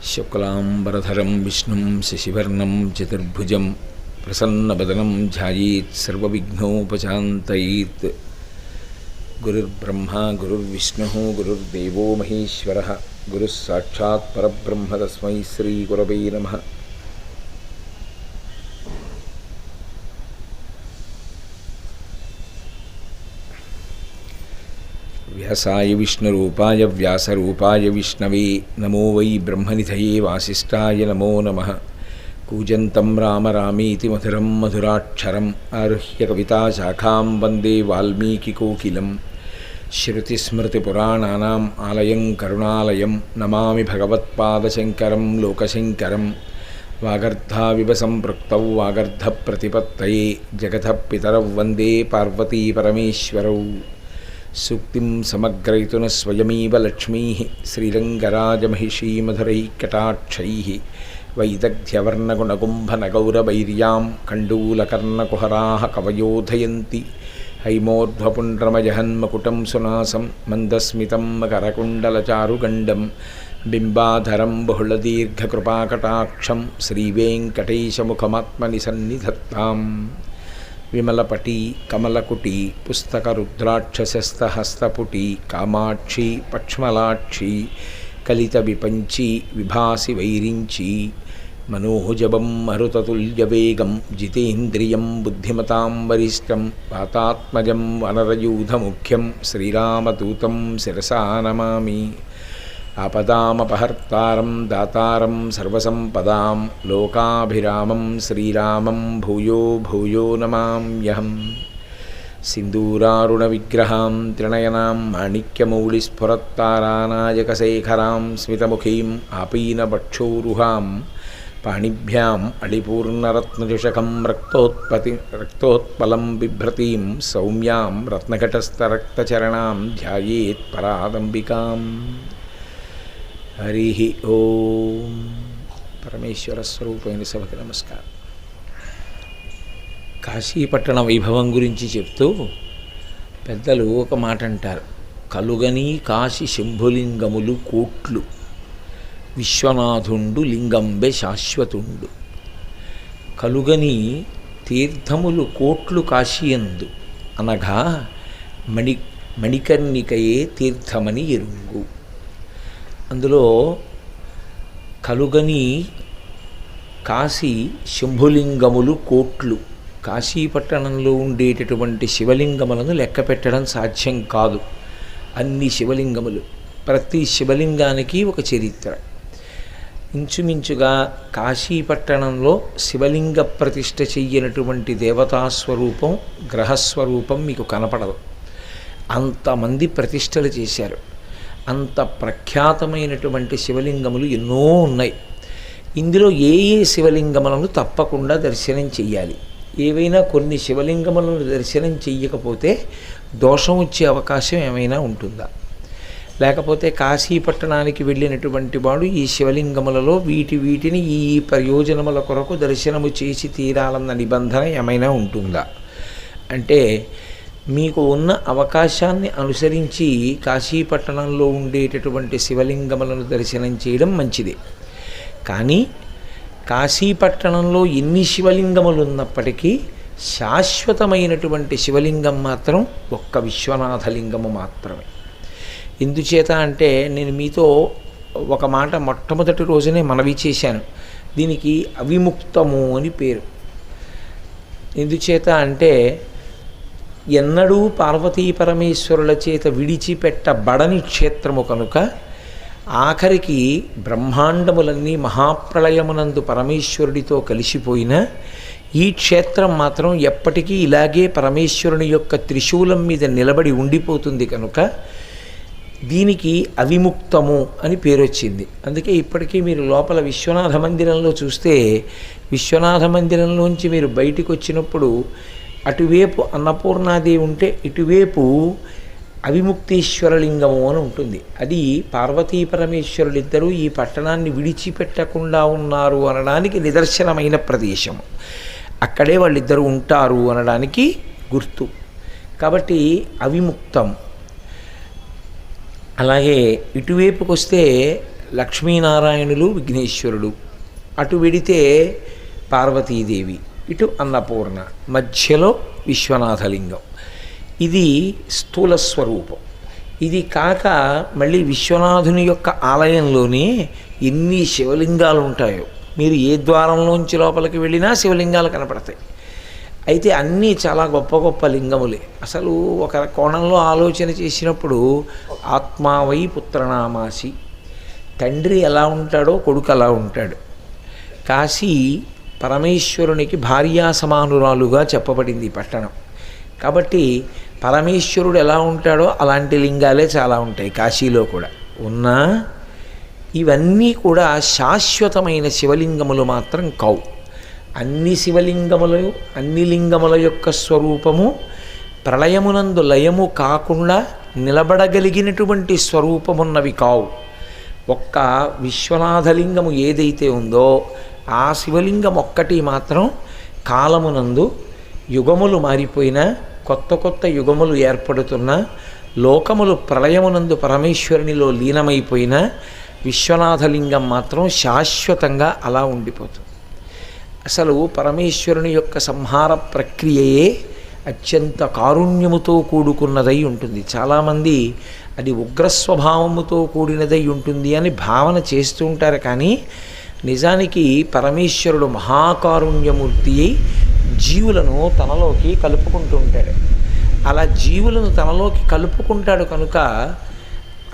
శుక్లాంబరధరం విష్ణుం శశివర్ణం చతుర్భుజం ప్రసన్నవదనం ధ్యాయేత్ సర్వవిఘ్నోపశాంతయేత్. గురుర్బ్రహ్మా గురుర్విష్ణుః గురుర్దేవో మహేశ్వరః గురుః సాక్షాత్ పరబ్రహ్మ తస్మై శ్రీ గురవే నమః. వ్యాసాయ విష్ణురూపాయ వ్యాసరూపాయ విష్ణవే నమో వై బ్రహ్మనిధయే వాసిష్ఠాయ నమో నమః. కూజంతం రామ రామేతి మధురం మధురాక్షరం ఆరుహ్య కవితాశాఖాం వందే వాల్మీకికోకిలం. శ్రుతిస్మృతిపురాణానాం ఆలయం కరుణాలయం నమామి భగవత్పాదశంకరం లోకశంకరం. వాగర్ధావివ సంపృక్తౌ వాగర్ధప్రతిపత్తయే జగతః పితరౌ వందే పార్వతీపరమేశ్వరౌ. సూక్తిం సమగ్రయతున స్వయమేవ లక్ష్మీ శ్రీరంగరాజమహిషీమధురైకటాక్షైః వైదగ్ధ్యవర్ణగుణగుంభనగౌరవైర్యాం కండూలకర్ణకుహరాः కవయోధయంతి. హైమోర్ధ్వపుండ్రమజహన్మకుటం సునాసం మందస్మితం మకరకుండలచారుగండం బింబాధరం బహుళదీర్ఘకృపాకటాక్షం శ్రీవేంకటేశముఖమాత్మని సన్నిధత్తాం. విమలపటి కమలకుటి పుస్తకరుద్రాక్షసస్తహస్తపుటి కామాక్షి పక్ష్మలాక్షి కలిత విపంచి విభాసి వైరించి. మనోజవం మరుతతుల్యవేగం జితేంద్రియం బుద్ధిమతాం వరిష్టం వాతాత్మజం వనరయూధముఖ్యం శ్రీరామదూతం శిరసా నమామి. ఆపదామపహర్తారం దాతారం సర్వసంపదాం లోకాభిరామం శ్రీరామం భూయో భూయో నమామ్యహం. సింధూరారుణవిగ్రహాం త్రినయనాం మాణిక్యమౌళిస్ఫురత్తారానాయకశేఖరాం స్మితముఖీం ఆపీనవక్షోరుహాం పాణిభ్యాం అళిపూర్ణరత్నచుషకం రక్తోత్పలం బిభ్రతీం సౌమ్యాం రత్నఘటస్థరక్తచరణాం ధ్యాయేత్ పరాదంబికాం. హరి ఓం. పరమేశ్వర స్వరూపమైన సభకి నమస్కారం. కాశీపట్టణ వైభవం గురించి చెప్తూ పెద్దలు ఒక మాట అంటారు. కలుగని కాశీ శంభులింగములు కోట్లు విశ్వనాథుండు లింగంబె శాశ్వతుండు. కలుగని తీర్థములు కోట్లు కాశీయందు అనగా మణికర్ణికయే తీర్థమని ఎరుంగు. అందులో కలుగని కాశీ శంభులింగములు కోట్లు. కాశీపట్టణంలో ఉండేటటువంటి శివలింగములను లెక్క పెట్టడం సాధ్యం కాదు. అన్ని శివలింగములు, ప్రతి శివలింగానికి ఒక చరిత్ర. ఇంచుమించుగా కాశీపట్టణంలో శివలింగ ప్రతిష్ఠ చెయ్యనటువంటి దేవతాస్వరూపం గ్రహస్వరూపం మీకు కనపడదు. అంతమంది ప్రతిష్టలు చేశారు. అంత ప్రఖ్యాతమైనటువంటి శివలింగములు ఎన్నో ఉన్నాయి. ఇందులో ఏ ఏ శివలింగములను తప్పకుండా దర్శనం చెయ్యాలి. ఏవైనా కొన్ని శివలింగములను దర్శనం చెయ్యకపోతే దోషం వచ్చే అవకాశం ఏమైనా ఉంటుందా? లేకపోతే కాశీపట్టణానికి వెళ్ళినటువంటి వాడు ఈ శివలింగములలో వీటిని ఈ ప్రయోజనముల కొరకు దర్శనము చేసి తీరాలన్న నిబంధన ఏమైనా ఉంటుందా అంటే, మీకు ఉన్న అవకాశాన్ని అనుసరించి కాశీపట్టణంలో ఉండేటటువంటి శివలింగములను దర్శనం చేయడం మంచిదే. కానీ కాశీపట్టణంలో ఎన్ని శివలింగములు ఉన్నప్పటికీ శాశ్వతమైనటువంటి శివలింగం మాత్రం ఒక్క విశ్వనాథలింగము మాత్రమే. ఎందుచేత అంటే, నేను మీతో ఒక మాట మొట్టమొదటి రోజునే మనవి చేశాను. దీనికి అవిముక్తము అని పేరు. ఎందుచేత అంటే, ఎన్నడూ పార్వతీ పరమేశ్వరుల చేత విడిచిపెట్టబడని క్షేత్రము కనుక ఆఖరికి బ్రహ్మాండములన్నీ మహాప్రళయమునందు పరమేశ్వరుడితో కలిసిపోయిన ఈ క్షేత్రం మాత్రం ఎప్పటికీ ఇలాగే పరమేశ్వరుని యొక్క త్రిశూలం మీద నిలబడి ఉండిపోతుంది కనుక దీనికి అవిముక్తము అని పేరు వచ్చింది. అందుకే ఇప్పటికీ మీరు లోపల విశ్వనాథ మందిరంలో చూస్తే, విశ్వనాథ మందిరంలోంచి మీరు బయటికి వచ్చినప్పుడు అటువైపు అన్నపూర్ణాదేవి ఉంటే ఇటువైపు అవిముక్తేశ్వరలింగము అని ఉంటుంది. అది పార్వతీ పరమేశ్వరులిద్దరూ ఈ పట్టణాన్ని విడిచిపెట్టకుండా ఉన్నారు అనడానికి నిదర్శనమైన ప్రదేశం. అక్కడే వాళ్ళిద్దరూ ఉంటారు అనడానికి గుర్తు. కాబట్టి అవిముక్తం. అలాగే ఇటువైపుకి వస్తే లక్ష్మీనారాయణులు విఘ్నేశ్వరుడు, అటు వెడితే పార్వతీదేవి, ఇటు అన్నపూర్ణ, మధ్యలో విశ్వనాథలింగం. ఇది స్థూల స్వరూపం. ఇది కాక మళ్ళీ విశ్వనాథుని యొక్క ఆలయంలోనే ఎన్ని శివలింగాలు ఉంటాయో, మీరు ఏ ద్వారంలోంచి లోపలికి వెళ్ళినా శివలింగాలు కనపడతాయి. అయితే అన్నీ చాలా గొప్ప గొప్ప లింగములే. అసలు ఒక కోణంలో ఆలోచన చేసినప్పుడు ఆత్మావై పుత్రనామాసి, తండ్రి ఎలా ఉంటాడో కొడుకు అలా ఉంటాడు. కాశీ పరమేశ్వరునికి భార్యా సమానురాలుగా చెప్పబడింది ఈ పట్టణం. కాబట్టి పరమేశ్వరుడు ఎలా ఉంటాడో అలాంటి లింగాలే చాలా ఉంటాయి కాశీలో కూడా. ఉన్నా ఇవన్నీ కూడా శాశ్వతమైన శివలింగములు మాత్రం కావు. అన్ని శివలింగములు, అన్ని లింగముల యొక్క స్వరూపము ప్రళయమునందు లయము కాకుండా నిలబడగలిగినటువంటి స్వరూపమున్నవి కావు. ఒక్క విశ్వనాథలింగము ఏదైతే ఉందో ఆ శివలింగం ఒక్కటి మాత్రం కాలమునందు యుగములు మారిపోయినా, కొత్త కొత్త యుగములు ఏర్పడుతున్నా, లోకములు ప్రళయమునందు పరమేశ్వరునిలో లీనమైపోయినా విశ్వనాథలింగం మాత్రం శాశ్వతంగా అలా ఉండిపోతుంది. అసలు పరమేశ్వరుని యొక్క సంహార ప్రక్రియయే అత్యంత కారుణ్యముతో కూడుకున్నదై ఉంటుంది. చాలామంది అది ఉగ్రస్వభావముతో కూడినదై ఉంటుంది అని భావన చేస్తూ ఉంటారు. కానీ నిజానికి పరమేశ్వరుడు మహాకారుణ్యమూర్తి అయి జీవులను తనలోకి కలుపుకుంటూ ఉంటాడు. అలా జీవులను తనలోకి కలుపుకుంటాడు కనుక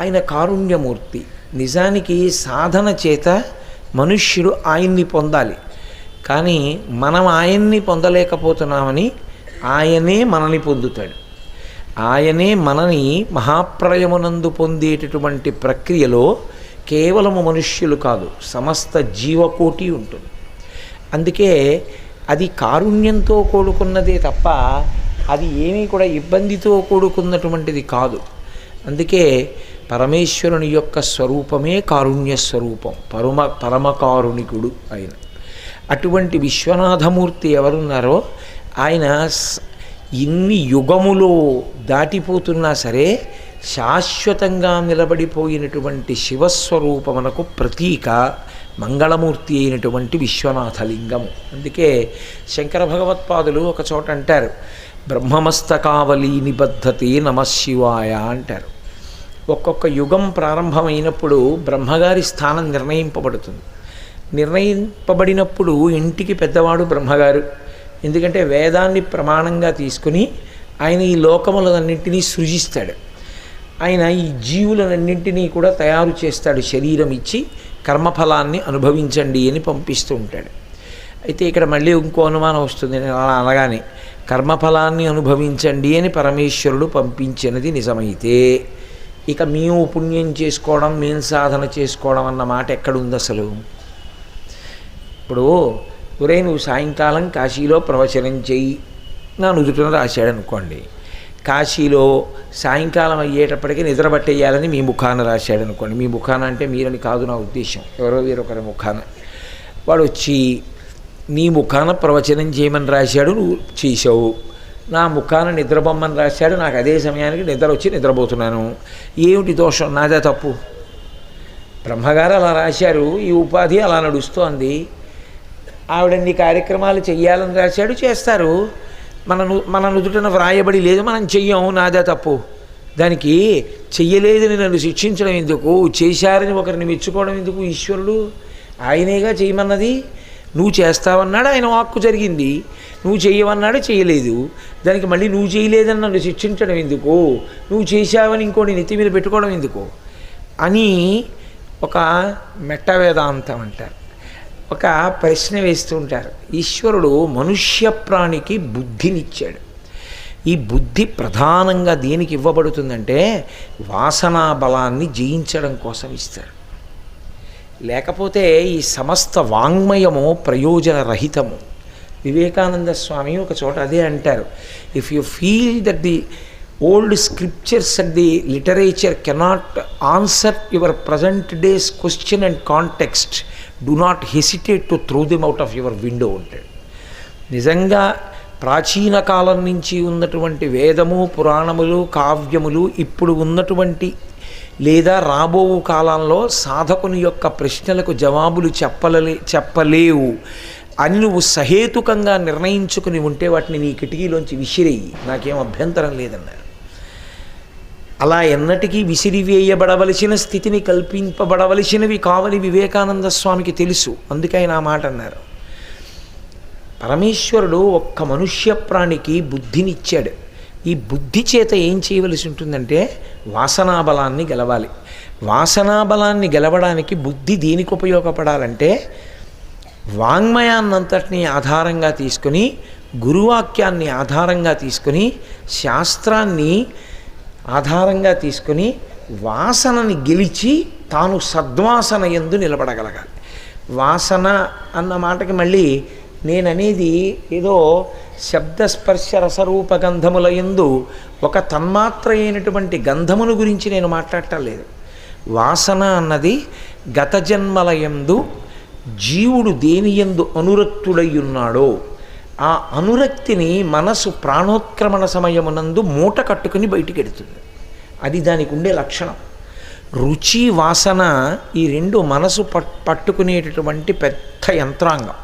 ఆయన కారుణ్యమూర్తి. నిజానికి సాధన చేత మనుష్యుడు ఆయన్ని పొందాలి. కానీ మనం ఆయన్ని పొందలేకపోతున్నామని ఆయనే మనని పొందుతాడు. ఆయనే మనని మహాప్రళయమునందు పొందేటటువంటి ప్రక్రియలో కేవలము మనుష్యులు కాదు, సమస్త జీవకోటి ఉంటుంది. అందుకే అది కారుణ్యంతో కూడుకున్నదే తప్ప అది ఏమీ కూడా ఇబ్బందితో కూడుకున్నటువంటిది కాదు. అందుకే పరమేశ్వరుని యొక్క స్వరూపమే కారుణ్య స్వరూపం, పరమకారుణికుడు ఆయన. అటువంటి విశ్వనాథమూర్తి ఎవరున్నారో ఆయన ఇన్ని యుగములో దాటిపోతున్నా సరే శాశ్వతంగా నిలబడిపోయినటువంటి శివస్వరూపమునకు ప్రతీక మంగళమూర్తి అయినటువంటి విశ్వనాథలింగము. అందుకే శంకర భగవత్పాదులు ఒక చోట అంటారు, బ్రహ్మమస్తకావలి నిబద్ధతే నమశివాయ అంటారు. ఒక్కొక్క యుగం ప్రారంభమైనప్పుడు బ్రహ్మగారి స్థానం నిర్ణయింపబడుతుంది. నిర్ణయింపబడినప్పుడు ఇంటికి పెద్దవాడు బ్రహ్మగారు. ఎందుకంటే వేదాన్ని ప్రమాణంగా తీసుకుని ఆయన ఈ లోకములన్నింటినీ సృజిస్తాడు. ఆయన ఈ జీవులన్నింటినీ కూడా తయారు చేస్తాడు, శరీరం ఇచ్చి కర్మఫలాన్ని అనుభవించండి అని పంపిస్తూ ఉంటాడు. అయితే ఇక్కడ మళ్ళీ ఇంకో అనుమానం వస్తుంది. అలా అనగానే కర్మఫలాన్ని అనుభవించండి అని పరమేశ్వరుడు పంపించినది నిజమైతే ఇక మేము పుణ్యం చేసుకోవడం, మేము సాధన చేసుకోవడం అన్న మాట ఎక్కడుంది అసలు? ఇప్పుడు ఒరే నువ్వు సాయంకాలం కాశీలో ప్రవచనం చెయ్యి నా నుదుటిన రాశాడు అనుకోండి. కాశీలో సాయంకాలం అయ్యేటప్పటికీ నిద్రపట్టేయాలని మీ ముఖాన రాశాడు అనుకోండి. మీ ముఖాన అంటే మీరని కాదు నా ఉద్దేశం, ఎవరో వేరొకరి ముఖాన. వాడు వచ్చి నీ ముఖాన ప్రవచనం చేయమని రాశాడు, నువ్వు చేసావు. నా ముఖాన నిద్రబొమ్మని రాశాడు, నాకు అదే సమయానికి నిద్ర వచ్చి నిద్రపోతున్నాను. ఏమిటి దోషం? నాదే తప్పు. బ్రహ్మగారు అలా రాశారు, ఈ ఉపాధి అలా నడుస్తోంది. ఆవిడన్ని కార్యక్రమాలు చెయ్యాలని రాశాడు, చేస్తారు. మన నుదుటన వ్రాయబడి లేదు, మనం చెయ్యం, నాదే తప్పు. దానికి చెయ్యలేదని నన్ను శిక్షించడం ఎందుకు? చేశారని ఒకరిని మెచ్చుకోవడం ఎందుకు? ఈశ్వరుడు ఆయనేగా చేయమన్నది. నువ్వు చేస్తావన్నాడు, ఆయన వాక్కు జరిగింది. నువ్వు చేయమన్నాడు, చేయలేదు. దానికి మళ్ళీ నువ్వు చేయలేదని నన్ను శిక్షించడం ఎందుకు? నువ్వు చేశావని ఇంకోటి నెత్తి మీద పెట్టుకోవడం ఎందుకు అని ఒక మెట్ట వేదాంతం అంటారు. ఒక ప్రశ్న వేస్తూ ఉంటారు. ఈశ్వరుడు మనుష్య ప్రాణికి బుద్ధినిచ్చాడు. ఈ బుద్ధి ప్రధానంగా దేనికి ఇవ్వబడుతుందంటే వాసనా బలాన్ని జయించడం కోసం ఇస్తాడు. లేకపోతే ఈ సమస్త వాంగ్మయము ప్రయోజన రహితము. వివేకానంద స్వామి ఒక చోట అదే అంటారు, if you feel that the old scriptures and the literature cannot answer your present days question and context, do not hesitate to throw them out of your window అంటాడు. నిజంగా ప్రాచీన కాలం నుంచి ఉన్నటువంటి వేదము, పురాణములు, కావ్యములు ఇప్పుడు ఉన్నటువంటి లేదా రాబో కాలంలో సాధకుని యొక్క ప్రశ్నలకు జవాబులు చెప్పలేవు అని నువ్వు సహేతుకంగా నిర్ణయించుకుని ఉంటే వాటిని నీ కిటికీలోంచి విసిరేయి, నాకేం అభ్యంతరం లేదన్నారు. అలా ఎన్నటికీ విసిరివేయబడవలసిన స్థితిని కల్పింపబడవలసినవి కావని వివేకానంద స్వామికి తెలుసు. అందుకే ఆయన ఆ మాట అన్నారు. పరమేశ్వరుడు ఒక్క మనుష్య ప్రాణికి బుద్ధినిచ్చాడు. ఈ బుద్ధి చేత ఏం చేయవలసి ఉంటుందంటే వాసనాబలాన్ని గెలవాలి. వాసనాబలాన్ని గెలవడానికి బుద్ధి దేనికి ఉపయోగపడాలంటే వాంగ్మయాన్నంతటినీ ఆధారంగా తీసుకుని, గురువాక్యాన్ని ఆధారంగా తీసుకుని, శాస్త్రాన్ని ఆధారంగా తీసుకుని వాసనని గెలిచి తాను సద్వాసన యందు నిలబడగలగాలి. వాసన అన్న మాటకి మళ్ళీ నేననేది ఏదో శబ్దస్పర్శ రసరూప గంధముల యందు ఒక తన్మాత్ర అయినటువంటి గంధమును గురించి నేను మాట్లాడటం లేదు. వాసన అన్నది గత జన్మల యందు జీవుడు దేని యందు అనురక్తుడై ఉన్నాడో ఆ అనురక్తిని మనసు ప్రాణోత్క్రమణ సమయమునందు మూట కట్టుకుని బయటికి ఎడుతుంది. అది దానికి ఉండే లక్షణం. రుచి వాసన ఈ రెండు మనసు పట్టుకునేటటువంటి పెద్ద యంత్రాంగం.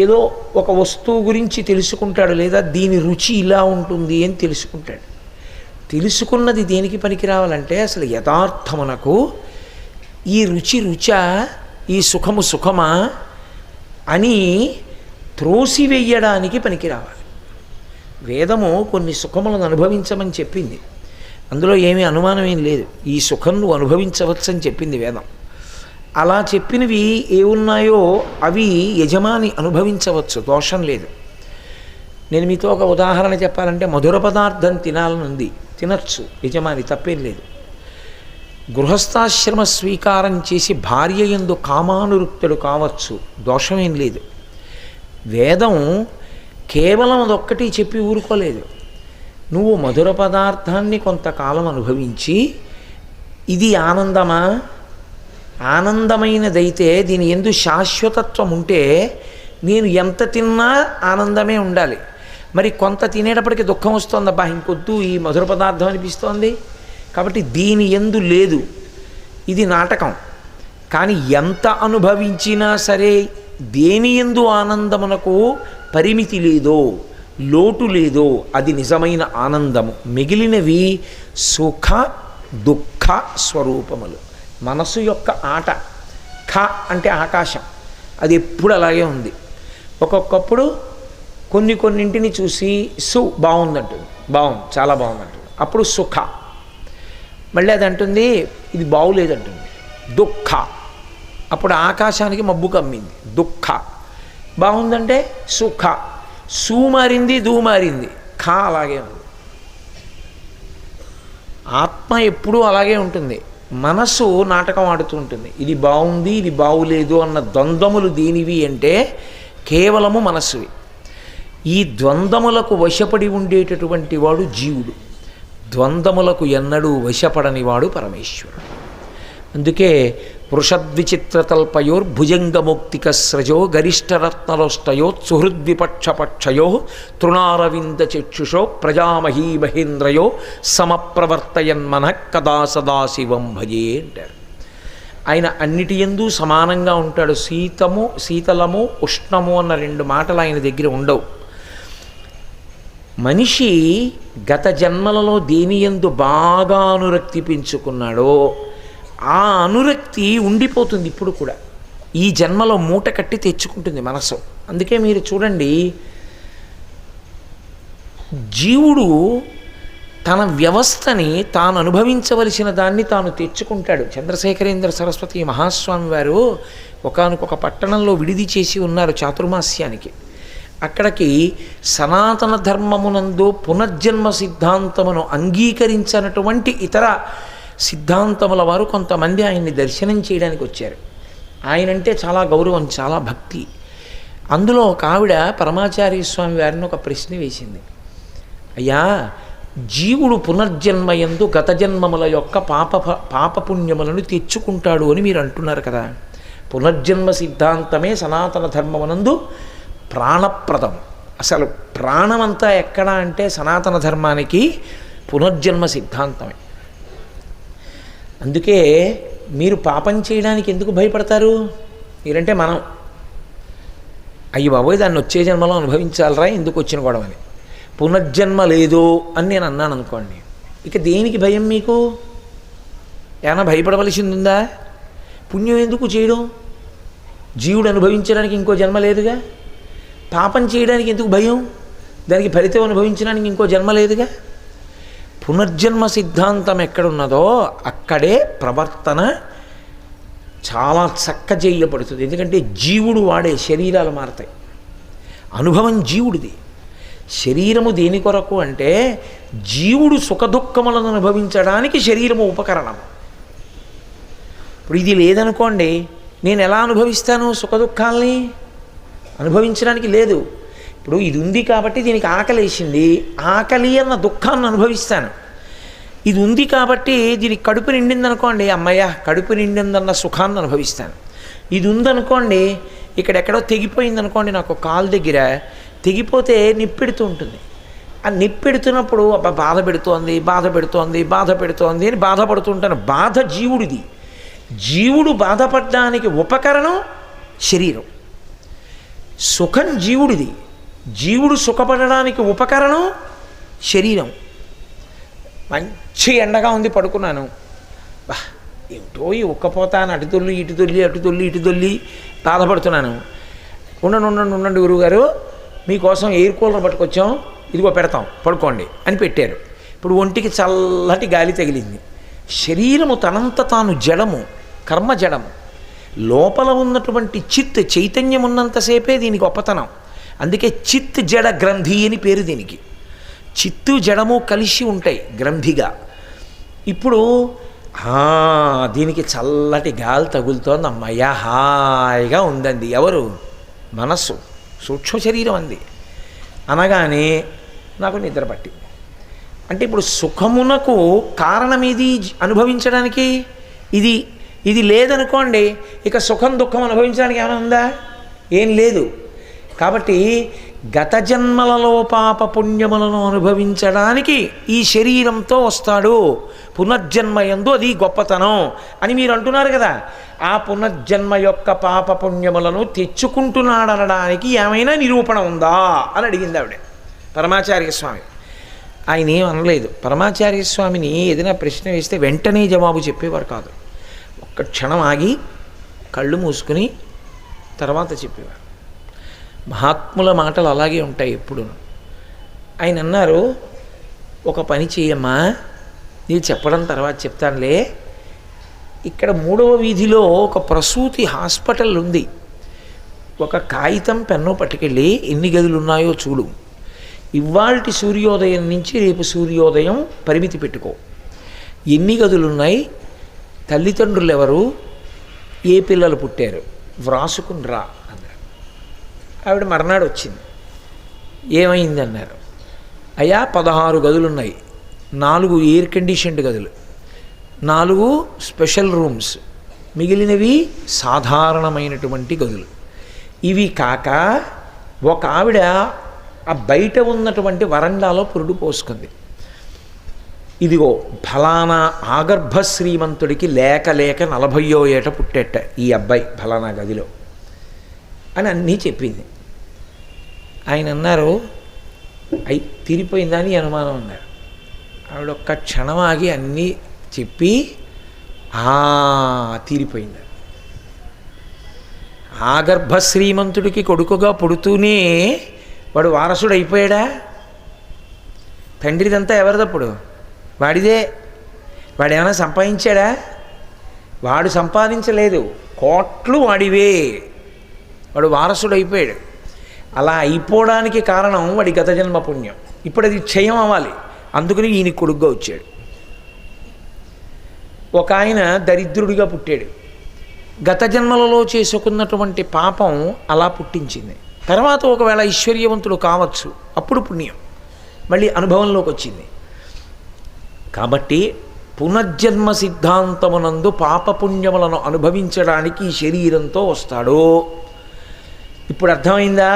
ఏదో ఒక వస్తువు గురించి తెలుసుకుంటాడు, లేదా దీని రుచి ఇలా ఉంటుంది అని తెలుసుకుంటాడు. తెలుసుకున్నది దేనికి పనికి రావాలంటే అసలు యథార్థమునకు ఈ రుచి రుచా, ఈ సుఖము సుఖమా అని త్రోసివేయడానికి పనికి రావాలి. వేదము కొన్ని సుఖములను అనుభవించమని చెప్పింది, అందులో ఏమీ అనుమానం ఏం లేదు. ఈ సుఖం నువ్వు అనుభవించవచ్చని చెప్పింది వేదం. అలా చెప్పినవి ఏమున్నాయో అవి యజమాని అనుభవించవచ్చు, దోషం లేదు. నేను మీతో ఒక ఉదాహరణ చెప్పాలంటే మధుర పదార్థం తినాలనుంది, తినచ్చు యజమాని, తప్పేం లేదు. గృహస్థాశ్రమ స్వీకారం చేసి భార్య యందు కామానురుక్తుడు కావచ్చు, దోషమేం లేదు. వేదం కేవలం అదొక్కటి చెప్పి ఊరుకోలేదు. నువ్వు మధుర పదార్థాన్ని కొంతకాలం అనుభవించి ఇది ఆనందమా, ఆనందమైనదైతే దీని యందు శాశ్వతత్వం ఉంటే నేను ఎంత తిన్నా ఆనందమే ఉండాలి. మరి కొంత తినేటప్పటికి దుఃఖం వస్తుందబ్బా, ఇంకొద్దు ఈ మధుర పదార్థం అనిపిస్తోంది, కాబట్టి దీని యందు లేదు, ఇది నాటకం. కానీ ఎంత అనుభవించినా సరే దేని యందు ఆనందమునకు పరిమితి లేదో, లోటు లేదో అది నిజమైన ఆనందము. మిగిలినవి సుఖ దుఃఖ స్వరూపములు. మనసు యొక్క ఆట. ఖ అంటే ఆకాశం, అది ఎప్పుడు అలాగే ఉంది. ఒక్కొక్కప్పుడు కొన్నింటిని చూసి సు బాగుందంటుంది, బాగుంది, చాలా బాగుందంటుంది, అప్పుడు సుఖ. మళ్ళీ అది అంటుంది ఇది బాగులేదంటుంది, దుఃఖ. అప్పుడు ఆకాశానికి మబ్బు కమ్మింది, దుఃఖ. బాగుందంటే సుఖ. సు మారింది, దూ మారింది, ఖ అలాగే ఉంది. ఆత్మ ఎప్పుడూ అలాగే ఉంటుంది. మనసు నాటకం ఆడుతూ ఉంటుంది. ఇది బాగుంది, ఇది బాగులేదు అన్న ద్వంద్వములు దేనివి అంటే కేవలము మనస్సువి. ఈ ద్వంద్వములకు వశపడి ఉండేటటువంటి వాడు జీవుడు. ద్వంద్వములకు ఎన్నడూ వశపడని వాడు పరమేశ్వరుడు. అందుకే వృషద్విచిత్రతల్పయోర్భుజంగముక్తికస్రజో గరిష్టరత్నరోష్టయో సుహృద్విపక్షపక్షయో తృణారవిందచక్షుషో ప్రజామహీ మహేంద్రయో సమప్రవర్తయన్మన కదా సదాశివం భజే అంటారు. ఆయన అన్నిటి యందు సమానంగా ఉంటాడు. శీతలము ఉష్ణము అన్న రెండు మాటలు ఆయన దగ్గర ఉండవు. మనిషి గత జన్మలలో దేని యందు బాగా అనురక్తి పెంచుకున్నాడో ఆ అనురక్తి ఉండిపోతుంది ఇప్పుడు కూడా. ఈ జన్మలో మూట కట్టి తెచ్చుకుంటుంది మనసు. అందుకే మీరు చూడండి, జీవుడు తన వ్యవస్థని తాను అనుభవించవలసిన దాన్ని తాను తెచ్చుకుంటాడు. చంద్రశేఖరేంద్ర సరస్వతి మహాస్వామి వారు ఒకానొక పట్టణంలో విడిది చేసి ఉన్నారు చాతుర్మాస్యానికి. అక్కడికి సనాతన ధర్మమునందు పునర్జన్మ సిద్ధాంతమును అంగీకరించినటువంటి ఇతర సిద్ధాంతముల వారు కొంతమంది ఆయన్ని దర్శనం చేయడానికి వచ్చారు. ఆయనంటే చాలా గౌరవం, చాలా భక్తి. అందులో ఒక ఆవిడ పరమాచార్య స్వామి వారిని ఒక ప్రశ్న వేసింది. అయ్యా, జీవుడు పునర్జన్మయందు గత జన్మముల యొక్క పాపపుణ్యములను తెచ్చుకుంటాడు అని మీరు అంటున్నారు కదా. పునర్జన్మ సిద్ధాంతమే సనాతన ధర్మమునందు ప్రాణప్రదం. అసలు ప్రాణమంతా ఎక్కడ అంటే సనాతన ధర్మానికి పునర్జన్మ సిద్ధాంతమే. అందుకే మీరు పాపం చేయడానికి ఎందుకు భయపడతారు? మీరంటే మనం అయ్యి బాబోయ్ దాన్ని వచ్చే జన్మలో అనుభవించాలరా, ఎందుకు వచ్చిన గొడవని. పునర్జన్మ లేదు అని నేను అన్నాను అనుకోండి, ఇక దేనికి భయం మీకు? ఏమైనా భయపడవలసింది ఉందా? పుణ్యం ఎందుకు చేయడం? జీవుడు అనుభవించడానికి ఇంకో జన్మ లేదుగా. పాపం చేయడానికి ఎందుకు భయం? దానికి ఫలితం అనుభవించడానికి ఇంకో జన్మ లేదుగా. పునర్జన్మ సిద్ధాంతం ఎక్కడున్నదో అక్కడే ప్రవర్తన చాలా చక్క చేయబడుతుంది. ఎందుకంటే జీవుడు వాడే శరీరాలు మారతాయి. అనుభవం జీవుడిది. శరీరము దేని కొరకు అంటే జీవుడు సుఖదుఖములను అనుభవించడానికి శరీరము ఉపకరణం. ఇప్పుడు ఇది లేదనుకోండి, నేను ఎలా అనుభవిస్తాను? సుఖదుఖాల్ని అనుభవించడానికి లేదు. ఇప్పుడు ఇది ఉంది కాబట్టి దీనికి ఆకలి వేసింది, ఆకలి అన్న దుఃఖాన్ని అనుభవిస్తాను. ఇది ఉంది కాబట్టి దీనికి కడుపు నిండిందనుకోండి, అమ్మయ్య కడుపు నిండిందన్న సుఖాన్ని అనుభవిస్తాను. ఇది ఉందనుకోండి, ఇక్కడెక్కడో తెగిపోయిందనుకోండి, నాకు కాలు దగ్గర తెగిపోతే నిప్పెడుతూ ఉంటుంది. ఆ నిప్పెడుతున్నప్పుడు అబ్బా బాధ పెడుతోంది అని బాధపడుతుంటాను. బాధ జీవుడిది. జీవుడు బాధపడడానికి ఉపకరణం శరీరం. సుఖం జీవుడిది. జీవుడు సుఖపడడానికి ఉపకరణం శరీరం. మంచి ఎండగా ఉంది, పడుకున్నాను. బా ఏమిటో ఈ ఉక్కపోతాను, అటు తొల్లి బాధపడుతున్నాను. ఉండండి గురువుగారు, మీకోసం ఎయిర్ కూలర్ పట్టుకొచ్చాం, ఇదిగో పెడతాం, పడుకోండి అని పెట్టారు. ఇప్పుడు ఒంటికి చల్లటి గాలి తగిలింది. శరీరము తనంత తాను జడము, కర్మ జడము. లోపల ఉన్నటువంటి చిత్ చైతన్యం ఉన్నంతసేపే దీనికి గొప్పతనం. అందుకే చిత్ జడ గ్రంథి అని పేరు దీనికి. చిత్తు జడము కలిసి ఉంటాయి గ్రంథిగా. ఇప్పుడు దీనికి చల్లటి గాలి తగులుతోంది, అమ్మయ్య హాయిగా ఉందండి. ఎవరు? మనస్సు, సూక్ష్మ శరీరం అంది. అనగానే నాకు నిద్ర పట్టింది. అంటే ఇప్పుడు సుఖమునకు కారణం ఇది అనుభవించడానికి. ఇది లేదనుకోండి, ఇక సుఖం దుఃఖం అనుభవించడానికి ఏమైనా ఉందా? ఏం లేదు. కాబట్టి గత జన్మలలో పాప పుణ్యములను అనుభవించడానికి ఈ శరీరంతో వస్తాడు. పునర్జన్మయందు అది గొప్పతనం అని మీరు అంటున్నారు కదా. ఆ పునర్జన్మ యొక్క పాప పుణ్యములను తెచ్చుకుంటున్నాడనడానికి ఏమైనా నిరూపణ ఉందా అని అడిగింది ఆవిడ పరమాచార్య స్వామి. ఆయన ఏం అనలేదు. పరమాచార్య స్వామిని ఏదైనా ప్రశ్న వేస్తే వెంటనే జవాబు చెప్పేవారు కాదు. ఒక్క క్షణం ఆగి కళ్ళు మూసుకుని తర్వాత చెప్పేవారు. మహాత్ముల మాటలు అలాగే ఉంటాయి ఎప్పుడు. ఆయన అన్నారు, ఒక పని చేయమ్మా, నీవు చెప్పడం తర్వాత చెప్తానులే. ఇక్కడ 3వ వీధిలో ఒక ప్రసూతి హాస్పిటల్ ఉంది. ఒక కాగితం పెన్ను పట్టుకెళ్ళి ఎన్ని గదులు ఉన్నాయో చూడు. ఇవాల్టి సూర్యోదయం నుంచి రేపు సూర్యోదయం పరిమితి పెట్టుకో. ఎన్ని గదులున్నాయి, తల్లిదండ్రులు ఎవరు, ఏ పిల్లలు పుట్టారు, వ్రాసుకుని రా అన్నారు. ఆవిడ మర్నాడు వచ్చింది. ఏమైంది అన్నారు. అయ్యా 16 గదులున్నాయి, 4 ఎయిర్ కండిషన్డ్ గదులు, 4 స్పెషల్ రూమ్స్, మిగిలినవి సాధారణమైనటువంటి గదులు. ఇవి కాక ఒక ఆవిడ ఆ బయట ఉన్నటువంటి వరండాలో పురుడు పోసుకుంది. ఇదిగో ఫలానా ఆగర్భ శ్రీమంతుడికి లేక 40వ ఏట పుట్టేట ఈ అబ్బాయి ఫలానా గదిలో అని అన్నీ చెప్పింది. ఆయన అన్నారు, అయి తీరిపోయిందని అనుమానం అన్నారు. ఆవిడ ఒక్క క్షణం ఆగి అన్నీ చెప్పి తీరిపోయింది. ఆగర్భ శ్రీమంతుడికి కొడుకుగా పుడుతూనే వాడు వారసుడు అయిపోయాడా? తండ్రిదంతా ఎవరిదప్పుడు? వాడిదే. వాడు ఏమైనా సంపాదించాడా? వాడు సంపాదించలేదు, కోట్లు వాడివే. వాడు వారసుడు అయిపోయాడు. అలా అయిపోవడానికి కారణం వాడి గత జన్మ పుణ్యం. ఇప్పుడు అది క్షయం అవ్వాలి, అందుకని ఈయన కొడుగ్గా వచ్చాడు. ఒక ఆయన దరిద్రుడిగా పుట్టాడు. గత జన్మలలో చేసుకున్నటువంటి పాపం అలా పుట్టించింది. తర్వాత ఒకవేళ ఐశ్వర్యవంతుడు కావచ్చు, అప్పుడు పుణ్యం మళ్ళీ అనుభవంలోకి వచ్చింది. కాబట్టి పునర్జన్మ సిద్ధాంతమునందు పాపపుణ్యములను అనుభవించడానికి ఈ శరీరంతో వస్తాడు. ఇప్పుడు అర్థమైందా?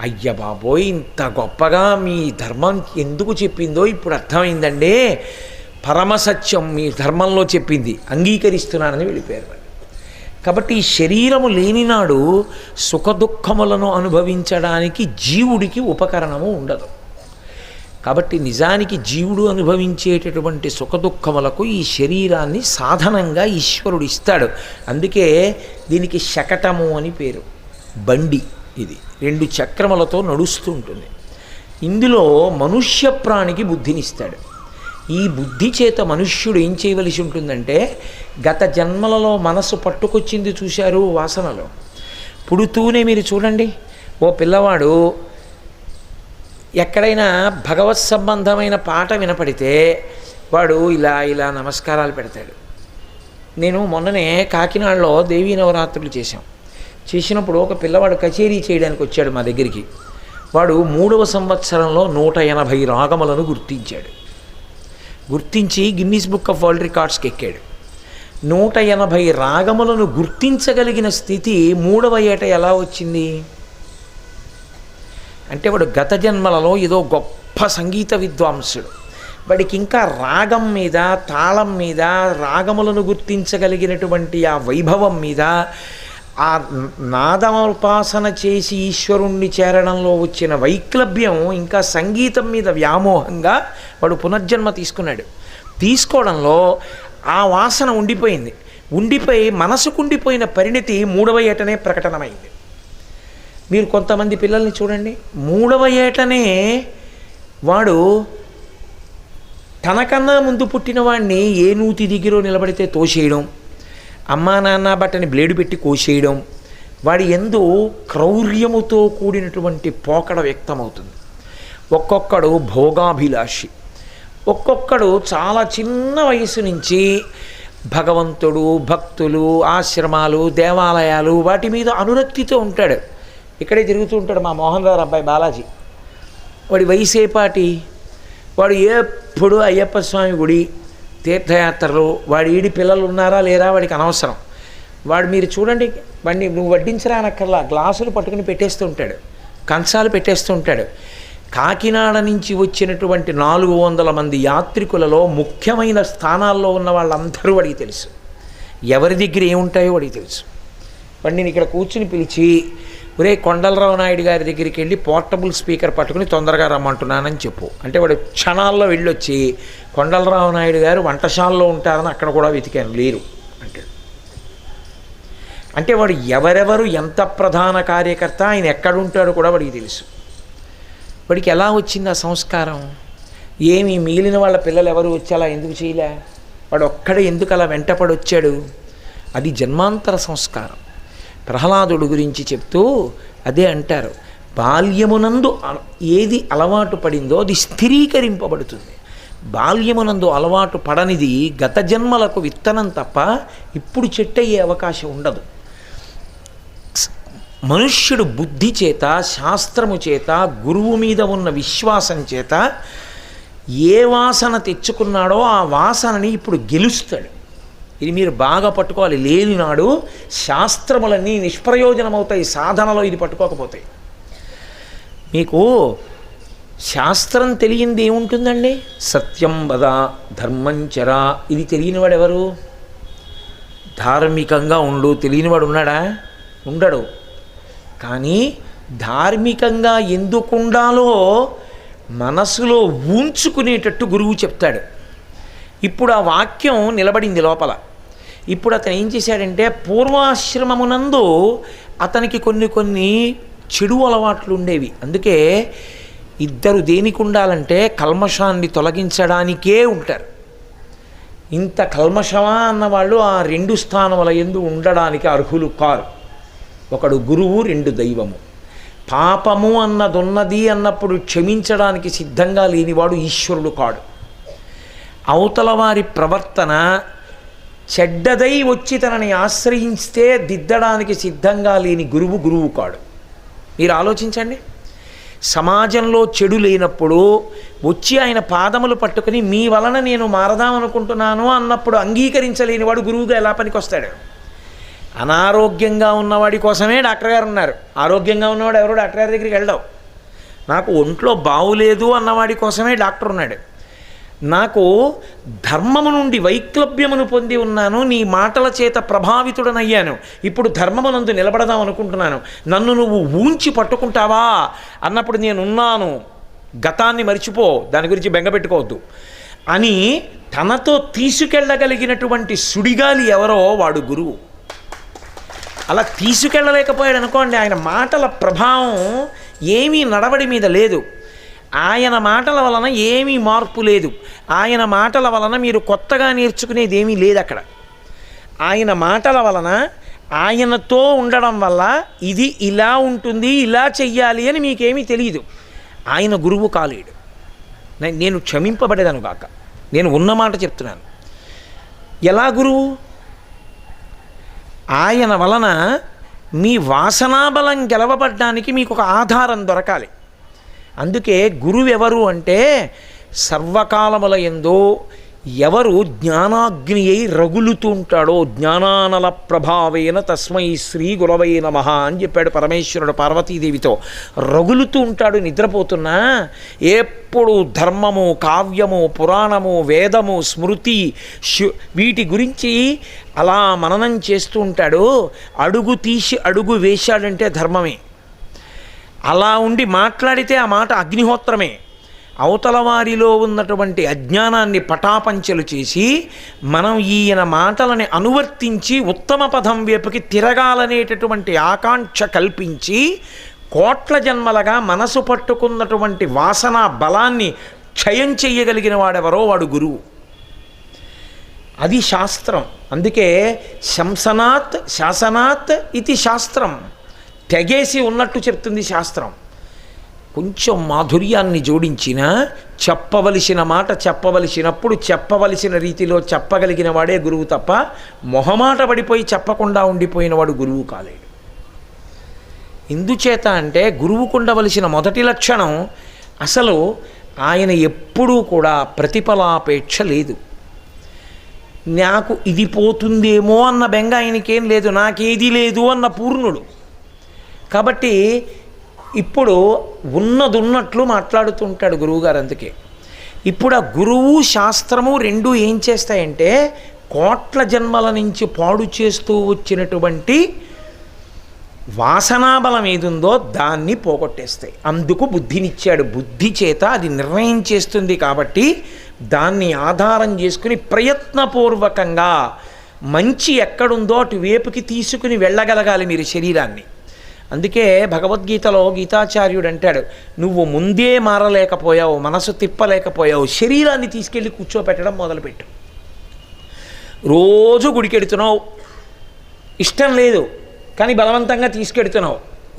అయ్య బాబోయ్, ఇంత గొప్పగా మీ ధర్మం ఎందుకు చెప్పిందో ఇప్పుడు అర్థమైందండి. పరమసత్యం మీ ధర్మంలో చెప్పింది అంగీకరిస్తున్నానని వెళ్ళిపోయారు వాళ్ళు. కాబట్టి ఈ శరీరము లేనినాడు సుఖదుఖములను అనుభవించడానికి జీవుడికి ఉపకరణము ఉండదు. కాబట్టి నిజానికి జీవుడు అనుభవించేటటువంటి సుఖదుఖములకు ఈ శరీరాన్ని సాధనంగా ఈశ్వరుడు ఇస్తాడు. అందుకే దీనికి శకటము అని పేరు. బండి ఇది 2 చక్రములతో నడుస్తూ ఉంటుంది. ఇందులో మనుష్య ప్రాణికి బుద్ధినిస్తాడు. ఈ బుద్ధి చేత మనుష్యుడు ఏం చేయవలసి ఉంటుందంటే, గత జన్మలలో మనసు పట్టుకొచ్చింది చూశారు వాసనలో. పుడుతూనే మీరు చూడండి, ఓ పిల్లవాడు ఎక్కడైనా భగవత్ సంబంధమైన పాట వినపడితే వాడు ఇలా ఇలా నమస్కారాలు పెడతాడు. నేను మొన్ననే కాకినాడలో దేవీ నవరాత్రులు చేసినప్పుడు ఒక పిల్లవాడు కచేరీ చేయడానికి వచ్చాడు మా దగ్గరికి. వాడు 3వ సంవత్సరంలో 180 రాగములను గుర్తించి గిన్నీస్ బుక్ ఆఫ్ వరల్డ్ రికార్డ్స్కి ఎక్కాడు. 180 రాగములను గుర్తించగలిగిన స్థితి 3వ ఏట ఎలా వచ్చింది అంటే, వాడు గత జన్మలలో ఏదో గొప్ప సంగీత విద్వాంసుడు. వాడికి ఇంకా రాగం మీద, తాళం మీద, రాగములను గుర్తించగలిగినటువంటి ఆ వైభవం మీద, ఆ నాదోపాసన చేసి ఈశ్వరుణ్ణి చేరడంలో వచ్చిన వైక్లభ్యం, ఇంకా సంగీతం మీద వ్యామోహంగా వాడు పునర్జన్మ తీసుకోవడంలో ఆ వాసన ఉండిపోయి మనసుకుండిపోయిన పరిణితి 3వ ఏటనే ప్రకటనమైంది. మీరు కొంతమంది పిల్లల్ని చూడండి, 3వ ఏటనే వాడు తనకన్నా ముందు పుట్టిన వాడిని ఏ నూతి దిగిరో నిలబడితే తోసేయడం, అమ్మా నాన్న బట్టని బ్లేడు పెట్టి కోసేయడం, వాడి యందు క్రౌర్యముతో కూడినటువంటి పోకడ వ్యక్తమవుతుంది. ఒక్కొక్కడు భోగాభిలాషి, ఒక్కొక్కడు చాలా చిన్న వయసు నుంచి భగవంతుడు, భక్తులు, ఆశ్రమాలు, దేవాలయాలు వాటి మీద అనురక్తితో ఉంటాడు. ఇక్కడే తిరుగుతూ ఉంటాడు మా మోహన్ రావు అబ్బాయి బాలాజీ. వాడి వయసేపాటి, వాడు ఎప్పుడు అయ్యప్ప స్వామి గుడి, తీర్థయాత్రలు, వాడి ఈడి పిల్లలు ఉన్నారా లేరా వాడికి అనవసరం. వాడు మీరు చూడండి, వాడిని నువ్వు వడ్డించరా అనక్కర్లా, గ్లాసులు పట్టుకుని పెట్టేస్తూ ఉంటాడు, కంచాలు పెట్టేస్తూ ఉంటాడు. కాకినాడ నుంచి వచ్చినటువంటి 400 మంది యాత్రికులలో ముఖ్యమైన స్థానాల్లో ఉన్న వాళ్ళందరూ వాడికి తెలుసు. ఎవరి దగ్గర ఏముంటాయో వాడికి తెలుసు. వాడిని నేను ఇక్కడ కూర్చుని పిలిచి, ఒరే కొండలరావు నాయుడు గారి దగ్గరికి వెళ్ళి పోర్టబుల్ స్పీకర్ పట్టుకుని తొందరగా రమ్మంటున్నానని చెప్పు అంటే, వాడు క్షణాల్లో వెళ్ళొచ్చి కొండలరావు నాయుడు గారు వంటశాలలో ఉంటారని అక్కడ కూడా వెతికాను, లేరు అంటాడు. అంటే వాడు ఎవరెవరు ఎంత ప్రధాన కార్యకర్త, ఆయన ఎక్కడుంటాడో కూడా వాడికి తెలుసు. వాడికి ఎలా వచ్చింది ఆ సంస్కారం? ఏమి మిగిలిన వాళ్ళ పిల్లలు ఎవరు వచ్చి అలా ఎందుకు చేయలే? వాడు ఒక్కడే ఎందుకు అలా వెంటపడి వచ్చాడు? అది జన్మాంతర సంస్కారం. ప్రహ్లాదుడు గురించి చెప్తూ అదే అంటారు, బాల్యమునందు ఏది అలవాటు పడిందో అది స్థిరీకరింపబడుతుంది. బాల్యమునందు అలవాటు పడనిది గత జన్మలకు విత్తనం తప్ప ఇప్పుడు చెట్టు అయ్యే అవకాశం ఉండదు. మనుష్యుడు బుద్ధి చేత, శాస్త్రము చేత, గురువు మీద ఉన్న విశ్వాసం చేత ఏ వాసన తెచ్చుకున్నాడో ఆ వాసనని ఇప్పుడు గెలుస్తాడు. ఇది మీరు బాగా పట్టుకోవాలి. లేనినాడు శాస్త్రములన్నీ నిష్ప్రయోజనమవుతాయి సాధనలో ఇది పట్టుకోకపోతాయి. మీకు శాస్త్రం తెలియంది ఏముంటుందండి? సత్యం వద, ధర్మం చర. ఇది తెలియనివాడు ఎవరు? ధార్మికంగా ఉండు తెలియనివాడు ఉన్నాడా? ఉండడు. కానీ ధార్మికంగా ఎందుకు ఉండాలో మనసులో ఊంచుకునేటట్టు గురువు చెప్తాడు. ఇప్పుడు ఆ వాక్యం నిలబడింది లోపల. ఇప్పుడు అతను ఏం చేశాడంటే, పూర్వాశ్రమమునందు అతనికి కొన్ని చెడు అలవాట్లు ఉండేవి. అందుకే ఇద్దరు దేనికి ఉండాలంటే కల్మషాన్ని తొలగించడానికే ఉంటారు. ఇంత కల్మషమా అన్నవాళ్ళు ఆ 2 స్థానముల యందు ఉండడానికి అర్హులు కారు. ఒకడు గురువు, 2 దైవము. పాపము అన్నదున్నది అన్నప్పుడు క్షమించడానికి సిద్ధంగా లేనివాడు ఈశ్వరుడు కాడు. అవతల వారి ప్రవర్తన చెడ్డదై వచ్చి తనని ఆశ్రయిస్తే దిద్దడానికి సిద్ధంగా లేని గురువు కాడు. మీరు ఆలోచించండి, సమాజంలో చెడు లేనప్పుడు వచ్చి ఆయన పాదములు పట్టుకుని మీ వలన నేను మారదామనుకుంటున్నాను అన్నప్పుడు అంగీకరించలేనివాడు గురువుగా ఎలా పనికొస్తాడు? అనారోగ్యంగా ఉన్నవాడి కోసమే డాక్టర్ గారు ఉన్నారు. ఆరోగ్యంగా ఉన్నవాడు ఎవరో డాక్టర్ గారి దగ్గరికి వెళ్ళావు. నాకు ఒంట్లో బాగులేదు అన్నవాడి కోసమే డాక్టర్ ఉన్నాడు. నాకు ధర్మము నుండి వైక్లభ్యమును పొంది ఉన్నాను, నీ మాటల చేత ప్రభావితుడనయ్యాను, ఇప్పుడు ధర్మమునందు నిలబడదాం అనుకుంటున్నాను, నన్ను నువ్వు ఊంచి పట్టుకుంటావా అన్నప్పుడు నేనున్నాను, గతాన్ని మరిచిపో, దాని గురించి బెంగపెట్టుకోవద్దు అని తనతో తీసుకెళ్ళగలిగినటువంటి సుడిగాలి ఎవరో వాడు గురువు. అలా తీసుకెళ్ళలేకపోయాడు అనుకోండి, ఆయన మాటల ప్రభావం ఏమీ నడవడి మీద లేదు, ఆయన మాటల వలన ఏమీ మార్పు లేదు, ఆయన మాటల వలన మీరు కొత్తగా నేర్చుకునేది ఏమీ లేదు అక్కడ. ఆయన మాటల వలన, ఆయనతో ఉండడం వల్ల ఇది ఇలా ఉంటుంది, ఇలా చెయ్యాలి అని మీకేమీ తెలియదు. ఆయన గురువు కాలేడు. నేను క్షమింపబడేదాను కాక, నేను ఉన్నమాట చెప్తున్నాను. ఎలా గురువు? ఆయన వలన మీ వాసనాబలం గెలవబడ్డానికి మీకు ఒక ఆధారం దొరకాలి. అందుకే గురువు ఎవరు అంటే, సర్వకాలముల యందు ఎవరు జ్ఞానాగ్ని అయి రగులుతూ ఉంటాడో, జ్ఞానానల ప్రభావేన తస్మై శ్రీ గురవై నమః అని చెప్పాడు పరమేశ్వరుడు పార్వతీదేవితో. రగులుతూ ఉంటాడు నిద్రపోతున్నా, ఎప్పుడు ధర్మము, కావ్యము, పురాణము, వేదము, స్మృతి, వీటి గురించి అలా మననం చేస్తూ ఉంటాడు. అడుగు తీసి అడుగు వేశాడంటే ధర్మమే. అలా ఉండి మాట్లాడితే ఆ మాట అగ్నిహోత్రమే. అవతల వారిలో ఉన్నటువంటి అజ్ఞానాన్ని పటాపంచలు చేసి మనం ఈయన మాటలని అనువర్తించి ఉత్తమ పదం వైపుకి తిరగాలనేటటువంటి ఆకాంక్ష కల్పించి కోట్ల జన్మలుగా మనసు పట్టుకున్నటువంటి వాసన బలాన్ని క్షయం చెయ్యగలిగిన వాడెవరో వాడు గురువు. అది శాస్త్రం. అందుకే శంసనాత్ శాసనాత్ ఇది శాస్త్రం. తెగేసి ఉన్నట్టు చెప్తుంది శాస్త్రం. కొంచెం మాధుర్యాన్ని జోడించిన, చెప్పవలసిన మాట చెప్పవలసినప్పుడు చెప్పవలసిన రీతిలో చెప్పగలిగిన వాడే గురువు తప్ప మొహమాట పడిపోయి చెప్పకుండా ఉండిపోయిన వాడు గురువు కాలేడు. ఎందుచేత అంటే గురువుకుండవలసిన మొదటి లక్షణం అసలు ఆయన ఎప్పుడూ కూడా ప్రతిఫలాపేక్ష లేదు. నాకు ఇది పోతుందేమో అన్న బెంగ ఆయనకేం లేదు, నాకేది లేదు అన్న పూర్ణుడు. కాబట్టి ఇప్పుడు ఉన్నదున్నట్లు మాట్లాడుతుంటాడు గురువుగారు. అందుకే ఇప్పుడు ఆ గురువు శాస్త్రము రెండు ఏం చేస్తాయంటే, కోట్ల జన్మల నుంచి పాడు చేస్తూ వచ్చినటువంటి వాసనాబలం ఏదుందో దాన్ని పోగొట్టేస్తాయి. అందుకు బుద్ధినిచ్చాడు. బుద్ధి చేత అది నిర్ణయం చేస్తుంది. కాబట్టి దాన్ని ఆధారం చేసుకుని ప్రయత్నపూర్వకంగా మంచి ఎక్కడుందో అటువైపుకి తీసుకుని వెళ్ళగలగాలి మీరు శరీరాన్ని. అందుకే భగవద్గీతలో గీతాచార్యుడు అంటాడు, నువ్వు ముందే మారలేకపోయావు, మనసు తిప్పలేకపోయావు, శరీరాన్ని తీసుకెళ్ళి కూర్చోపెట్టడం మొదలుపెట్టు. రోజు గుడికెడుతున్నావు, ఇష్టం లేదు కానీ బలవంతంగా తీసుకెడుతున్నావు.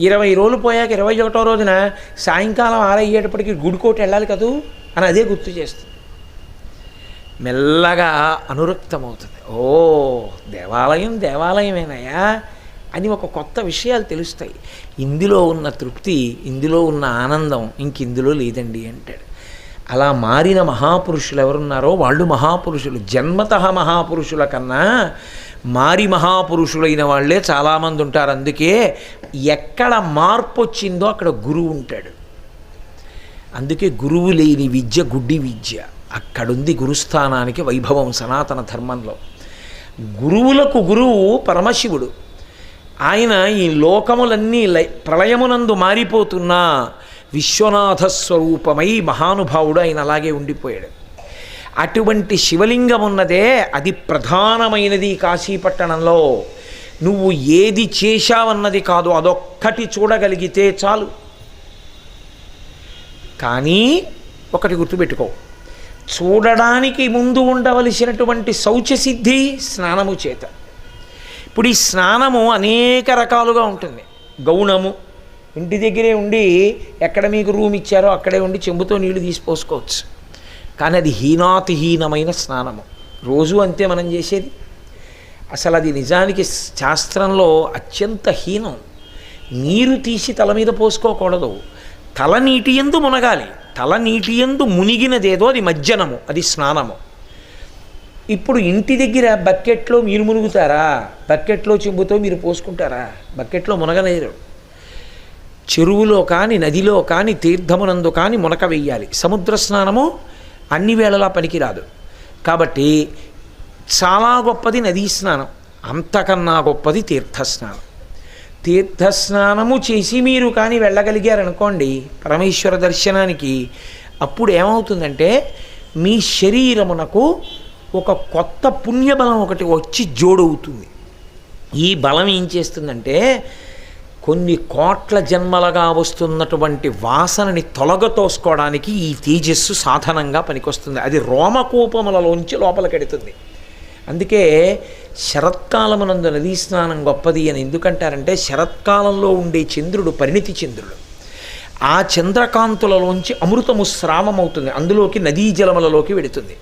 20 రోజులు పోయాక 21వ రోజున సాయంకాలం 6 అయ్యేటప్పటికి గుడికోటి వెళ్ళాలి కదూ అని అదే గుర్తు చేస్తుంది. మెల్లగా అనురక్తమవుతుంది. ఓ దేవాలయం దేవాలయమేనయ్యా అని ఒక కొత్త విషయాలు తెలుస్తాయి. ఇందులో ఉన్న తృప్తి, ఇందులో ఉన్న ఆనందం ఇంకిందులో లేదండి అంటాడు. అలా మారిన మహాపురుషులు ఎవరున్నారో వాళ్ళు మహాపురుషులు. జన్మతః మహాపురుషుల కన్నా మారి మహాపురుషులైన వాళ్ళే చాలామంది ఉంటారు. అందుకే ఎక్కడ మార్పు వచ్చిందో అక్కడ గురువు ఉంటాడు. అందుకే గురువు లేని విద్య గుడ్డి విద్య. అక్కడుంది గురుస్థానానికి వైభవం సనాతన ధర్మంలో. గురువులకు గురువు పరమశివుడు. ఆయన ఈ లోకములన్నీ ప్రళయమునందు మారిపోతున్నా విశ్వనాథ స్వరూపమై మహానుభావుడు ఆయన అలాగే ఉండిపోయాడు. అటువంటి శివలింగం ఉన్నదే అది ప్రధానమైనది కాశీపట్టణంలో. నువ్వు ఏది చేశావన్నది కాదు, అదొక్కటి చూడగలిగితే చాలు. కానీ ఒకటి గుర్తుపెట్టుకో, చూడడానికి ముందు ఉండవలసినటువంటి శౌచసిద్ధి స్నానము చేత. ఇప్పుడు ఈ స్నానము అనేక రకాలుగా ఉంటుంది. గౌణము, ఇంటి దగ్గరే ఉండి ఎక్కడ మీకు రూమ్ ఇచ్చారో అక్కడే ఉండి చెంబుతో నీళ్లు తీసిపోసుకోవచ్చు. కానీ అది హీనాతిహీనమైన స్నానము. రోజు అంతే మనం చేసేది. అసలు అది నిజానికి శాస్త్రంలో అత్యంత హీనం. నీరు తీసి తల మీద పోసుకోకూడదు, తల నీటి యందు మునగాలి. తల నీటి యందు మునిగినదేదో అది మజ్జనము, అది స్నానము. ఇప్పుడు ఇంటి దగ్గర బకెట్లో మీరు మునుగుతారా? బకెట్లో చెంబుతో మీరు పోసుకుంటారా? బకెట్లో మునగలేరు. చెరువులో కానీ నదిలో కానీ తీర్థమునందు కానీ మునక వెయ్యాలి. సముద్ర స్నానము అన్ని వేళలా పనికిరాదు. కాబట్టి చాలా గొప్పది నదీ స్నానం, అంతకన్నా గొప్పది తీర్థస్నానం. తీర్థస్నానము చేసి మీరు కానీ వెళ్ళగలిగారనుకోండి పరమేశ్వర దర్శనానికి, అప్పుడు ఏమవుతుందంటే మీ శరీరమునకు ఒక కొత్త పుణ్యబలం ఒకటి వచ్చి జోడవుతుంది. ఈ బలం ఏం చేస్తుందంటే కొన్ని కోట్ల జన్మలుగా వస్తున్నటువంటి వాసనని తొలగతోసుకోవడానికి ఈ తేజస్సు సాధనంగా పనికొస్తుంది. అది రోమకూపములలోంచి లోపలికెడుతుంది. అందుకే శరత్కాలమునందు నదీ స్నానం గొప్పది అని ఎందుకంటారంటే శరత్కాలంలో ఉండే చంద్రుడు పరిణితి చంద్రుడు. ఆ చంద్రకాంతులలోంచి అమృతము స్రావమవుతుంది, అందులోకి నదీ జలములలోకి వెడుతుంది.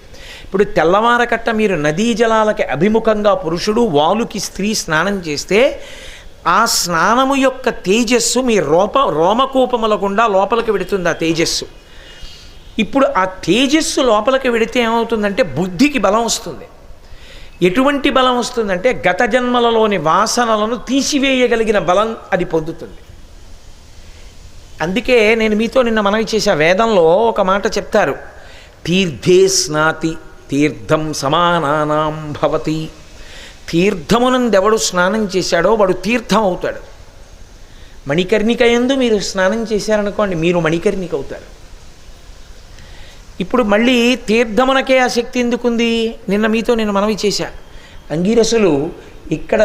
ఇప్పుడు తెల్లవారకట్ట మీరు నదీ జలాలకి అభిముఖంగా పురుషుడు, వాలుకి స్త్రీ స్నానం చేస్తే ఆ స్నానము యొక్క తేజస్సు మీ రోమకూపముల గుండా లోపలికి వెడుతుంది. ఆ తేజస్సు ఇప్పుడు ఆ తేజస్సు లోపలికి వెడితే ఏమవుతుందంటే బుద్ధికి బలం వస్తుంది. ఎటువంటి బలం వస్తుందంటే గత జన్మలలోని వాసనలను తీసివేయగలిగిన బలం అది పొందుతుంది. అందుకే నేను మీతో నిన్న మనవి చేశా, వేదంలో ఒక మాట చెప్తారు, తీర్థే స్నాతి తీర్థం సమానానాం భవతి. తీర్థమునందెవడు స్నానం చేశాడో వాడు తీర్థం అవుతాడు. మణికర్ణిక యందు మీరు స్నానం చేశారనుకోండి మీరు మణికర్ణిక అవుతారు. ఇప్పుడు మళ్ళీ తీర్థమునకే ఆ శక్తి ఎందుకుంది? నిన్న మీతో నేను మనవి చేశా, అంగీరసులు ఇక్కడ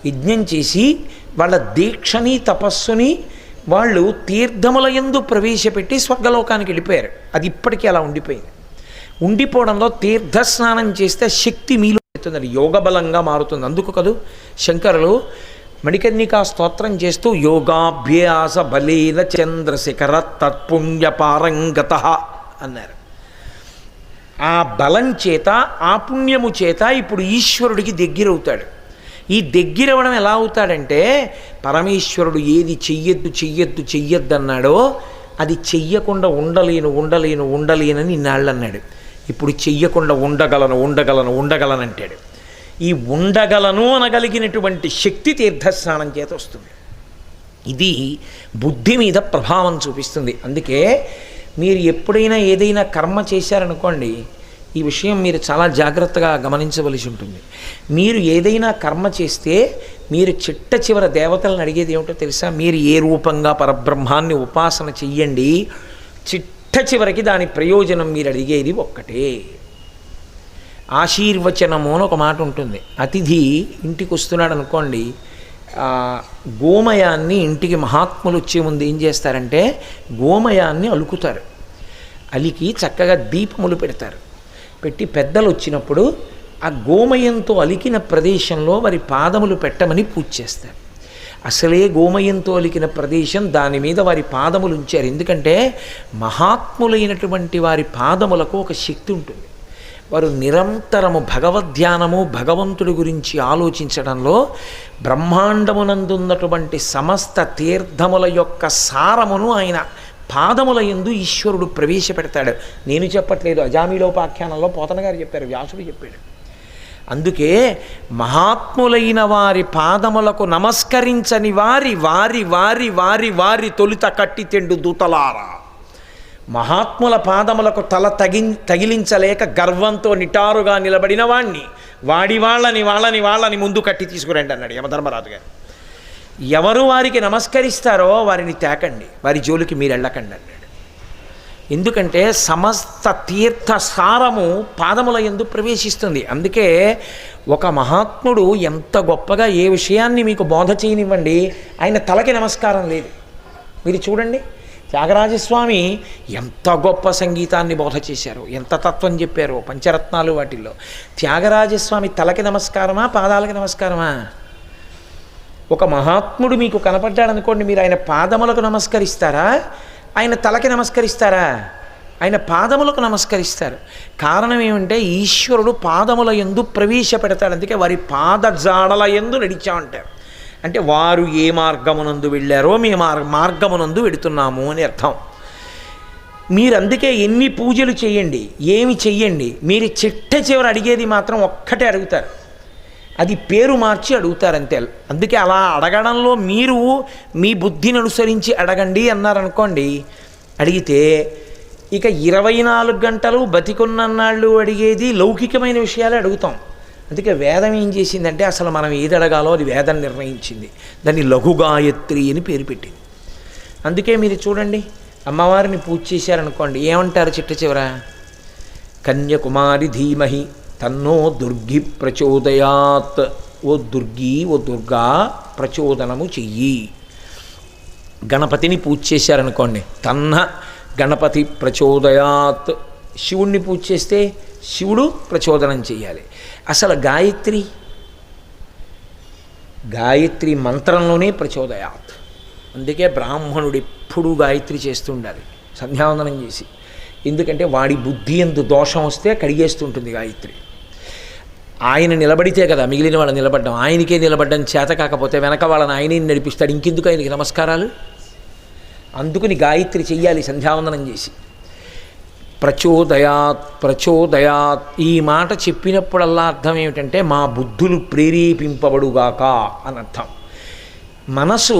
యజ్ఞం చేసి వాళ్ళ దీక్షని తపస్సుని వాళ్ళు తీర్థముల యందు ప్రవేశపెట్టి స్వర్గలోకానికి వెళ్ళిపోయారు. అది ఇప్పటికీ అలా ఉండిపోయింది. ఉండిపోవడంలో తీర్థస్నానం చేస్తే శక్తి మీలో అవుతుంది, అది యోగబలంగా మారుతుంది. అందుకు కదూ శంకరులు మణికర్ణికా స్తోత్రం చేస్తూ యోగాభ్యాస బలేన చంద్రశిఖర తత్పుణ్య పారంగత అన్నారు. ఆ బలం చేత ఆ పుణ్యము చేత ఇప్పుడు ఈశ్వరుడికి దగ్గరవుతాడు. ఈ దగ్గరవడం ఎలా అవుతాడంటే పరమేశ్వరుడు ఏది చెయ్యొద్దు చెయ్యొద్దు చెయ్యొద్దు అన్నాడో అది చెయ్యకుండా ఉండలేనని ఇన్నాళ్ళు అన్నాడు. ఇప్పుడు చెయ్యకుండా ఉండగలను అంటాడు. ఈ ఉండగలను అనగలిగినటువంటి శక్తి తీర్థస్నానం చేత వస్తుంది. ఇది బుద్ధి మీద ప్రభావం చూపిస్తుంది. అందుకే మీరు ఎప్పుడైనా ఏదైనా కర్మ చేశారనుకోండి, ఈ విషయం మీరు చాలా జాగ్రత్తగా గమనించవలసి ఉంటుంది. మీరు ఏదైనా కర్మ చేస్తే మీరు చిట్ట చివర దేవతలను అడిగేది ఏమిటో తెలుసా? మీరు ఏ రూపంగా పరబ్రహ్మాన్ని ఉపాసన చెయ్యండి, చిట్ట చివరికి దాని ప్రయోజనం మీరు అడిగేది ఒక్కటే. ఆశీర్వచనము అని ఒక మాట ఉంటుంది. అతిథి ఇంటికి వస్తున్నాడు అనుకోండి, గోమయాన్ని ఇంటికి మహాత్ములు వచ్చే ముందు ఏం చేస్తారంటే గోమయాన్ని అలుకుతారు. అలికి చక్కగా దీపములు పెడతారు. పెట్టి పెద్దలు వచ్చినప్పుడు ఆ గోమయంతో అలికిన ప్రదేశంలో వారి పాదములు పెట్టమని పూజ చేస్తారు. అసలే గోమయంతో అలికిన ప్రదేశం, దాని మీద వారి పాదములు ఉంచారు. ఎందుకంటే మహాత్ములైనటువంటి వారి పాదములకు ఒక శక్తి ఉంటుంది. వారు నిరంతరము భగవద్ధ్యానము, భగవంతుడి గురించి ఆలోచించడంలో బ్రహ్మాండమునందున్నటువంటి సమస్త తీర్థముల యొక్క సారమును ఆయన పాదముల యందు ఈశ్వరుడు ప్రవేశపెడతాడు. నేను చెప్పట్లేదు, అజామిలోపాఖ్యానంలో పోతన గారు చెప్పారు, వ్యాసుడు చెప్పాడు. అందుకే మహాత్ములైన వారి పాదములకు నమస్కరించని వారి వారి వారి వారి వారి తొలుత కట్టి తెండు దూతలారా. మహాత్ముల పాదములకు తల తగిలించలేక గర్వంతో నిటారుగా నిలబడిన వాణ్ణి వాళ్ళని ముందు కట్టి తీసుకురండి అన్నాడు యమధర్మరాజు గారు. ఎవరు వారికి నమస్కరిస్తారో వారిని తేకండి, వారి జోలికి మీరు వెళ్ళకండి అన్నాడు. ఎందుకంటే సమస్త తీర్థ సారము పాదముల యందు ప్రవేశిస్తుంది. అందుకే ఒక మహాత్ముడు ఎంత గొప్పగా ఏ విషయాన్ని మీకు బోధ చేయనివ్వండి, ఆయన తలకి నమస్కారం లేదు. మీరు చూడండి, త్యాగరాజస్వామి ఎంత గొప్ప సంగీతాన్ని బోధ చేశారు, ఎంత తత్వం చెప్పారు పంచరత్నాలు వాటిల్లో. త్యాగరాజస్వామి తలకి నమస్కారమా, పాదాలకి నమస్కారమా? ఒక మహాత్ముడు మీకు కనపడ్డాడనుకోండి, మీరు ఆయన పాదములకు నమస్కరిస్తారా, ఆయన తలకి నమస్కరిస్తారా? ఆయన పాదములకు నమస్కరిస్తారు. కారణం ఏమంటే ఈశ్వరుడు పాదముల యందు ప్రవేశపెడతాడు. అందుకే వారి పాదజాడల యందు నడిచా అంటారు. అంటే వారు ఏ మార్గమునందు వెళ్ళారో మీ మార్గమునందు వెడుతున్నాము అని అర్థం. మీరు అందుకే ఎన్ని పూజలు చేయండి, ఏమి చెయ్యండి, మీరు చిట్ట చివరి అడిగేది మాత్రం ఒక్కటే అడుగుతారు, అది పేరు మార్చి అడుగుతారంతే. అందుకే అలా అడగడంలో మీరు మీ బుద్ధిని అనుసరించి అడగండి అన్నారనుకోండి, అడిగితే ఇక 24 గంటలు బతికున్నన్నాళ్ళు అడిగేది లౌకికమైన విషయాలే అడుగుతాం. అందుకే వేదం ఏం చేసిందంటే అసలు మనం ఏది అడగాలో అది వేదం నిర్ణయించింది. దాన్ని లఘుగాయత్రి అని పేరు పెట్టింది. అందుకే మీరు చూడండి, అమ్మవారిని పూజ చేశారనుకోండి, ఏమంటారు చిట్ట చివర? కన్యకుమారి ధీమహి తన్నో దుర్గి ప్రచోదయాత్. ఓ దుర్గి, ఓ దుర్గా ప్రచోదనము చెయ్యి. గణపతిని పూజ చేశారనుకోండి, తన్న గణపతి ప్రచోదయాత్. శివుణ్ణి పూజ చేస్తే శివుడు ప్రచోదనం చెయ్యాలి. అసలు గాయత్రి మంత్రంలోనే ప్రచోదయాత్. అందుకే బ్రాహ్మణుడు ఎప్పుడూ గాయత్రి చేస్తూ ఉండాలి సంధ్యావందనం చేసి. ఎందుకంటే వాడి బుద్ధి ఎందు దోషం వస్తే కడిగేస్తుంటుంది గాయత్రి. ఆయన నిలబడితే కదా మిగిలిన వాళ్ళు నిలబడ్డం. ఆయనకే నిలబడ్డం చేత కాకపోతే వెనక వాళ్ళని ఆయనే నడిపిస్తాడు. ఇంకెందుకు ఆయనకి నమస్కారాలు? అందుకుని గాయత్రి చెయ్యాలి సంధ్యావందనం చేసి. ప్రచోదయాత్ ఈ మాట చెప్పినప్పుడల్లా అర్థం ఏమిటంటే మా బుద్ధులు ప్రేరేపింపబడుగాక అని అర్థం. మనసు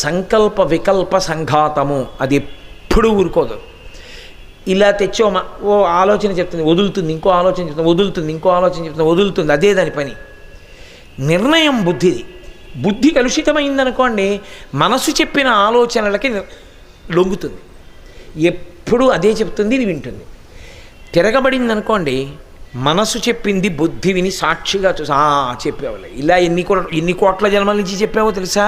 సంకల్ప వికల్ప సంఘాతము, అది ఎప్పుడూ ఊరుకోదు. ఇలా తెచ్చో ఓ ఆలోచన చెప్తుంది, వదులుతుంది, ఇంకో ఆలోచన చెప్తుంది, వదులుతుంది, ఇంకో ఆలోచన చెప్తుంది, వదులుతుంది. అదే దాని పని. నిర్ణయం బుద్ధిది. బుద్ధి కలుషితమైందనుకోండి, మనసు చెప్పిన ఆలోచనలకి లొంగుతుంది. ఎప్పుడు అదే చెప్తుంది, ఇది వింటుంది. తిరగబడింది అనుకోండి, మనసు చెప్పింది బుద్ధి విని సాక్షిగా చూసి చెప్పేవాళ్ళే. ఇలా ఎన్ని కోట్ల జన్మల నుంచి చెప్పావో తెలుసా?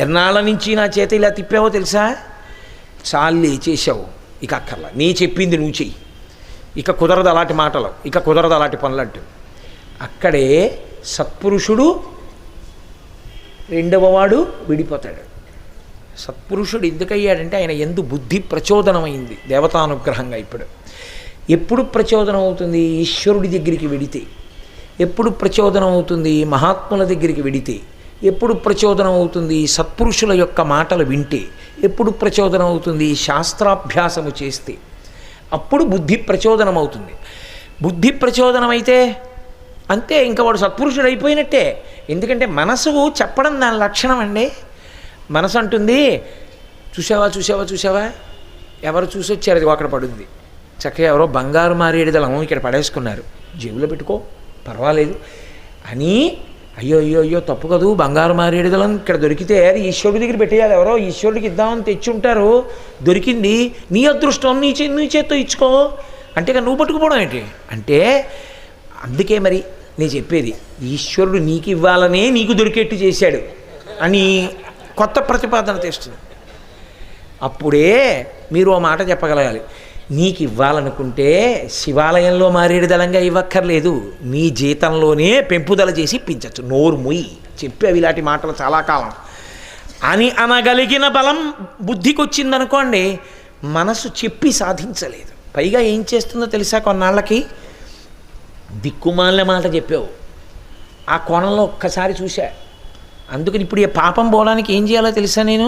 ఎన్నాళ్ళ నుంచి నా చేత ఇలా తిప్పావో తెలుసా? చాలే చేసావు, ఇక అక్కర్లా, నీ చెప్పింది నువ్వు చెయ్యి, ఇక కుదరదు అలాంటి మాటలు, ఇక కుదరదు అలాంటి పనులంటూ. అక్కడే సత్పురుషుడు రెండవవాడు విడిపోతాడు. సత్పురుషుడు ఎందుకయ్యాడంటే ఆయన ఎందు బుద్ధి ప్రచోదనమైంది దేవతానుగ్రహంగా. ఎప్పుడు ప్రచోదనం అవుతుంది? ఈశ్వరుడి దగ్గరికి వెడితే. ఎప్పుడు ప్రచోదనం అవుతుంది? మహాత్ముల దగ్గరికి వెడితే. ఎప్పుడు ప్రచోదనం అవుతుంది? సత్పురుషుల యొక్క మాటలు వింటే. ఎప్పుడు ప్రచోదనం అవుతుంది? శాస్త్రాభ్యాసము చేస్తే. అప్పుడు బుద్ధి ప్రచోదనం అవుతుంది. బుద్ధి ప్రచోదనం అయితే అంతే, ఇంకా వాడు సత్పురుషుడు అయిపోయినట్టే. ఎందుకంటే మనసు చెప్పడం దాని లక్షణం అండి. మనసు అంటుంది, చూసావా చూసావా చూసావా, ఎవరు చూసి వచ్చారు, అది అక్కడ పడుంది. చక్కగా ఎవరో బంగారు మారేడుదలం ఇక్కడ పడేసుకున్నారు, జేబులో పెట్టుకో పర్వాలేదు అని. అయ్యో అయ్యో అయ్యో తప్పు కదూ, బంగారు మారేడుదలం ఇక్కడ దొరికితే అది ఈశ్వరుడి దగ్గర పెట్టేయాలి. ఎవరో ఈశ్వరుడికి ఇద్దామని తెచ్చి ఉంటారు, దొరికింది, నీ అదృష్టం, నీ చేత్తో ఇచ్చుకో అంటే నువ్వు పట్టుకుపోవడం ఏంటి అంటే. అందుకే మరి నేను చెప్పేది, ఈశ్వరుడు నీకు ఇవ్వాలనే నీకు దొరికేట్టు చేశాడు అని కొత్త ప్రతిపాదన తెస్తుంది. అప్పుడే మీరు ఓ మాట చెప్పగలగాలి, నీకు ఇవ్వాలనుకుంటే శివాలయంలో మారేడుదలంగా ఇవ్వక్కర్లేదు, నీ జీతంలోనే పెంపుదల చేసి ఇప్పించచ్చు. నోరు ముయ్యి చెప్పేవి ఇలాంటి మాటలు చాలా కాలం అని అనగలిగిన బలం బుద్ధికి వచ్చిందనుకోండి, మనసు చెప్పి సాధించలేదు. పైగా ఏం చేస్తుందో తెలుసా, కొన్నాళ్ళకి దిక్కుమాలిన మాట చెప్పావు, ఆ కోణంలో ఒక్కసారి చూశా, అందుకని ఇప్పుడు ఈ పాపం పోవడానికి ఏం చేయాలో తెలుసా నేను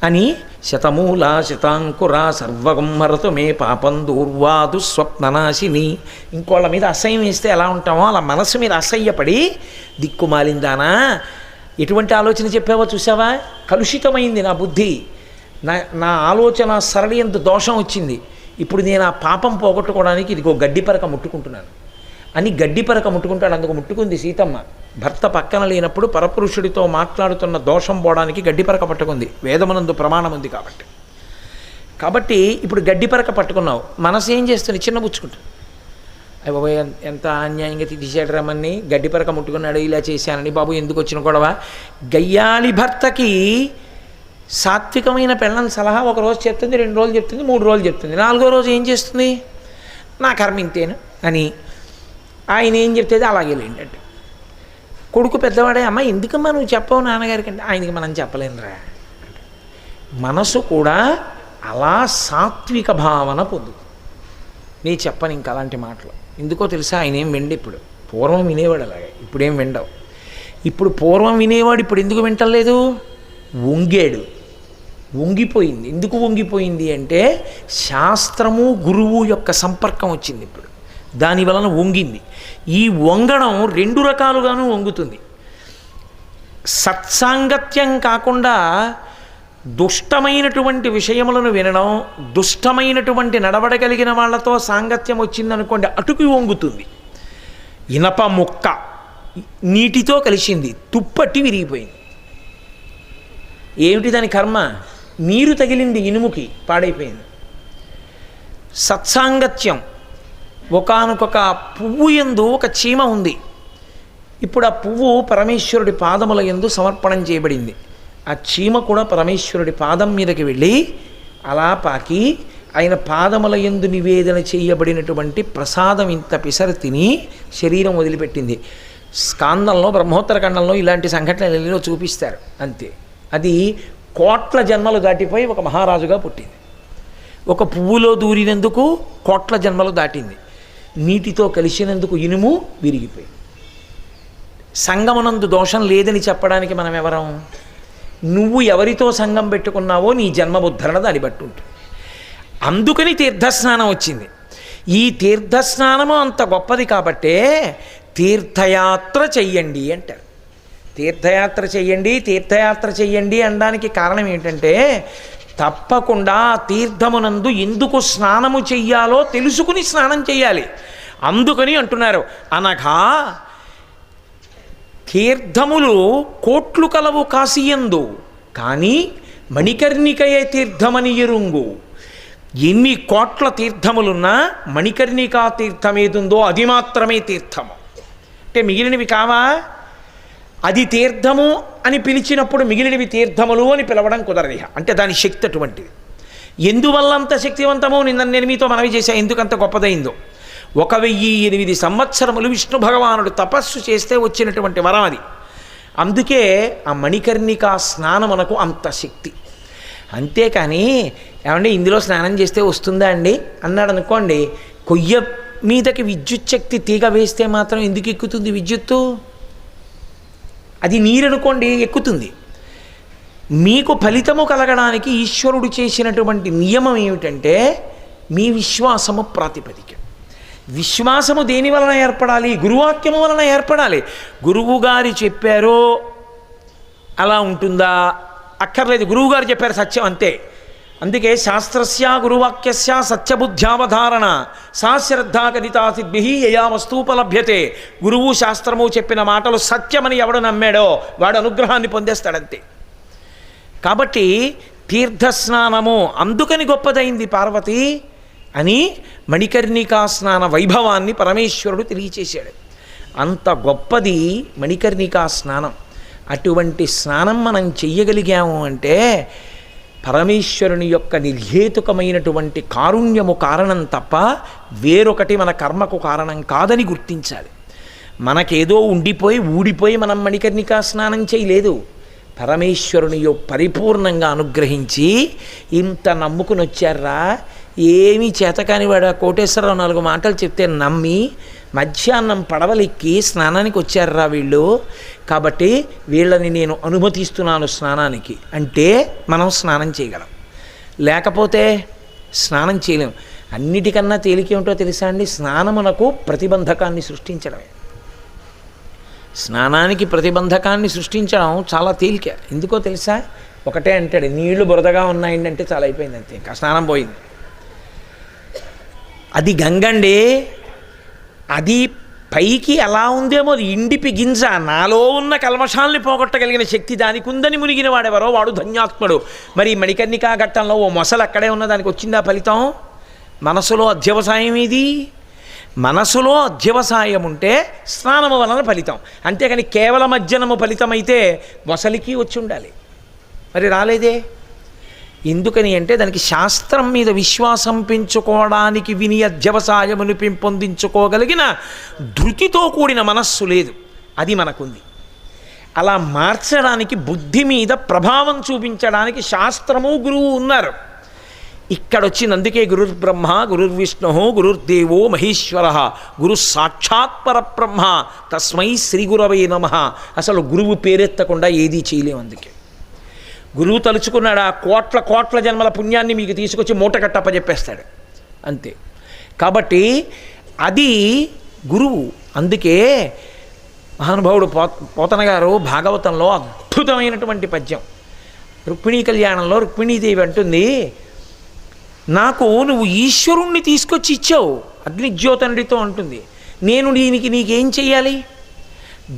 అని, శతమూల శతాంకుర సర్వగమ్మరతు మే పాపం దూర్వాదు స్వప్ననాశిని. ఇంకోళ్ళ మీద అసహ్యం వేస్తే ఎలా ఉంటామో అలా మనసు మీద అసహ్యపడి, దిక్కుమాలిందానా ఎటువంటి ఆలోచన చెప్పావో చూసావా, కలుషితమైంది నా బుద్ధి, నా ఆలోచన సరళి ఎంత దోషం వచ్చింది, ఇప్పుడు నేను ఆ పాపం పోగొట్టుకోవడానికి ఇదిగో గడ్డిపరక ముట్టుకుంటున్నాను అని గడ్డిపరక ముట్టుకుంటాడు. అందుకు ముట్టుకుంది సీతమ్మ. భర్త పక్కన లేనప్పుడు పరపురుషుడితో మాట్లాడుతున్న దోషం పోవడానికి గడ్డిపరక పట్టుకుంది, వేదమునందు ప్రమాణం ఉంది కాబట్టి ఇప్పుడు గడ్డిపరక పట్టుకున్నావు, మనసు ఏం చేస్తుంది, చిన్నబుచ్చుకుంటుంది. అయ్య బాబు ఎంత అన్యాయంగా తీసేడు రమ్మని, గడ్డిపరక ముట్టుకున్నాడు, ఇలా చేశానని, బాబు ఎందుకు వచ్చిన గొడవ. గయ్యాళి భర్తకి సాత్వికమైన పెళ్ళం సలహా ఒక రోజు చెప్తుంది, 2 రోజులు చెప్తుంది, 3 రోజులు చెప్తుంది, 4వ రోజు ఏం చేస్తుంది, నా కర్మ ఇంతేను అని ఆయన ఏం చెప్తే అలాగే లేండి. కొడుకు పెద్దవాడే, అమ్మ ఎందుకమ్మా నువ్వు చెప్పవు నాన్నగారికి అంటే, ఆయనకి మనం చెప్పలేనురా. మనసు కూడా అలా సాత్విక భావన పొందుతుంది. నీ చెప్పను ఇంక అలాంటి మాటలు. ఎందుకో తెలుసా, ఆయన ఏం విండు. ఇప్పుడు పూర్వం వినేవాడు అలాగే, ఇప్పుడేం విండవు. ఇప్పుడు పూర్వం వినేవాడు, ఇప్పుడు ఎందుకు వింటలేదు, వంగాడు, వంగిపోయింది. ఎందుకు వంగిపోయింది అంటే శాస్త్రము గురువు యొక్క సంపర్కం వచ్చింది ఇప్పుడు, దాని వలన వంగింది. ఈ వంగడం 2 రకాలుగాను వంగుతుంది. సత్సాంగత్యం కాకుండా దుష్టమైనటువంటి విషయములను వినడం, దుష్టమైనటువంటి నడవడగలిగిన వాళ్ళతో సాంగత్యం వచ్చిందనుకోండి అటుకు వంగుతుంది. ఇనప ముక్క నీటితో కలిసింది, తుప్పట్టి విరిగిపోయింది. ఏమిటి దాని కర్మ? నీరు తగిలింది ఇనుముకి, పాడైపోయింది. సత్సాంగత్యం, ఒకానొక పువ్వు యందు ఒక చీమ ఉంది. ఇప్పుడు ఆ పువ్వు పరమేశ్వరుడి పాదముల యందు సమర్పణం చేయబడింది. ఆ చీమ కూడా పరమేశ్వరుడి పాదం మీదకి వెళ్ళి అలా పాకి ఆయన పాదముల యందు నివేదన చేయబడినటువంటి ప్రసాదం ఇంత పిసరు తిని శరీరం వదిలిపెట్టింది. స్కాందంలో బ్రహ్మోత్తర ఖండంలో ఇలాంటి సంఘటనలలో చూపిస్తారు. అంతే. అది కోట్ల జన్మలు దాటిపోయి ఒక మహారాజుగా పుట్టింది. ఒక పువ్వులో దూరినందుకు కోట్ల జన్మలు దాటింది. నీటితో కలిసినందుకు ఇనుము విరిగిపోయింది. సంగమునందు దోషం లేదని చెప్పడానికి మనం ఎవరం? నువ్వు ఎవరితో సంగం పెట్టుకున్నావో నీ జన్మబుద్ధరణ దాన్ని బట్టి ఉంటుంది. అందుకని తీర్థస్నానం వచ్చింది. ఈ తీర్థస్నానము అంత గొప్పది కాబట్టే తీర్థయాత్ర చెయ్యండి అంటారు. తీర్థయాత్ర చెయ్యండి, తీర్థయాత్ర చెయ్యండి అనడానికి కారణం ఏంటంటే తప్పకుండా తీర్థమునందు ఎందుకు స్నానము చెయ్యాలో తెలుసుకుని స్నానం చెయ్యాలి. అందుకని అంటున్నారు. అనగా తీర్థములు కోట్లు కలవు కాశీయందు, కానీ మణికర్ణికయే తీర్థమని ఎరుంగు. ఎన్ని కోట్ల తీర్థములున్నా మణికర్ణికా తీర్థం ఏదుందో అది మాత్రమే తీర్థము. అంటే మిగిలినవి కావా? అది తీర్థము అని పిలిచినప్పుడు మిగిలినవి తీర్థములు అని పిలవడం కుదరదు. అంటే దాని శక్తి అటువంటిది. ఎందువల్ల అంత శక్తివంతమో నేను మీతో మనవి చేశా, ఎందుకంత గొప్పదైందో. 1008 సంవత్సరములు విష్ణు భగవానుడు తపస్సు చేస్తే వచ్చినటువంటి వరం అది. అందుకే ఆ మణికర్ణికా స్నానమునకు అంత శక్తి. అంతేకాని ఏమంటే ఇందులో స్నానం చేస్తే వస్తుందా అండి అన్నాడు అనుకోండి, కొయ్య మీదకి విద్యుత్ శక్తి తీగ వేస్తే మాత్రం ఎందుకు ఎక్కుతుంది విద్యుత్తు? అది నీరనుకోండి ఎక్కుతుంది. మీకు ఫలితము కలగడానికి ఈశ్వరుడు చేసినటువంటి నియమం ఏమిటంటే మీ విశ్వాసము ప్రాతిపదిక. విశ్వాసము దేని వలన ఏర్పడాలి? గురువాక్యము వలన ఏర్పడాలి. గురువుగారు చెప్పారో అలా ఉంటుందా? అక్కర్లేదు. గురువుగారు చెప్పారు సత్యం, అంతే. అందుకే శాస్త్రస్య గురువాక్యస్య సత్యబుద్ధ్యావధారణ సా శ్రద్ధా కరితా సిద్భి యయా వస్తూపలభ్యతే. గురువు శాస్త్రము చెప్పిన మాటలు సత్యమని ఎవడు నమ్మాడో వాడు అనుగ్రహాన్ని పొందేస్తాడంతే. కాబట్టి తీర్థస్నానము అందుకని గొప్పదైంది పార్వతి అని మణికర్ణికా స్నాన వైభవాన్ని పరమేశ్వరుడు తెలియచేశాడు. అంత గొప్పది మణికర్ణికా స్నానం. అటువంటి స్నానం మనం చెయ్యగలిగాము అంటే పరమేశ్వరుని యొక్క నిర్హేతుకమైనటువంటి కారుణ్యము కారణం తప్ప వేరొకటి మన కర్మకు కారణం కాదని గుర్తించాలి. మనకేదో ఉండిపోయి ఊడిపోయి మనం మణికర్ణికా స్నానం చేయలేదు. పరమేశ్వరుని పరిపూర్ణంగా అనుగ్రహించి ఇంత నమ్ముకుని వచ్చారా, ఏమీ చేతకాని వాడు కోటేశ్వరరావు 4 మాటలు చెప్తే నమ్మి మధ్యాహ్నం పడవలెక్కి స్నానానికి వచ్చారా వీళ్ళు, కాబట్టి వీళ్ళని నేను అనుమతిస్తున్నాను స్నానానికి అంటే మనం స్నానం చేయగలం. లేకపోతే స్నానం చేయలేం. అన్నిటికన్నా తేలికేమిటో తెలుసా అండి? స్నానమునకు ప్రతిబంధకాన్ని సృష్టించడమే. స్నానానికి ప్రతిబంధకాన్ని సృష్టించడం చాలా తేలిక. ఎందుకో తెలుసా? ఒకటే అంటాడు, నీళ్లు బురదగా ఉన్నాయండి అంటే చాలా అయిపోయింది, అంతే, ఇంకా స్నానం పోయింది. అది గంగండి. అది పైకి ఎలా ఉందేమో ఇండిపి గింజ. నాలో ఉన్న కల్మషాల్ని పోగొట్టగలిగిన శక్తి దానికి ఉందని మునిగిన వాడెవరో వాడు ధన్యాత్ముడు. మరి మణికర్ణికా ఘట్టంలో ఓ మొసలు అక్కడే ఉన్న దానికి వచ్చిందా ఫలితం? మనసులో అధ్యవసాయం ఇది. మనసులో అధ్యవసాయం ఉంటే స్నానము వలన ఫలితం. అంతేకాని కేవలం అజ్జనము ఫలితమైతే మొసలికి వచ్చి ఉండాలి, మరి రాలేదే. ఎందుకని అంటే దానికి శాస్త్రం మీద విశ్వాసం పెంచుకోవడానికి విని అధ్యవసాయమును పెంపొందించుకోగలిగిన ధృతితో కూడిన మనస్సు లేదు, అది మనకుంది. అలా మార్చడానికి బుద్ధి మీద ప్రభావం చూపించడానికి శాస్త్రము గురువు ఉన్నారు. ఇక్కడొచ్చింది. అందుకే గురుర్బ్రహ్మ గురుర్విష్ణు గురుర్దేవో మహేశ్వర గురు సాక్షాత్ పరబ్రహ్మ తస్మై శ్రీ గురవే నమః. అసలు గురువు పేరెత్తకుండా ఏదీ చేయలేము. అందుకే గురువు తలుచుకున్నాడు ఆ కోట్ల కోట్ల జన్మల పుణ్యాన్ని మీకు తీసుకొచ్చి మూటకట్టప్పజెప్పేస్తాడు, అంతే. కాబట్టి అది గురువు. అందుకే మహానుభావుడు పోతన గారు భాగవతంలో అద్భుతమైనటువంటి పద్యం రుక్మిణీ కళ్యాణంలో రుక్మిణీదేవి అంటుంది, నాకు నువ్వు ఈశ్వరుణ్ణి తీసుకొచ్చి ఇచ్చావు అగ్నిజ్యోతనుడితో అంటుంది, నేను దీనికి నీకేం చెయ్యాలి?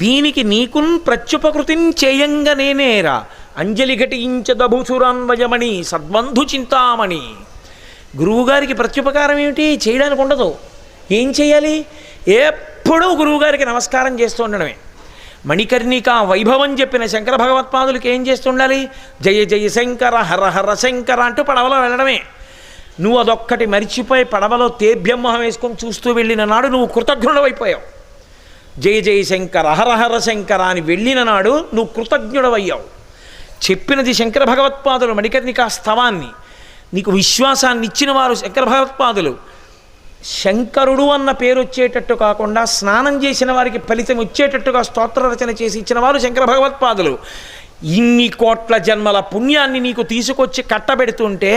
దీనికి నీకున్ ప్రత్యుపకృతిని చేయంగా నేనేరా అంజలి ఘటించదభుసురాన్వయమణి సద్బంధు చింతామణి. గురువుగారికి ప్రత్యుపకారం ఏమిటి? చేయడానికి ఉండదు. ఏం చేయాలి? ఎప్పుడూ గురువుగారికి నమస్కారం చేస్తూ ఉండడమే. మణికర్ణిక వైభవం చెప్పిన శంకర భగవత్పాదులకి ఏం చేస్తుండాలి? జయ జయ శంకర హర హర శంకర అంటూ పడవలో వెళ్ళడమే. నువ్వు అదొక్కటి మరిచిపోయి పడవలో తేభ్యమ్మహం వేసుకొని చూస్తూ వెళ్ళిన నాడు నువ్వు కృతజ్ఞుడవైపోయావు. జయ జయ శంకర హర హర శంకర అని వెళ్ళిన నాడు నువ్వు కృతజ్ఞుడవయ్యావు. చెప్పినది శంకర భగవత్పాదులు మణికర్ణికా స్తవాన్ని. నీకు విశ్వాసాన్ని ఇచ్చిన వారు శంకర భగవత్పాదులు. శంకరుడు అన్న పేరు వచ్చేటట్టు కాకుండా స్నానం చేసిన వారికి ఫలితం వచ్చేటట్టుగా స్తోత్ర రచన చేసి ఇచ్చిన వారు శంకర భగవత్పాదులు. ఇన్ని కోట్ల జన్మల పుణ్యాన్ని నీకు తీసుకొచ్చి కట్టబెడుతుంటే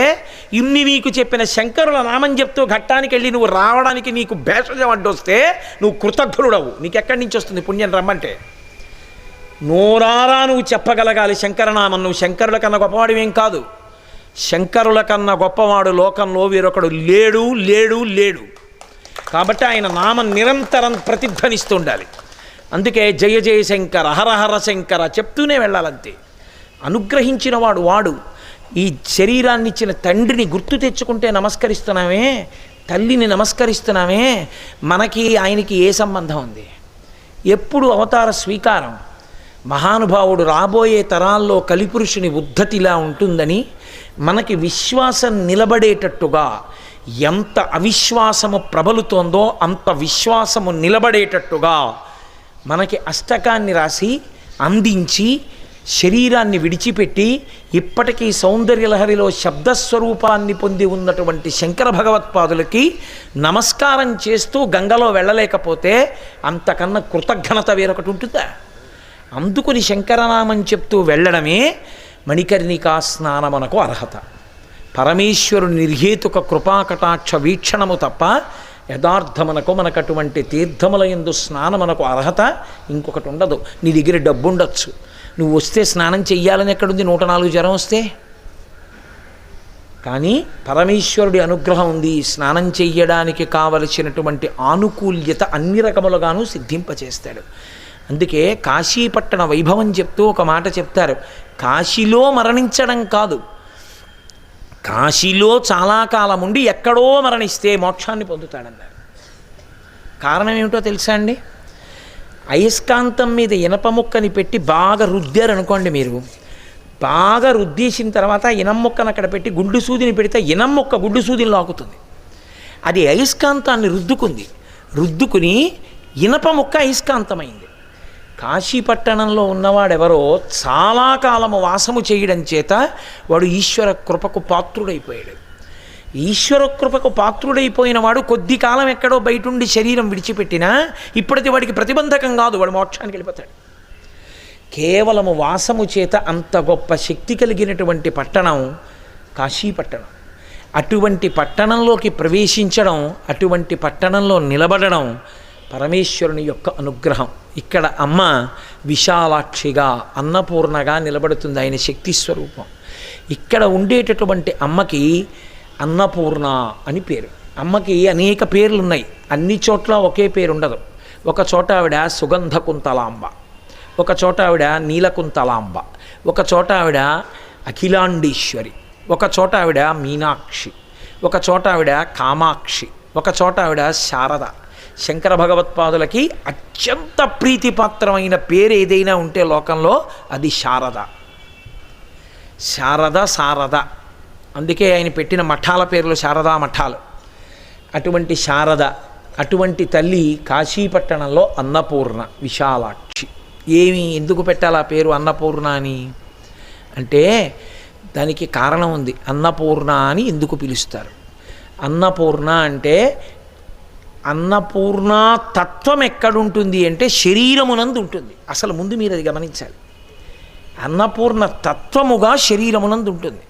ఇన్ని నీకు చెప్పిన శంకరుల నామం చెప్తూ ఘట్టానికి వెళ్ళి నువ్వు రావడానికి నీకు భేషజం అడ్డొస్తే నువ్వు కృతజ్ఞుడవు. నీకు ఎక్కడి నుంచి వస్తుంది పుణ్యం రమ్మంటే? నోరారా నువ్వు చెప్పగలగాలి శంకరనామం. నువ్వు శంకరుల కన్నా గొప్పవాడివేం కాదు. శంకరుల కన్నా గొప్పవాడు లోకంలో వేరొకడు లేడు లేడు లేడు. కాబట్టి ఆయన నామం నిరంతరం ప్రతిధ్వనిస్తుండాలి. అందుకే జయ జయ శంకర హర హర శంకర చెప్తూనే వెళ్ళాలంతే. అనుగ్రహించిన వాడు ఈ శరీరాన్ని ఇచ్చిన తండ్రిని గుర్తు తెచ్చుకుంటే నమస్కరిస్తున్నామే, తల్లిని నమస్కరిస్తున్నామే, మనకి ఆయనకి ఏ సంబంధం ఉంది? ఎప్పుడు అవతార స్వీకారం. మహానుభావుడు రాబోయే తరాల్లో కలిపురుషుని ఉద్ధతిలా ఉంటుందని మనకి విశ్వాసం నిలబడేటట్టుగా, ఎంత అవిశ్వాసము ప్రబలుతోందో అంత విశ్వాసము నిలబడేటట్టుగా మనకి అష్టకాన్ని రాసి అందించి శరీరాన్ని విడిచిపెట్టి ఇప్పటికీ సౌందర్యలహరిలో శబ్దస్వరూపాన్ని పొంది ఉన్నటువంటి శంకర భగవత్పాదులకి నమస్కారం చేస్తూ గంగలో వెళ్ళలేకపోతే అంతకన్నా కృతజ్ఞత వేరొకటి ఉంటుందా? అందుకుని శంకరనామం చెప్తూ వెళ్ళడమే మణికర్ణికా స్నానమునకు అర్హత. పరమేశ్వరుని నిర్హేతుక కృపాకటాక్ష వీక్షణము తప్ప యథార్థమునకు మనకు అటువంటి తీర్థముల యందు స్నానమునకు అర్హత ఇంకొకటి ఉండదు. నీ దగ్గర డబ్బు ఉండొచ్చు, నువ్వు వస్తే స్నానం చెయ్యాలని ఎక్కడుంది? 104 జ్వరం వస్తే. కానీ పరమేశ్వరుడి అనుగ్రహం ఉంది. స్నానం చెయ్యడానికి కావలసినటువంటి ఆనుకూల్యత అన్ని రకములుగాను సిద్ధింపచేస్తాడు. అందుకే కాశీపట్టణ వైభవం చెప్తూ ఒక మాట చెప్తారు. కాశీలో మరణించడం కాదు, కాశీలో చాలా కాలం ఉండి ఎక్కడో మరణిస్తే మోక్షాన్ని పొందుతాడన్నారు. కారణం ఏమిటో తెలుసా అండి? అయస్కాంతం మీద ఇనప ముక్కని పెట్టి బాగా రుద్దారనుకోండి, మీరు బాగా రుద్దేసిన తర్వాత ఇనం ముక్కను అక్కడ పెట్టి గుండు సూదిని పెడితే ఇనం ముక్క గుండు సూదిని లాగుతుంది. అది అయస్కాంతాన్ని రుద్దుకుని ఇనప ముక్క అయస్కాంతమైంది. కాశీపట్టణంలో ఉన్నవాడెవరో చాలా కాలము వాసము చేయడం చేత వాడు ఈశ్వర కృపకు పాత్రుడైపోయాడు. ఈశ్వర కృపకు పాత్రుడైపోయిన వాడు కొద్ది కాలం ఎక్కడో బయటుండి శరీరం విడిచిపెట్టినా ఇప్పటిది వాడికి ప్రతిబంధకం కాదు, వాడు మోక్షానికి వెళ్ళిపోతాడు. కేవలము వాసము చేత అంత గొప్ప శక్తి కలిగినటువంటి పట్టణం కాశీపట్టణం. అటువంటి పట్టణంలోకి ప్రవేశించడం, అటువంటి పట్టణంలో నిలబడడం పరమేశ్వరుని యొక్క అనుగ్రహం. ఇక్కడ అమ్మ విశాలాక్షిగా అన్నపూర్ణగా నిలబడుతుంది, ఆయన శక్తి స్వరూపం. ఇక్కడ ఉండేటటువంటి అమ్మకి అన్నపూర్ణ అని పేరు. అమ్మకి అనేక పేర్లు ఉన్నాయి, అన్ని చోట్ల ఒకే పేరు ఉండదు. ఒక చోట ఆవిడ సుగంధ కుంతలాంబ, ఒక చోట ఆవిడ నీలకుంతలాంబ, ఒక చోట ఆవిడ అఖిలాండేశ్వరి, ఒక చోట ఆవిడ మీనాక్షి, ఒక చోట ఆవిడ కామాక్షి, ఒక చోట ఆవిడ శారద. శంకర భగవత్పాదులకి అత్యంత ప్రీతిపాత్రమైన పేరు ఏదైనా ఉంటే లోకంలో అది శారద. శారద. అందుకే ఆయన పెట్టిన మఠాల పేర్లు శారదా మఠాలు. అటువంటి శారద, అటువంటి తల్లి కాశీపట్టణంలో అన్నపూర్ణ విశాలాక్షి. ఎందుకు పెట్టాలి ఆ పేరు అన్నపూర్ణ అని అంటే దానికి కారణం ఉంది. అన్నపూర్ణ అని ఎందుకు పిలుస్తారు? అన్నపూర్ణ అంటే అన్నపూర్ణ తత్వం ఎక్కడుంటుంది అంటే శరీరమునందు ఉంటుంది. అసలు ముందు మీరు అది గమనించాలి. అన్నపూర్ణ తత్వముగా శరీరమునందు ఉంటుంది.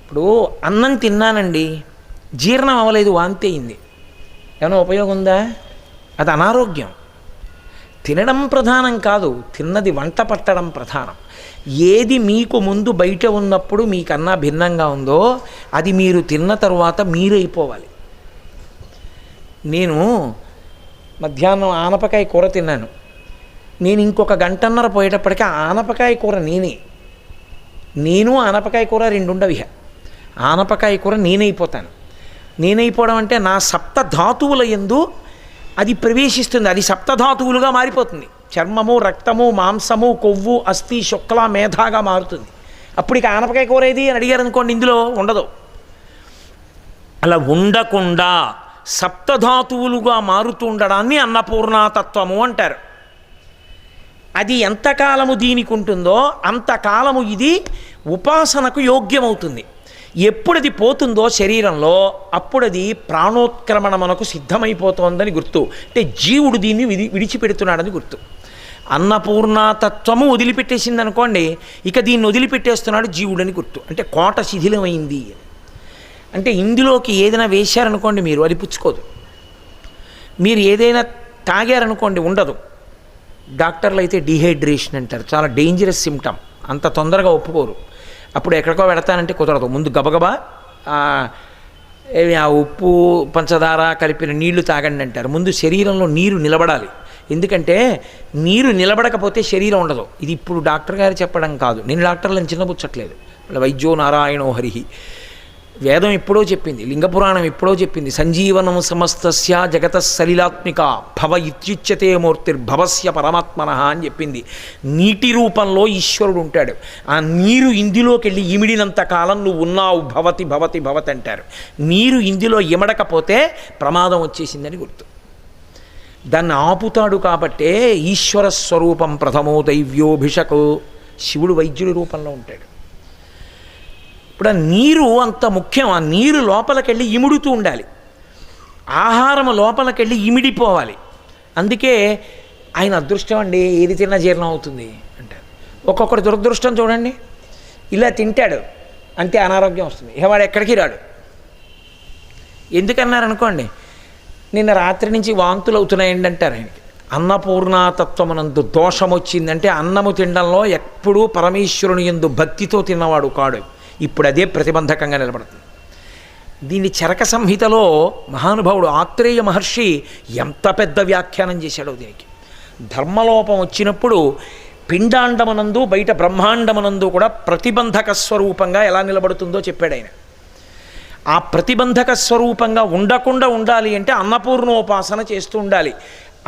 ఇప్పుడు అన్నం తిన్నానండి, జీర్ణం అవ్వలేదు, వాంతి అయింది, ఏమైనా ఉపయోగం ఉందా? అది అనారోగ్యం. తినడం ప్రధానం కాదు, తిన్నది వంట పట్టడం ప్రధానం. ఏది మీకు ముందు బయట ఉన్నప్పుడు మీకన్నా భిన్నంగా ఉందో అది మీరు తిన్న తర్వాత మీరైపోవాలి. నేను మధ్యాహ్నం ఆనపకాయ కూర తిన్నాను. నేను ఇంకొక గంటన్నర పోయేటప్పటికీ ఆనపకాయ కూర నేను ఆనపకాయ కూర రెండు ఉండవి. ఆనపకాయ కూర నేనైపోతాను. నేనైపోవడం అంటే నా సప్తధాతువుల యందు అది ప్రవేశిస్తుంది. అది సప్తధాతువులుగా మారిపోతుంది. చర్మము, రక్తము, మాంసము, కొవ్వు, అస్థి, శుక్ల, మేధాగా మారుతుంది. అప్పుడు ఇక ఆనపకాయ కూర ఏది అని అడిగారు అనుకోండి, ఇందులో ఉండదు. అలా ఉండకుండా సప్తధాతువులుగా మారుతూ ఉండడాన్ని అన్నపూర్ణాతత్వము అంటారు. అది ఎంతకాలము దీనికి ఉంటుందో అంతకాలము ఇది ఉపాసనకు యోగ్యమవుతుంది. ఎప్పుడు అది పోతుందో శరీరంలో అప్పుడు అది ప్రాణోత్క్రమణ మనకు సిద్ధమైపోతోందని గుర్తు. అంటే జీవుడు దీన్ని విడిచిపెడుతున్నాడని గుర్తు. అన్నపూర్ణాతత్వము వదిలిపెట్టేసింది అనుకోండి, ఇక దీన్ని వదిలిపెట్టేస్తున్నాడు జీవుడని గుర్తు. అంటే కోట శిథిలమైంది. అంటే ఇందులోకి ఏదైనా వేశారనుకోండి మీరు, అది పుచ్చుకోదు. మీరు ఏదైనా తాగారనుకోండి, ఉండదు. డాక్టర్లు అయితే డీహైడ్రేషన్ అంటారు, చాలా డేంజరస్ సిమ్టమ్. అంత తొందరగా ఒప్పుకోరు. అప్పుడు ఎక్కడికో పెడతానంటే కుదరదు. ముందు గబగబా ఆ ఉప్పు పంచదార కలిపిన నీళ్లు తాగండి అంటారు. ముందు శరీరంలో నీరు నిలబడాలి. ఎందుకంటే నీరు నిలబడకపోతే శరీరం ఉండదు. ఇది ఇప్పుడు డాక్టర్ గారు చెప్పడం కాదు, నేను డాక్టర్లను చిన్నపుచ్చట్లేదు. వైద్యో నారాయణో హరిహి. వేదం ఎప్పుడో చెప్పింది, లింగపురాణం ఎప్పుడో చెప్పింది. సంజీవనం సమస్తస్య జగత సలిలాత్మిక భవ ఇత్యుచ్యతే మూర్తిర్భవస్య పరమాత్మన అని చెప్పింది. నీటి రూపంలో ఈశ్వరుడు ఉంటాడు. ఆ నీరు ఇందులోకి వెళ్ళి ఇమిడినంత కాలం నువ్వు ఉన్నావు. భవతి భవతి భవతి అంటారు. నీరు ఇందులో ఇమడకపోతే ప్రమాదం వచ్చేసిందని గుర్తు. దాన్ని ఆపుతాడు. కాబట్టే ఈశ్వర స్వరూపం ప్రథమో దైవ్యోభిషకు. శివుడు వైద్యుడి రూపంలో ఉంటాడు. ఇప్పుడు ఆ నీరు అంత ముఖ్యం. ఆ నీరు లోపలికెళ్ళి ఇముడుతూ ఉండాలి. ఆహారం లోపలికెళ్ళి ఇమిడిపోవాలి. అందుకే ఆయన అదృష్టం అండి, ఏది తిన్నా జీర్ణం అవుతుంది అంటారు. ఒక్కొక్కటి దురదృష్టం చూడండి, ఇలా తింటాడు అంతే అనారోగ్యం వస్తుంది, ఇక వాడు ఎక్కడికి రాడు. ఎందుకన్నారనుకోండి, నిన్న రాత్రి నుంచి వాంతులు అవుతున్నాయండి అంటారు ఆయనకి. అన్నపూర్ణాతత్వమునందు దోషం వచ్చిందంటే అన్నము తినడంలో ఎప్పుడూ పరమేశ్వరుని యందు భక్తితో తిన్నవాడు కాడు. ఇప్పుడు అదే ప్రతిబంధకంగా నిలబడుతుంది. దీన్ని చరక సంహితలో మహానుభావుడు ఆత్రేయ మహర్షి ఎంత పెద్ద వ్యాఖ్యానం చేశాడో దీనికి. ధర్మలోపం వచ్చినప్పుడు పిండాండమనందు బయట బ్రహ్మాండమనందు కూడా ప్రతిబంధక స్వరూపంగా ఎలా నిలబడుతుందో చెప్పాడు ఆయన. ఆ ప్రతిబంధక స్వరూపంగా ఉండకుండా ఉండాలి అంటే అన్నపూర్ణోపాసన చేస్తూ ఉండాలి.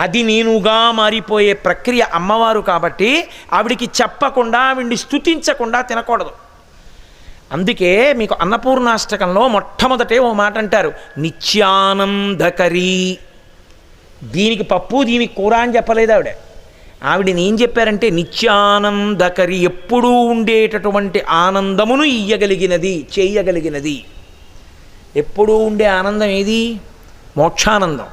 అది నేనుగా మారిపోయే ప్రక్రియ అమ్మవారు కాబట్టి ఆవిడికి చెప్పకుండా, ఆవిడ్ని స్తుతించకుండా తినకూడదు. అందుకే మీకు అన్నపూర్ణాష్టకంలో మొట్టమొదటే ఓ మాట అంటారు, నిత్యానందకరీ. దీనికి పప్పు దీనికి కూర అని చెప్పలేదు ఆవిడ. ఆవిడని ఏం చెప్పారంటే నిత్యానందకరి, ఎప్పుడూ ఉండేటటువంటి ఆనందమును ఇయ్యగలిగినది, చేయగలిగినది. ఎప్పుడూ ఉండే ఆనందం ఏది? మోక్షానందం.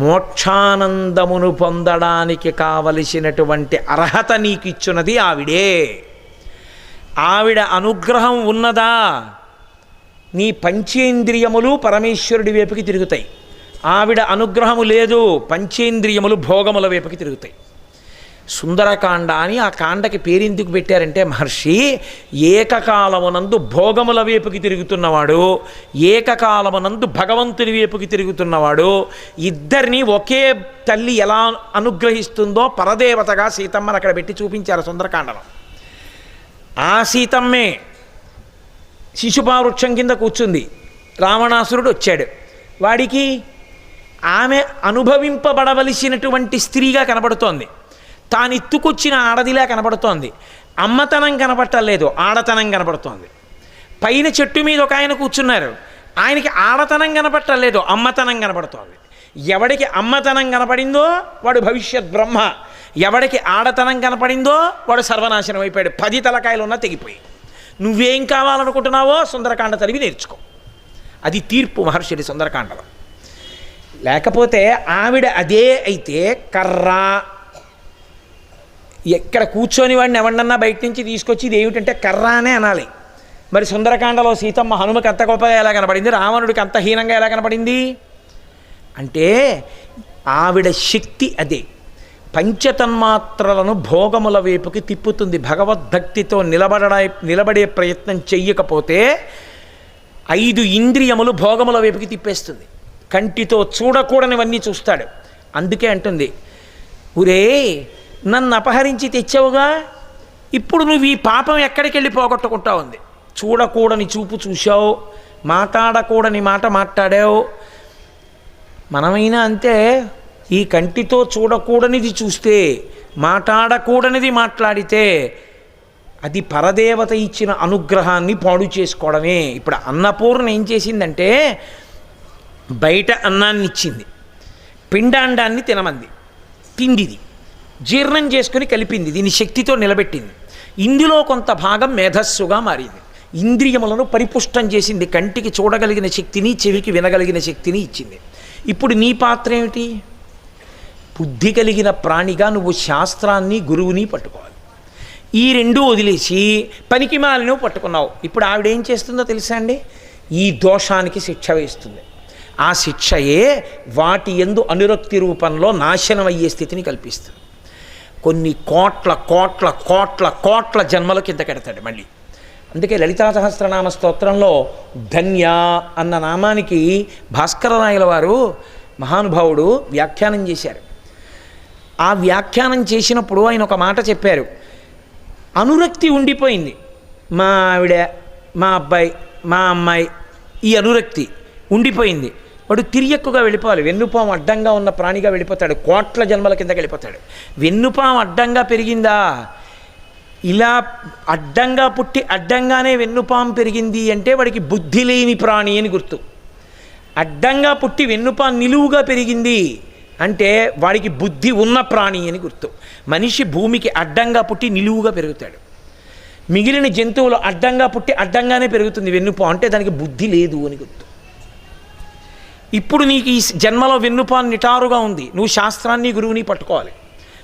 మోక్షానందమును పొందడానికి కావలసినటువంటి అర్హత నీకు ఇచ్చున్నది ఆవిడే. ఆవిడ అనుగ్రహం ఉన్నదా, నీ పంచేంద్రియములు పరమేశ్వరుడి వైపుకి తిరుగుతాయి. ఆవిడ అనుగ్రహము లేదు, పంచేంద్రియములు భోగముల వైపుకి తిరుగుతాయి. సుందరకాండ అని ఆ కాండకి పేరెందుకు పెట్టారంటే మహర్షి ఏకకాలమునందు భోగముల వైపుకి తిరుగుతున్నవాడు, ఏకకాలమునందు భగవంతుని వైపుకి తిరుగుతున్నవాడు, ఇద్దరిని ఒకే తల్లి ఎలా అనుగ్రహిస్తుందో పరదేవతగా సీతమ్మని అక్కడ పెట్టి చూపించారు సుందరకాండలో. ఆ సీతమ్మే శిశుపావృక్షం కింద కూర్చుంది. రావణాసురుడు వచ్చాడు. వాడికి ఆమె అనుభవింపబడవలసినటువంటి స్త్రీగా కనబడుతోంది. తాను ఎత్తుకొచ్చిన ఆడదిలా కనబడుతోంది. అమ్మతనం కనబట్టలేదు, ఆడతనం కనబడుతోంది. పైన చెట్టు మీద ఒక ఆయన కూర్చున్నారు, ఆయనకి ఆడతనం కనబట్టలేదు, అమ్మతనం కనబడుతోంది. ఎవడికి అమ్మతనం కనపడిందో వాడు భవిష్యత్ బ్రహ్మ, ఎవడికి ఆడతనం కనపడిందో వాడు సర్వనాశనం అయిపోయాడు. 10 తలకాయలు ఉన్నా తెగిపోయి. నువ్వేం కావాలనుకుంటున్నావో సుందరకాండ చదివి నేర్చుకో. అది తీర్పు మహర్షిది సుందరకాండలో. లేకపోతే ఆవిడ అదే అయితే కర్ర, ఎక్కడ కూర్చొని వాడిని ఎవడన్నా బయట నుంచి తీసుకొచ్చి ఇది ఏమిటంటే కర్ర అనే అనాలి. మరి సుందరకాండలో సీతమ్మ హనుమకి అంత గొప్పగా ఎలా కనపడింది, రావణుడికి అంత హీనంగా ఎలా కనపడింది అంటే ఆవిడ శక్తి అదే. పంచతన్మాత్రలను భోగముల వైపుకి తిప్పుతుంది. భగవద్భక్తితో నిలబడే ప్రయత్నం చెయ్యకపోతే 5 ఇంద్రియములు భోగముల వైపుకి తిప్పేస్తుంది. కంటితో చూడకూడనివన్నీ చూస్తాడు. అందుకే అంటుంది, ఊరే నన్ను అపహరించి తెచ్చావుగా, ఇప్పుడు నువ్వు ఈ పాపం ఎక్కడికి వెళ్ళి పోగొట్టుకుంటా ఉంది. చూడకూడని చూపు చూశావు, మాట్లాడకూడని మాట మాట్లాడావు. మనమైనా అంతే, ఈ కంటితో చూడకూడనిది చూస్తే, మాట్లాడకూడనిది మాట్లాడితే అది పరదేవత ఇచ్చిన అనుగ్రహాన్ని పాడు చేసుకోవడమే. ఇప్పుడు అన్నపూర్ణ ఏం చేసిందంటే బయట అన్నాన్ని ఇచ్చింది, పిండాండాన్ని తినమంది, తిండిది జీర్ణం చేసుకుని కలిపింది, దీని శక్తితో నిలబెట్టింది. ఇందులో కొంత భాగం మేధస్సుగా మారింది, ఇంద్రియములను పరిపుష్టం చేసింది, కంటికి చూడగలిగిన శక్తిని, చెవికి వినగలిగిన శక్తిని ఇచ్చింది. ఇప్పుడు నీ పాత్ర ఏమిటి? బుద్ధి కలిగిన ప్రాణిగా నువ్వు శాస్త్రాన్ని గురువుని పట్టుకోవాలి. ఈ 2 వదిలేసి పనికి మాలినవు పట్టుకున్నావు. ఇప్పుడు ఆవిడ ఏం చేస్తుందో తెలుసా అండి? ఈ దోషానికి శిక్ష వేస్తుంది. ఆ శిక్షయే వాటి యందు అనురక్తి రూపంలో నాశనం అయ్యే స్థితిని కల్పిస్తుంది. కొన్ని కోట్ల కోట్ల కోట్ల కోట్ల జన్మల కింద కడతాడు మళ్ళీ. అందుకే లలితా సహస్రనామ స్తోత్రంలో ధన్య అన్న నామానికి భాస్కరరాయల వారు మహానుభావుడు వ్యాఖ్యానం చేశారు. ఆ వ్యాఖ్యానం చేసినప్పుడు ఆయన ఒక మాట చెప్పారు. అనురక్తి ఉండిపోయింది, మా ఆవిడ, మా అబ్బాయి, మా అమ్మాయి, ఈ అనురక్తి ఉండిపోయింది. వాడు తిరియక్కుగా వెళ్ళిపోవాలి. వెన్నుపాము అడ్డంగా ఉన్న ప్రాణిగా వెళ్ళిపోతాడు, కోట్ల జన్మల కిందకి వెళ్ళిపోతాడు. వెన్నుపాము అడ్డంగా పెరిగిందా? ఇలా అడ్డంగా పుట్టి అడ్డంగానే వెన్నుపాము పెరిగింది అంటే వాడికి బుద్ధి లేని ప్రాణి అని గుర్తు. అడ్డంగా పుట్టి వెన్నుపాము నిలువుగా పెరిగింది అంటే వాడికి బుద్ధి ఉన్న ప్రాణి అని గుర్తు. మనిషి భూమికి అడ్డంగా పుట్టి నిలువుగా పెరుగుతాడు. మిగిలిన జంతువులు అడ్డంగా పుట్టి అడ్డంగానే పెరుగుతుంది వెన్నుపాము అంటే దానికి బుద్ధి లేదు అని గుర్తు. ఇప్పుడు నీకు ఈ జన్మలో వెన్నుపాము నిటారుగా ఉంది, నువ్వు శాస్త్రాన్ని గురువుని పట్టుకోవాలి.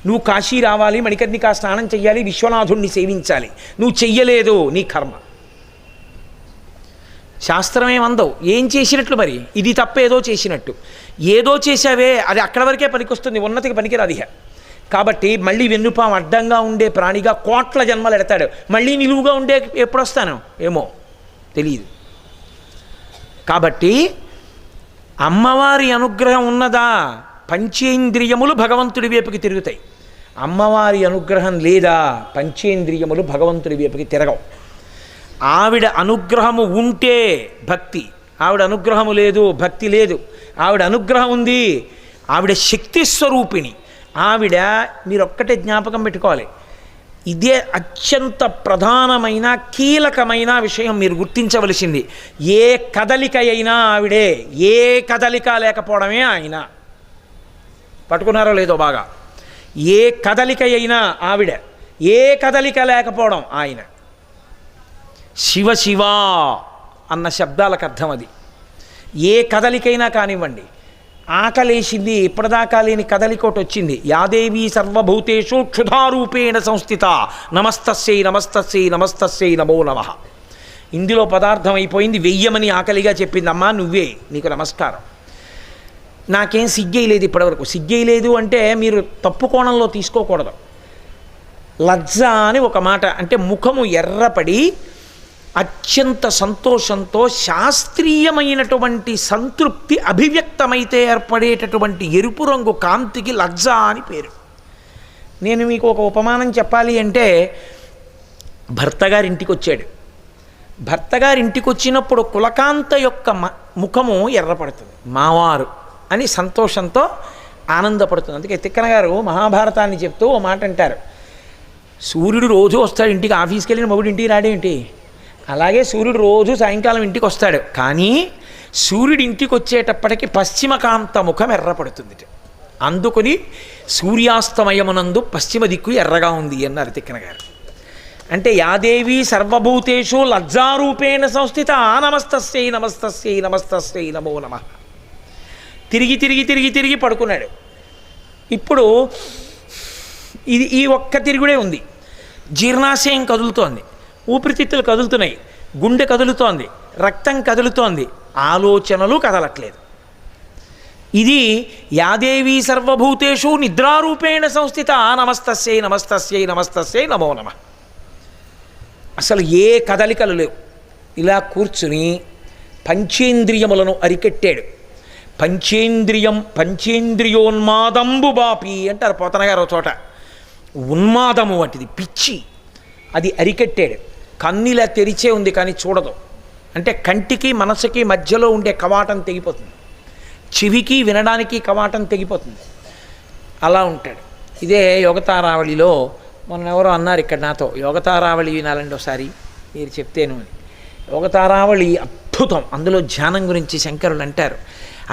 నువ్వు కాశీ రావాలి, మణికర్ణికా స్నానం చెయ్యాలి, విశ్వనాథుణ్ణి సేవించాలి. నువ్వు చెయ్యలేదు, నీ కర్మ. శాస్త్రమేమందవు, ఏం చేసినట్లు మరి? ఇది తప్పేదో చేసినట్టు. ఏదో చేసావే అది అక్కడ వరకే పనికొస్తుంది, ఉన్నతికి పనికిరాదు. కాబట్టి మళ్ళీ వెన్నుపాము అడ్డంగా ఉండే ప్రాణిగా కోట్ల జన్మలు ఎడతాడు. మళ్ళీ నిలువుగా ఉండే ఎప్పుడు వస్తాను ఏమో తెలియదు. కాబట్టి అమ్మవారి అనుగ్రహం ఉన్నదా, పంచేంద్రియములు భగవంతుడి వైపుకి తిరుగుతాయి. అమ్మవారి అనుగ్రహం లేదా, పంచేంద్రియములు భగవంతుడి వైపుకి తిరగవు. ఆవిడ అనుగ్రహము ఉంటే భక్తి, ఆవిడ అనుగ్రహము లేదు భక్తి లేదు. ఆవిడ అనుగ్రహం ఉంది, ఆవిడ శక్తి స్వరూపిణి. ఆవిడ మీరొక్కటే జ్ఞాపకం పెట్టుకోవాలి, ఇదే అత్యంత ప్రధానమైన కీలకమైన విషయం మీరు గుర్తించవలసింది. ఏ కదలిక అయినా ఆవిడే, ఏ కదలిక లేకపోవడమే ఆయన. పట్టుకున్నారో లేదో బాగా? ఏ కదలిక అయినా ఆవిడ, ఏ కదలిక లేకపోవడం ఆయన. శివ శివ అన్న శబ్దాలకు అర్థం అది. ఏ కదలికైనా కానివ్వండి, ఆకలేసింది, ఇప్పటిదాకా లేని కదలికోటి వచ్చింది. యాదేవి సర్వభూతేషు క్షుధారూపేణ సంస్థిత నమస్తస్యై నమస్తస్యై నమస్తస్యై నమో నమః. ఇందులో పదార్థం అయిపోయింది, వెయ్యమని ఆకలిగా చెప్పింది. అమ్మా నువ్వే, నీకు నమస్కారం. నాకేం సిగ్గేయలేదు ఇప్పటివరకు. సిగ్గేయలేదు అంటే మీరు తప్పు కోణంలో తీసుకోకూడదు. లజ్జ అని ఒక మాట, అంటే ముఖము ఎర్రపడి అత్యంత సంతోషంతో శాస్త్రీయమైనటువంటి సంతృప్తి అభివ్యక్తమైతే ఏర్పడేటటువంటి ఎరుపు రంగు కాంతికి లజ్జ అని పేరు. నేను మీకు ఒక ఉపమానం చెప్పాలి అంటే, భర్తగారింటికి వచ్చాడు. భర్తగారింటికి వచ్చినప్పుడు కులకాంత యొక్క ముఖము ఎర్రపడుతుంది, మావారు అని సంతోషంతో ఆనందపడుతుంది. అందుకే తిక్కన గారు మహాభారతాన్ని చెప్తూ ఓ మాట అంటారు, సూర్యుడు రోజు వస్తాడు ఇంటికి, ఆఫీస్కి వెళ్ళిన మొగుడు ఇంటికి రాడేంటి? అలాగే సూర్యుడు రోజు సాయంకాలం ఇంటికి వస్తాడు, కానీ సూర్యుడు ఇంటికి వచ్చేటప్పటికి పశ్చిమ కాంత ముఖం ఎర్రపడుతుంది. అందుకని సూర్యాస్తమయమునందు పశ్చిమ దిక్కు ఎర్రగా ఉంది అన్నారు తిక్కన గారు. అంటే యాదేవి సర్వభూతేషు లజ్జారూపేణ సంస్థిత నమస్తస్యై నమస్తస్యై నమస్తస్యై నమో నమః. తిరిగి తిరిగి తిరిగి తిరిగి పడుకున్నాడు. ఇప్పుడు ఈ ఒక్క తిరుగుడే ఉంది. జీర్ణాశయం కదులుతోంది, ఊపిరితిత్తులు కదులుతున్నాయి, గుండె కదులుతోంది, రక్తం కదులుతోంది, ఆలోచనలు కదలట్లేదు. ఇది యాదేవీ సర్వభూతేషు నిద్రారూపేణ సంస్థిత నమస్తస్యై నమస్తస్యై నమస్తస్యై నమో నమః. అసలు ఏ కదలికలు లేవు. ఇలా కూర్చుని పంచేంద్రియములను అరికెట్టాడు. పంచేంద్రియోన్మాదంబు బాపి అంటారు పోతన గారు ఒక చోట. ఉన్మాదము వంటిది, పిచ్చి, అది అరికెట్టాడు. కన్నిలా తెరిచే ఉంది కానీ చూడదు. అంటే కంటికి మనసుకి మధ్యలో ఉండే కవాటం తెగిపోతుంది, చెవికి వినడానికి కవాటం తెగిపోతుంది. అలా ఉంటాడు. ఇదే యోగతారావళిలో మొన్న ఎవరో అన్నారు ఇక్కడ నాతో, యోగతారావళి వినాలండి ఒకసారి మీరు చెప్తేను అని. యోగతారావళి అద్భుతం. అందులో ధ్యానం గురించి శంకరులు అంటారు.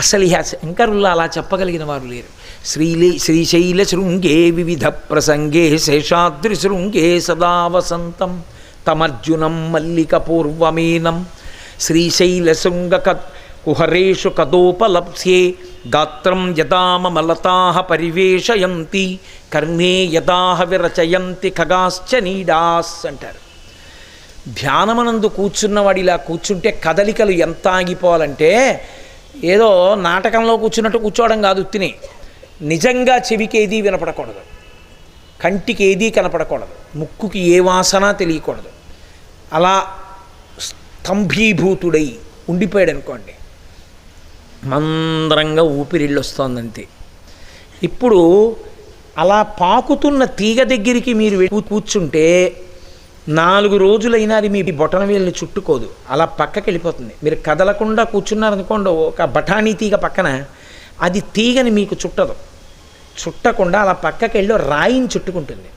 అసలు ఈ శంకరుల్లో అలా చెప్పగలిగిన వారు లేరు. శ్రీశైల శృంగే వివిధ ప్రసంగే శేషాద్రి శృంగే సదా వసంతం తమర్జునం మల్లిక పూర్వమేనం శ్రీశైల శృంగ కుహరేషు కదోపలప్స్యే గాత్రం యదామలతా పరివేషయంతి కర్ణే యదాహ విరచయంతి ఖగాశ్చ నీడాస్ అంటారు. ధ్యానమనందు కూర్చున్నవాడు ఇలా కూర్చుంటే కదలికలు ఎంత ఆగిపోవాలంటే ఏదో నాటకంలో కూర్చున్నట్టు కూర్చోవడం కాదు, ఉత్తిని. నిజంగా చెవికి ఏదీ వినపడకూడదు, కంటికి ఏదీ కనపడకూడదు, ముక్కుకి ఏ వాసన తెలియకూడదు. అలా స్తంభీభూతుడై ఉండిపోయాడు అనుకోండి, మందరంగా ఊపిరిళ్ళు వస్తోందంతే. ఇప్పుడు అలా పాకుతున్న తీగ దగ్గరికి మీరు కూర్చుంటే 4 రోజులైనా అది మీ బొటనవేలుని చుట్టుకోదు, అలా పక్కకి వెళ్ళిపోతుంది. మీరు కదలకుండా కూర్చున్నారనుకోండి ఒక బఠానీ తీగ పక్కన, అది తీగని మీకు చుట్టకుండా అలా పక్కకి వెళ్ళి రాయిని చుట్టుకుంటుంది,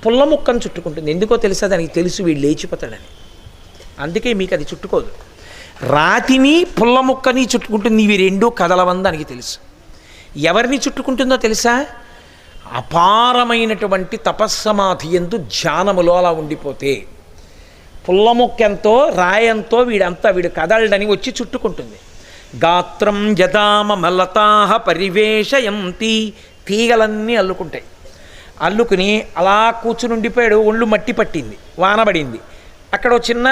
పుల్ల ముక్కను చుట్టుకుంటుంది. ఎందుకో తెలుసా? దానికి తెలుసు వీడు లేచిపోతాడని, అందుకే మీకు అది చుట్టుకోదు. రాతిని పుల్ల ముక్కని చుట్టుకుంటుంది, ఇవి రెండూ కదలవని దానికి తెలుసు. ఎవరిని చుట్టుకుంటుందో తెలుసా? అపారమైనటువంటి తపస్సమాధి ఎందు ధ్యానములో అలా ఉండిపోతే పుల్లముక్కెంతో రాయంతో వీడు కదలడని వచ్చి చుట్టుకుంటుంది. గాత్రం యదామలతా పరివేషయంతి, తీగలన్నీ అల్లుకుంటాయి. అల్లుకుని అలా కూర్చుని ఉండిపోయాడు. ఒళ్ళు మట్టి పట్టింది, వానబడింది, అక్కడ చిన్న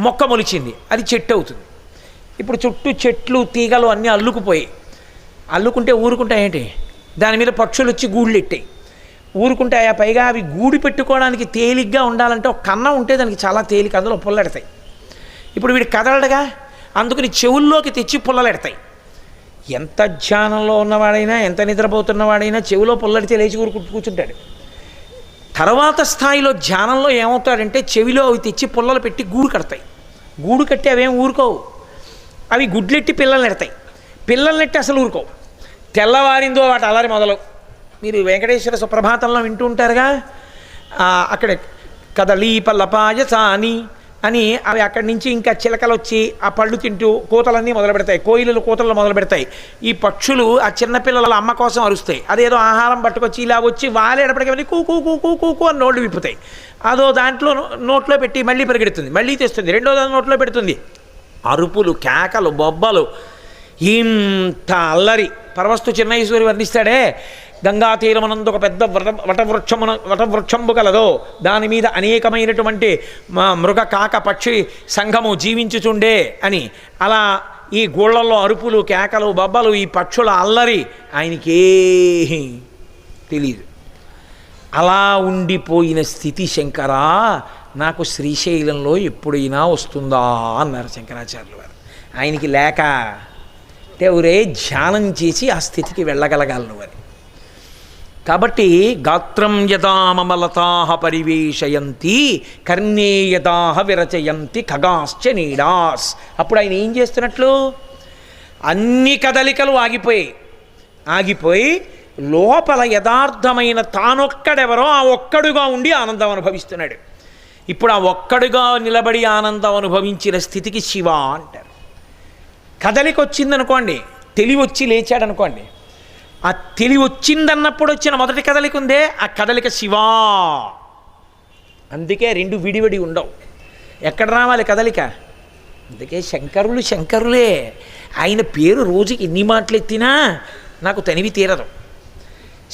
మొక్క మొలిచింది, అది చెట్టు అవుతుంది. ఇప్పుడు చుట్టూ చెట్లు తీగలు అన్నీ అల్లుకుపోయి, అల్లుకుంటే ఊరుకుంటాయేంటి? దాని మీద పక్షులు వచ్చి గూళ్ళు ఎట్టాయి, ఊరుకుంటాయా? పైగా అవి గూడు పెట్టుకోవడానికి తేలిగ్గా ఉండాలంటే ఒక కన్న ఉంటే దానికి చాలా తేలిక, అందులో పుల్లెడతాయి. ఇప్పుడు వీడు కదలడగా, అందుకని చెవుల్లోకి తెచ్చి పుల్లలెడతాయి. ఎంత ధ్యానంలో ఉన్నవాడైనా, ఎంత నిద్రపోతున్నవాడైనా చెవిలో పుల్లడితే లేచి కూర్చుంటాడు. తర్వాత స్థాయిలో ధ్యానంలో ఏమవుతాడంటే చెవిలో అవి తెచ్చి పుల్లలు పెట్టి గూడు కడతాయి. గూడు కట్టి అవేం ఊరుకోవు, అవి గుడ్లెట్టి పిల్లల్ని ఎడతాయి. పిల్లల్నెట్టి అసలు ఊరుకోవు. తెల్లవారిందో వాటి అలరి మొదలు. మీరు వెంకటేశ్వర సుప్రభాతంలో వింటూ ఉంటారుగా, అక్కడ కదలీపలపాయసాని అని అవి అక్కడి నుంచి ఇంకా చిలకలు వచ్చి ఆ పళ్ళు తింటూ కోతలన్నీ మొదలు పెడతాయి, కోయిలలు కోతలు మొదలు పెడతాయి. ఈ పక్షులు ఆ చిన్నపిల్లల అమ్మ కోసం అరుస్తాయి. అదేదో ఆహారం పట్టుకొచ్చి ఇలా వచ్చి వాలేటప్పటికీ కూ కూ కూ కూ కూ అని నోళ్ళు విప్పుతాయి. అదో దాంట్లో నోట్లో పెట్టి మళ్ళీ పరిగెడుతుంది, మళ్ళీ తెస్తుంది, రెండో దాని నోట్లో పెడుతుంది. అరుపులు, కేకలు, బొబ్బలు, ఇంత అల్లరి. పరవస్తు చిన్నయేశ్వరి వర్ణిస్తాడే, గంగా తీరమునందు ఒక పెద్ద వటవృక్షంబు కలదో, దాని మీద అనేకమైనటువంటి మృగ కాక పక్షి సంఘము జీవించుచుండే అని. అలా ఈ గోళ్లలో అరుపులు, కేకలు, బొబ్బలు, ఈ పక్షుల అల్లరి ఆయనకేమీ తెలీదు. అలా ఉండిపోయిన స్థితి శంకరా నాకు శ్రీశైలంలో ఎప్పుడైనా వస్తుందా అన్నారు శంకరాచార్యులు వారు. ఆయనకి లేక అంటే ఒరే ధ్యానం చేసి ఆ స్థితికి వెళ్ళగలగాలను అని. కాబట్టి గాత్రం యదామలతా పరివేషయంతి కర్ణే యదాహ విరచయంతి ఖగాశ్చ నీడాస్. అప్పుడు ఆయన ఏం చేస్తున్నట్లు? అన్ని కదలికలు ఆగిపోయి లోపల యథార్థమైన తానొక్కడెవరో ఆ ఒక్కడుగా ఉండి ఆనందం అనుభవిస్తున్నాడు. ఇప్పుడు ఆ ఒక్కడుగా నిలబడి ఆనందం అనుభవించిన స్థితికి శివ అంటారు. కదలిక వచ్చిందనుకోండి, తెలివి వచ్చి లేచాడు అనుకోండి, ఆ తెలివి వచ్చిందన్నప్పుడు వచ్చిన మొదటి కదలిక ఉందే, ఆ కదలిక శివా. అందుకే రెండు విడివిడి ఉండవు. ఎక్కడ రావాలి కదలిక? అందుకే శంకరులే. ఆయన పేరు రోజుకి ఎన్ని మాటలు ఎత్తినా నాకు తనివి తీరదు.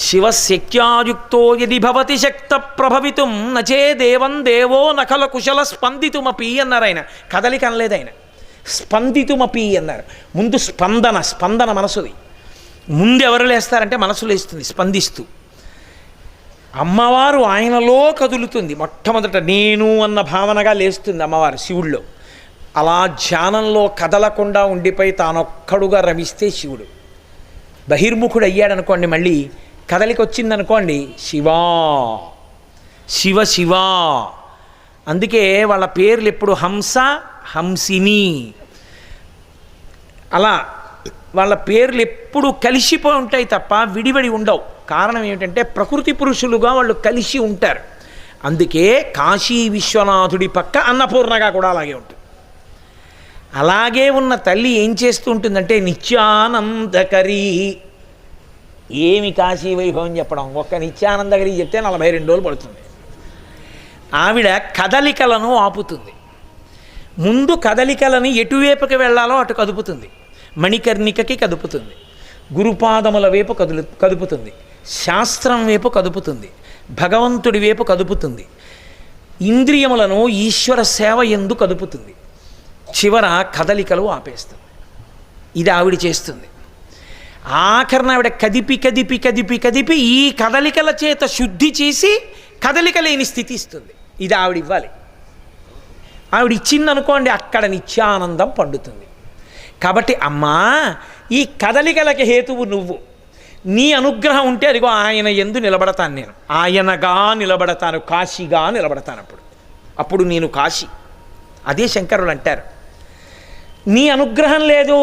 శివశక్త్యాయుక్తో యది భవతి శక్త ప్రభవితుం నచే దేవం దేవో నఖల కుశల స్పందితుమపి అన్నారు ఆయన. కదలిక అనలేదు ఆయన, స్పందితుమపి అన్నారు. ముందు స్పందన మనసుది. ముందు ఎవరు లేస్తారంటే మనసు లేస్తుంది స్పందిస్తూ. అమ్మవారు ఆయనలో కదులుతుంది. మొట్టమొదట నేను అన్న భావనగా లేస్తుంది అమ్మవారు శివుడిలో. అలా ధ్యానంలో కదలకుండా ఉండిపోయి తానొక్కడుగా రమిస్తే శివుడు. బహిర్ముఖుడు అయ్యాడనుకోండి, మళ్ళీ కదలికి వచ్చిందనుకోండి, శివా శివ శివా. అందుకే వాళ్ళ పేర్లు ఎప్పుడు హంస, హంసిని, అలా వాళ్ళ పేర్లు ఎప్పుడు కలిసిపోయి ఉంటాయి తప్ప విడివడి ఉండవు. కారణం ఏమిటంటే ప్రకృతి పురుషులుగా వాళ్ళు కలిసి ఉంటారు. అందుకే కాశీ విశ్వనాథుడి పక్క అన్నపూర్ణగా కూడా అలాగే ఉంటుంది. అలాగే ఉన్న తల్లి ఏం చేస్తూ ఉంటుందంటే నిత్యానందకరీ. ఏమి కాశీ వైభవం చెప్పడం, ఒక్క నిత్యానందకరీ చెప్తే 42 రోజులు పడుతుంది. ఆవిడ కదలికలను ఆపుతుంది. ముందు కదలికలని ఎటువైపుకి వెళ్ళాలో అటు కదుపుతుంది. మణికర్ణికకి కదుపుతుంది, గురుపాదముల వైపు కదుపుతుంది, శాస్త్రం వైపు కదుపుతుంది, భగవంతుడి వైపు కదుపుతుంది, ఇంద్రియములను ఈశ్వర సేవ యందు కదుపుతుంది. చివర కదలికలు ఆపేస్తుంది. ఇది ఆవిడ చేస్తుంది. ఆఖరణ ఆవిడ కదిపి కదిపి కదిపి కదిపి ఈ కదలికల చేత శుద్ధి చేసి కదలిక లేని స్థితి ఇస్తుంది. ఇది ఆవిడ ఇవ్వాలి. ఆవిడ ఇచ్చిందనుకోండి, అక్కడ నిత్యానందం పండుతుంది. కాబట్టి అమ్మా, ఈ కదలికలకి హేతువు నువ్వు. నీ అనుగ్రహం ఉంటే అదిగో ఆయన యందు నిలబడతాను, నేను ఆయనగా నిలబడతాను, కాశీగా నిలబడతాను. అప్పుడు నేను కాశీ. అదే శంకరులు అంటారు. నీ అనుగ్రహం లేదు,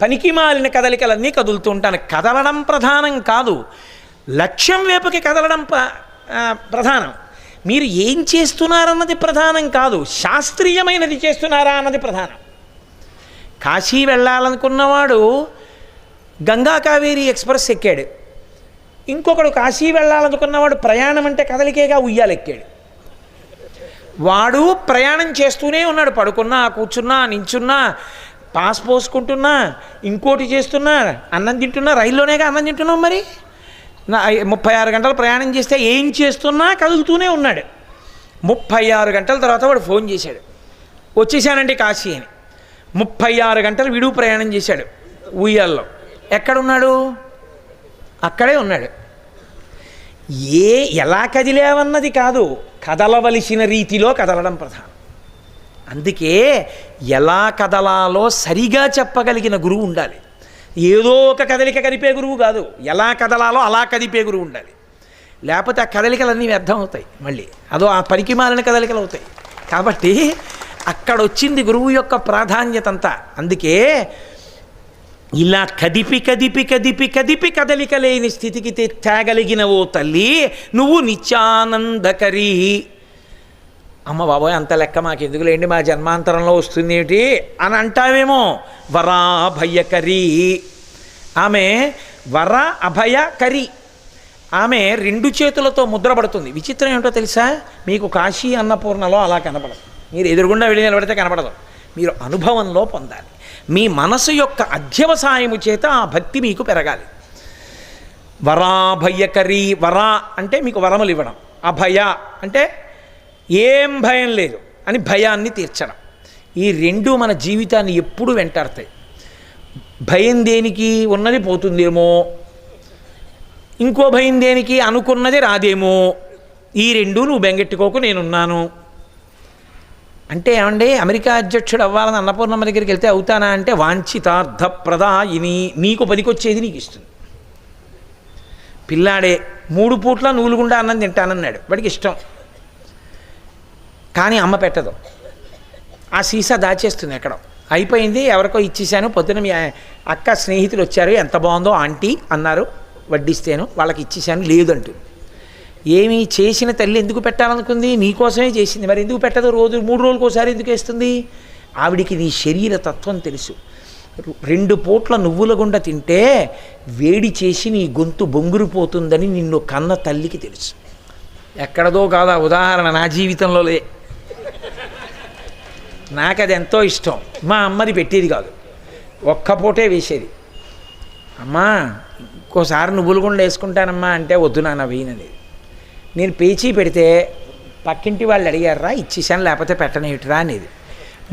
పనికి మాలిన కదలికలన్నీ కదులుతూ ఉంటాను. కదలడం ప్రధానం కాదు, లక్ష్యం వైపుకి కదలడం ప్రధానం. మీరు ఏం చేస్తున్నారన్నది ప్రధానం కాదు, శాస్త్రీయమైనది చేస్తున్నారా అన్నది ప్రధానం. కాశీ వెళ్ళాలనుకున్నవాడు గంగా కావేరీ ఎక్స్ప్రెస్ ఎక్కాడు. ఇంకొకడు కాశీ వెళ్ళాలనుకున్నవాడు ప్రయాణం అంటే కదలికేగా ఉయ్యాలెక్కాడు. వాడు ప్రయాణం చేస్తూనే ఉన్నాడు, పడుకున్నా, కూర్చున్నా, నించున్నా, పాస్ పోసుకుంటున్నా, ఇంకోటి చేస్తున్నా, అన్నం తింటున్నా. రైల్లోనేగా అన్నం తింటున్నాం. మరి 36 గంటలు ప్రయాణం చేస్తే ఏం చేస్తున్నా కదులుతూనే ఉన్నాడు. 36 గంటల తర్వాత వాడు ఫోన్ చేశాడు, వచ్చేసానండి కాశీ అని. 36 గంటలు విడువు ప్రయాణం చేశాడు ఉయ్యాల్లో. ఎక్కడున్నాడు? అక్కడే ఉన్నాడు. ఎలా కదిలేవన్నది కాదు, కదలవలసిన రీతిలో కదలడం ప్రధానం. అందుకే ఎలా కదలాలో సరిగా చెప్పగలిగిన గురువు ఉండాలి. ఏదో ఒక కదలిక కదిపే గురువు కాదు, ఎలా కదలాలో అలా కదిపే గురువు ఉండాలి. లేకపోతే ఆ కదలికలన్నీ వ్యర్థం అవుతాయి, మళ్ళీ అదో ఆ పనికి మాలిన కదలికలు అవుతాయి. కాబట్టి అక్కడ వచ్చింది గురువు యొక్క ప్రాధాన్యత అంతా. అందుకే ఇలా కదిపి కదిపి కదిపి కదిపి కదలిక లేని స్థితికి తేగలిగిన ఓ తల్లి, నువ్వు నిత్యానందకరీ. అమ్మ బాబోయ్, అంత లెక్క మాకెందుకులేండి, మా జన్మాంతరంలో వస్తుంది ఏమిటి అని అంటావేమో. వరాభయకరీ. ఆమె వర అభయకరీ. ఆమె 2 చేతులతో ముద్రపడుతుంది. విచిత్రం ఏమిటో తెలుసా? మీకు కాశీ అన్నపూర్ణలో అలా కనపడదు. మీరు ఎదురుగుండా వెళ్ళి నిలబడితే కనపడదు. మీరు అనుభవంలో పొందాలి. మీ మనసు యొక్క అధ్యవసాయము చేత ఆ భక్తి మీకు పెరగాలి. వరాభయకరీ. వర అంటే మీకు వరములు ఇవ్వడం, అభయ అంటే ఏం భయం లేదు అని భయాన్ని తీర్చడం. ఈ 2 మన జీవితాన్ని ఎప్పుడు వెంటాడతాయి. భయం దేనికి? ఉన్నది పోతుందేమో. ఇంకో భయం దేనికి? అనుకున్నది రాదేమో. ఈ 2 నువ్వు బెంగెట్టుకోకు, నేనున్నాను అంటే. ఏమండి, అమెరికా అధ్యక్షుడు అవ్వాలని అన్నపూర్ణమ్మ దగ్గరికి వెళ్తే అవుతానా అంటే, వాంఛితార్థప్రదాయిని, నీకు పనికొచ్చేది నీకు ఇస్తుంది. పిల్లాడే 3 పూట్ల నూలుగుండా అన్నం తింటానన్నాడు, వాడికి ఇష్టం. కానీ అమ్మ పెట్టదు. ఆ సీసా దాచేస్తుంది ఎక్కడో. అయిపోయింది, ఎవరికో ఇచ్చేసాను. పొద్దున మీ అక్క స్నేహితులు వచ్చారు, ఎంత బాగుందో ఆంటీ అన్నారు, వడ్డిస్తేను వాళ్ళకి ఇచ్చేసాను. లేదంటుంది. ఏమి చేసిన తల్లి ఎందుకు పెట్టాలనుకుంది? నీకోసమే చేసింది. మరి ఎందుకు పెట్టదు? 3 రోజులకోసారి ఎందుకు వేస్తుంది? ఆవిడికి నీ శరీర తత్వం తెలుసు. 2 పూట్ల నువ్వుల గుండ తింటే వేడి చేసి నీ గొంతు బొంగురిపోతుందని నిన్ను కన్న తల్లికి తెలుసు. ఎక్కడదో కాదా ఉదాహరణ, నా జీవితంలోలే. నాకు అది ఎంతో ఇష్టం. మా అమ్మది పెట్టేది కాదు, ఒక్క పూటే వేసేది. అమ్మా ఇంకోసారి నువ్వుల గుండ వేసుకుంటానమ్మా అంటే, వద్దు నాన్న వేయనది. నేను పేచీ పెడితే పక్కింటి వాళ్ళు అడిగారా, ఇచ్చేసాను, లేకపోతే పెట్టనేమిటిరా అనేది.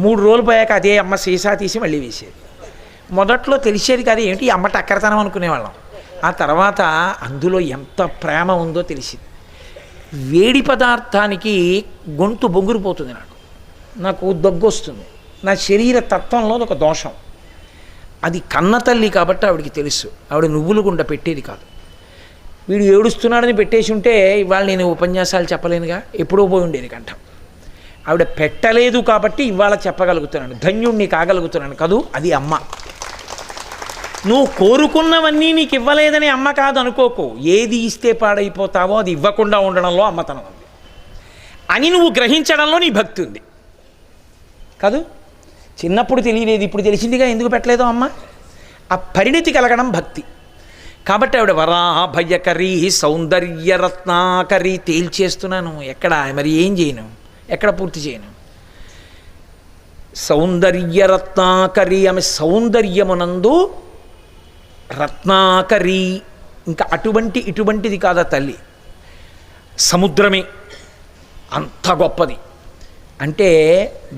3 రోజులు పోయాక అదే అమ్మ సీసా తీసి మళ్ళీ వేసేది. మొదట్లో తెలిసేది కాదు, ఏమిటి అమ్మ టక్కరతనం అనుకునేవాళ్ళం. ఆ తర్వాత అందులో ఎంత ప్రేమ ఉందో తెలిసింది. వేడి పదార్థానికి గొంతు బొంగురిపోతుంది, నాకు దగ్గు వస్తుంది, నా శరీర తత్వంలో ఒక దోషం. అది కన్న తల్లి కాబట్టి ఆవిడికి తెలుసు. ఆవిడ నువ్వులు గుండ పెట్టేది కాదు. వీడు ఏడుస్తున్నాడని పెట్టేసి ఉంటే ఇవాళ నేను ఉపన్యాసాలు చెప్పలేనుగా, ఎప్పుడో పోయి ఉండేది కంఠం. ఆవిడ పెట్టలేదు కాబట్టి ఇవాళ చెప్పగలుగుతున్నాను, ధన్యుణ్ణి కాగలుగుతున్నాను కదూ. అది అమ్మ. నువ్వు కోరుకున్నవన్నీ నీకు ఇవ్వలేదని అమ్మ కాదు అనుకోకు. ఏది ఇస్తే పాడైపోతావో అది ఇవ్వకుండా ఉండడంలో అమ్మతనం ఉంది అని నువ్వు గ్రహించడంలో నీ భక్తి ఉంది కాదు. చిన్నప్పుడు తెలియలేదు, ఇప్పుడు తెలిసిందిగా ఎందుకు పెట్టలేదో అమ్మ. ఆ పరిణితి కలగడం భక్తి. కాబట్టి ఆవిడ వరాభయకరీ సౌందర్యరత్నాకరీ తేల్చేస్తున్నాను. ఎక్కడ మరి ఏం చేయను, ఎక్కడ పూర్తి చేయను. సౌందర్యరత్నాకరీ, ఆమె సౌందర్యమునందు రత్నాకరీ. ఇంకా ఇటువంటిది కాదా తల్లి, సముద్రమే అంత గొప్పది. అంటే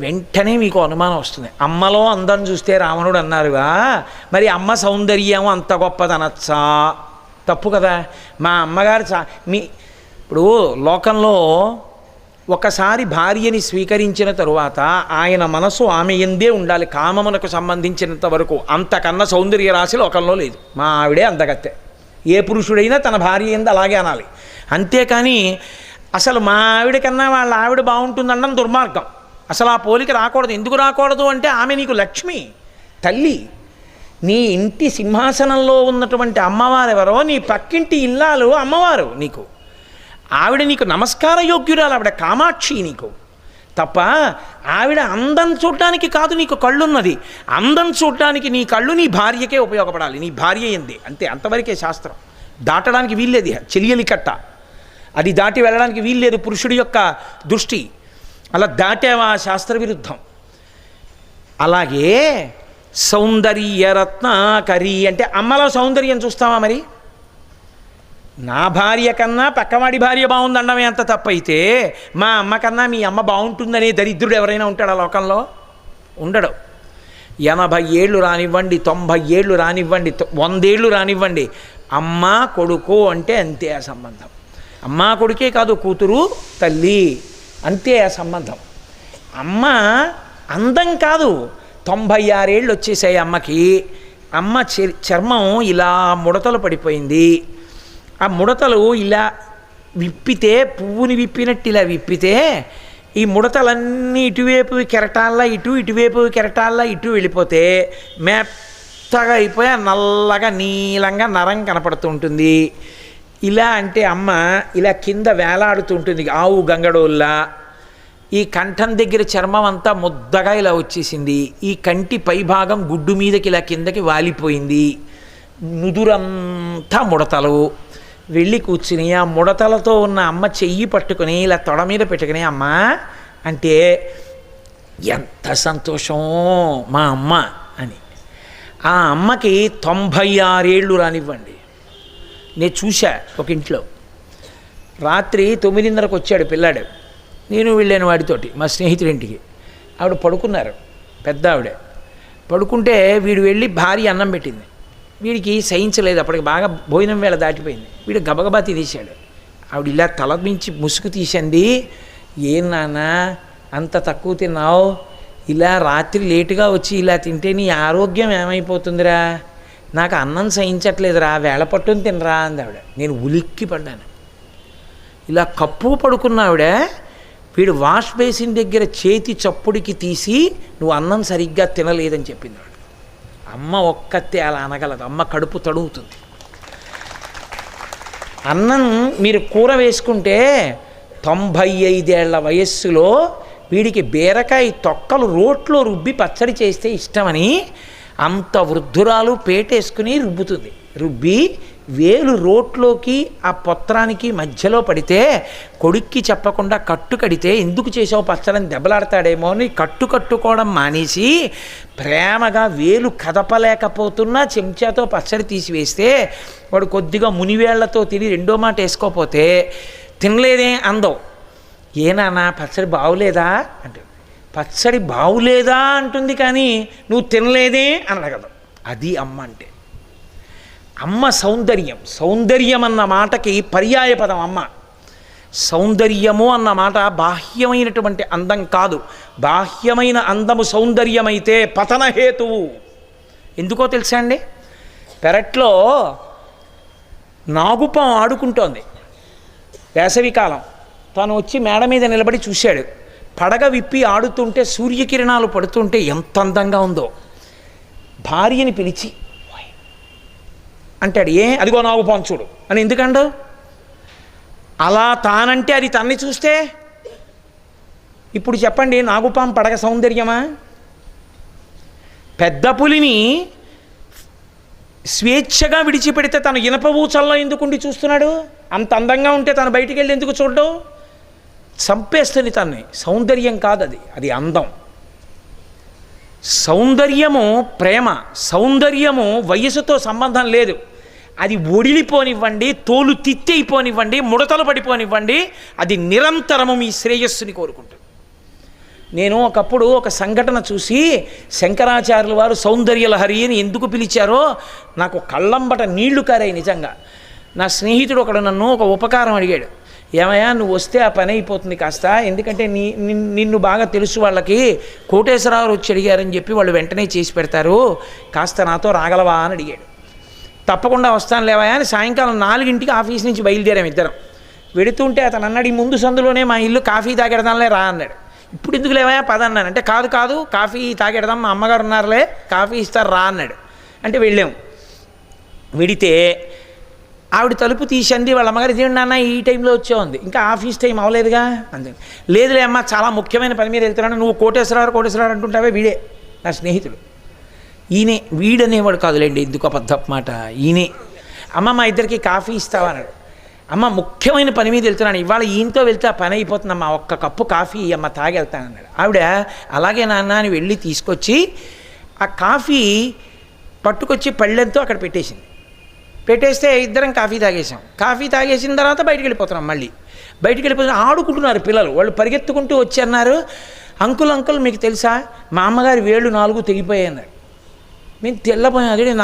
వెంటనే మీకు అనుమానం వస్తుంది. అమ్మలో అందం చూస్తే రావణుడు అన్నారుగా, మరి అమ్మ సౌందర్యం అంత గొప్పది అనొచ్చా? తప్పు కదా. మా అమ్మగారు ఇప్పుడు లోకంలో ఒకసారి భార్యని స్వీకరించిన తరువాత ఆయన మనసు ఆమె ఎందే ఉండాలి, కామమునకు సంబంధించినంత వరకు. అంతకన్నా సౌందర్య రాశి లోకంలో లేదు. మా ఆవిడే అందగత్తె. ఏ పురుషుడైనా తన భార్య ఎందు అలాగే అనాలి. అంతేకాని అసలు మా ఆవిడ కన్నా వాళ్ళ ఆవిడ బాగుంటుందనడం దుర్మార్గం. అసలు ఆ పోలిక రాకూడదు. ఎందుకు రాకూడదు అంటే ఆమె నీకు లక్ష్మి, తల్లి. నీ ఇంటి సింహాసనంలో ఉన్నటువంటి అమ్మవారు ఎవరో, నీ పక్కింటి ఇల్లాలు అమ్మవారు నీకు. ఆవిడ నీకు నమస్కార యోగ్యురాలు, ఆవిడ కామాక్షి నీకు. తప్ప ఆవిడ అందం చూడటానికి కాదు నీకు కళ్ళున్నది. అందం చూడటానికి నీ కళ్ళు నీ భార్యకే ఉపయోగపడాలి, నీ భార్య ఎందే. అంతే, అంతవరకే శాస్త్రం. దాటడానికి వీల్లేదు. చెలియలి కట్ట అది దాటి వెళ్ళడానికి వీల్లేదు పురుషుడి యొక్క దృష్టి. అలా దాటేవా శాస్త్ర విరుద్ధం. అలాగే సౌందర్యరత్నాకరీ అంటే అమ్మలో సౌందర్యం చూస్తావా? మరి నా భార్య కన్నా పక్కవాడి భార్య బాగుందన్నమే అంత తప్పైతే మా అమ్మ కన్నా మీ అమ్మ బాగుంటుందనే దరిద్రుడు ఎవరైనా ఉంటాడా లోకంలో? ఉండడు. 80 ఏళ్ళు రానివ్వండి, 90 ఏళ్ళు రానివ్వండి, 100 ఏళ్ళు రానివ్వండి, అమ్మ కొడుకు అంటే అంతే ఆ సంబంధం. అమ్మా కొడుకే కాదు, కూతురు తల్లి అంతే ఆ సంబంధం. అమ్మ అందం కాదు. 96 ఏళ్ళు వచ్చేసాయి అమ్మకి. అమ్మ చర్మం ఇలా ముడతలు పడిపోయింది. ఆ ముడతలు ఇలా విప్పితే, పువ్వుని విప్పినట్టు ఇలా విప్పితే ఈ ముడతలన్నీ ఇటువైపు కెరటాల్లా ఇటువైపు కెరటాల్లా ఇటు వెళ్ళిపోతే మెత్తగా అయిపోయి నల్లగా నీలంగా నరం కనపడుతూ ఉంటుంది. ఇలా అంటే అమ్మ ఇలా కింద వేలాడుతుంటుంది ఆవు గంగడోల్లా. ఈ కంఠం దగ్గర చర్మం అంతా ముద్దగా ఇలా వచ్చేసింది. ఈ కంటి పైభాగం గుడ్డు మీదకి ఇలా కిందకి వాలిపోయింది. నుదురంతా ముడతలు. వెళ్ళి కూర్చుని ఆ ముడతలతో ఉన్న అమ్మ చెయ్యి పట్టుకుని ఇలా తొడ మీద పెట్టుకుని అమ్మ అంటే ఎంత సంతోషం మా అమ్మ అని. ఆ అమ్మకి 96 ఏళ్ళు రానివ్వండి. నేను చూశా ఒక ఇంట్లో రాత్రి 9:30కు వచ్చాడు పిల్లాడు. నేను వెళ్ళాను వాడితోటి మా స్నేహితుడింటికి. ఆవిడ పడుకున్నారు, పెద్ద ఆవిడ పడుకుంటే వీడు వెళ్ళి భార్య అన్నం పెట్టింది. వీడికి సహించలేదు, అప్పటికి బాగా భోజనం వేళ దాటిపోయింది. వీడు గబగబా తినేశాడు. ఆవిడ ఇలా తల మించి ముసుగు తీసింది. ఏం నాన్న అంత తక్కువ తిన్నావు? ఇలా రాత్రి లేటుగా వచ్చి ఇలా తింటే నీ ఆరోగ్యం ఏమైపోతుందిరా? నాకు అన్నం సహించట్లేదురా, వేళ పట్టుని తినరా అంది ఆవిడ. నేను ఉలిక్కి పడ్డాను. ఇలా కప్పు పడుకున్న ఆవిడ వీడు వాష్ బేసిన్ దగ్గర చేతి చప్పుడికి తీసి నువ్వు అన్నం సరిగ్గా తినలేదని చెప్పింది ఆవిడ. అమ్మ ఒక్కతే అలా అనగలదు. అమ్మ కడుపు తడుగుతుంది. అన్నం మీరు కూర వేసుకుంటే 95 ఏళ్ల వయస్సులో వీడికి బీరకాయ తొక్కలు రోట్లో రుబ్బి పచ్చడి చేస్తే ఇష్టమని అంత వృద్ధురాలు పేటేసుకుని రుబ్బుతుంది. రుబ్బి వేలు రోట్లోకి ఆ పొత్రానికి మధ్యలో పడితే కొడుక్కి చెప్పకుండా కట్టు కడితే ఎందుకు చేసావు పచ్చడని దెబ్బలాడతాడేమో అని కట్టు కట్టుకోవడం మానేసి ప్రేమగా వేలు కదపలేకపోతున్నా చెంచాతో పచ్చడి తీసివేస్తే వాడు కొద్దిగా మునివేళ్లతో తిని రెండో మాట వేసుకోపోతే తినలేదే అందం. ఏనానా పచ్చడి బాగులేదా అంటే పచ్చడి బాగులేదా అంటుంది కానీ నువ్వు తినలేదే అని అడగదు. అది అమ్మ అంటే. అమ్మ సౌందర్యం, సౌందర్యం అన్న మాటకి పర్యాయ పదం అమ్మ. సౌందర్యము అన్న మాట బాహ్యమైనటువంటి అందం కాదు. బాహ్యమైన అందము సౌందర్యమైతే పతనహేతువు. ఎందుకో తెలుసా అండి? పెరట్లో నాగుపాం ఆడుకుంటోంది వేసవికాలం. తను వచ్చి మేడ మీద నిలబడి చూశాడు. పడగ విప్పి ఆడుతుంటే సూర్యకిరణాలు పడుతుంటే ఎంత అందంగా ఉందో. భార్యని పిలిచి అంటాడు, అదిగో నాగుపాం చూడు అని. ఎందుకండు? అలా తానంటే అది తన్ని చూస్తే. ఇప్పుడు చెప్పండి, నాగుపాం పడగ సౌందర్యమా? పెద్ద పులిని స్వేచ్ఛగా విడిచిపెడితే తను ఇనప ఊచల్లో ఎందుకుండి చూస్తున్నాడు? అంత అందంగా ఉంటే తను బయటికి వెళ్ళి ఎందుకు చూడడం? చంపేస్తుంది తన్ని. సౌందర్యం కాదు అది, అది అందం. సౌందర్యము ప్రేమ, సౌందర్యము వయసుతో సంబంధం లేదు. అది ఒడిలిపోనివ్వండి, తోలు తిత్తైపోనివ్వండి, ముడతలు పడిపోనివ్వండి, అది నిరంతరము మీ శ్రేయస్సుని కోరుకుంటుంది. నేను ఒకప్పుడు ఒక సంఘటన చూసి శంకరాచార్యుల వారు సౌందర్యలహరి అని ఎందుకు పిలిచారో నాకు కళ్ళంబట నీళ్లు కారాయి నిజంగా. నా స్నేహితుడు ఒకడు నన్ను ఒక ఉపకారం అడిగాడు. ఏమయ్యా, నువ్వు వస్తే ఆ పని అయిపోతుంది కాస్త, ఎందుకంటే నిన్ను బాగా తెలుసు వాళ్ళకి, కోటేశ్వరరావు వచ్చి అడిగారని చెప్పి వాళ్ళు వెంటనే చేసి పెడతారు, కాస్త నాతో రాగలవా అని అడిగాడు. తప్పకుండా వస్తాను లేవా అని సాయంకాలం 4ంటికి ఆఫీస్ నుంచి బయలుదేరాం ఇద్దరం. వెడుతుంటే అతను అన్నాడు, ఈ ముందు సందులోనే మా ఇల్లు, కాఫీ తాగెడదాంలే రా అన్నాడు. ఇప్పుడు ఎందుకు లేవా పదన్నాను. అంటే కాదు కాదు కాఫీ తాగెడదాం, మా అమ్మగారు ఉన్నారులే, కాఫీ ఇస్తారు రా అన్నాడు. అంటే వెళ్ళాం. వెడితే ఆవిడ తలుపు తీసింది. వాళ్ళ అమ్మగారు ఇదేంటి నాన్న ఈ టైంలో వచ్చేఉంది, ఇంకా ఆఫీస్ టైం అవ్వలేదుగా అంతే. లేదులే అమ్మ, చాలా ముఖ్యమైన పని మీద వెళ్తున్నాను, నువ్వు కోటేశ్వరరావు అంటుంటావే, వీడే నా స్నేహితుడు. ఈయనే, వీడనేవాడు కాదులేండి, ఎందుకు అబద్ధపు మాట, ఈయనే. అమ్మ మా ఇద్దరికి కాఫీ ఇస్తావా అన్నాడు. అమ్మ ముఖ్యమైన పని మీద వెళ్తున్నాను, ఇవాళ ఈయనతో వెళ్తే ఆ పని అయిపోతుందమ్మా, ఒక్క కప్పు కాఫీ అమ్మ తాగి వెళ్తానన్నాడు. ఆవిడ అలాగే నాన్న అని వెళ్ళి తీసుకొచ్చి ఆ కాఫీ పట్టుకొచ్చి పళ్ళెంతో అక్కడ పెట్టేసింది. పెట్టేస్తే ఇద్దరం కాఫీ తాగేసాం. కాఫీ తాగేసిన తర్వాత బయటికి వెళ్ళిపోతున్నాం. మళ్ళీ బయటికి వెళ్ళిపోతున్నా ఆడుకుంటున్నారు పిల్లలు. వాళ్ళు పరిగెత్తుకుంటూ వచ్చి అన్నారు, అంకుల్ మీకు తెలుసా మా అమ్మగారి వేళ్ళు 4 తెగిపోయాయి అన్నాడు. మేము తెల్లపోయాం. అదే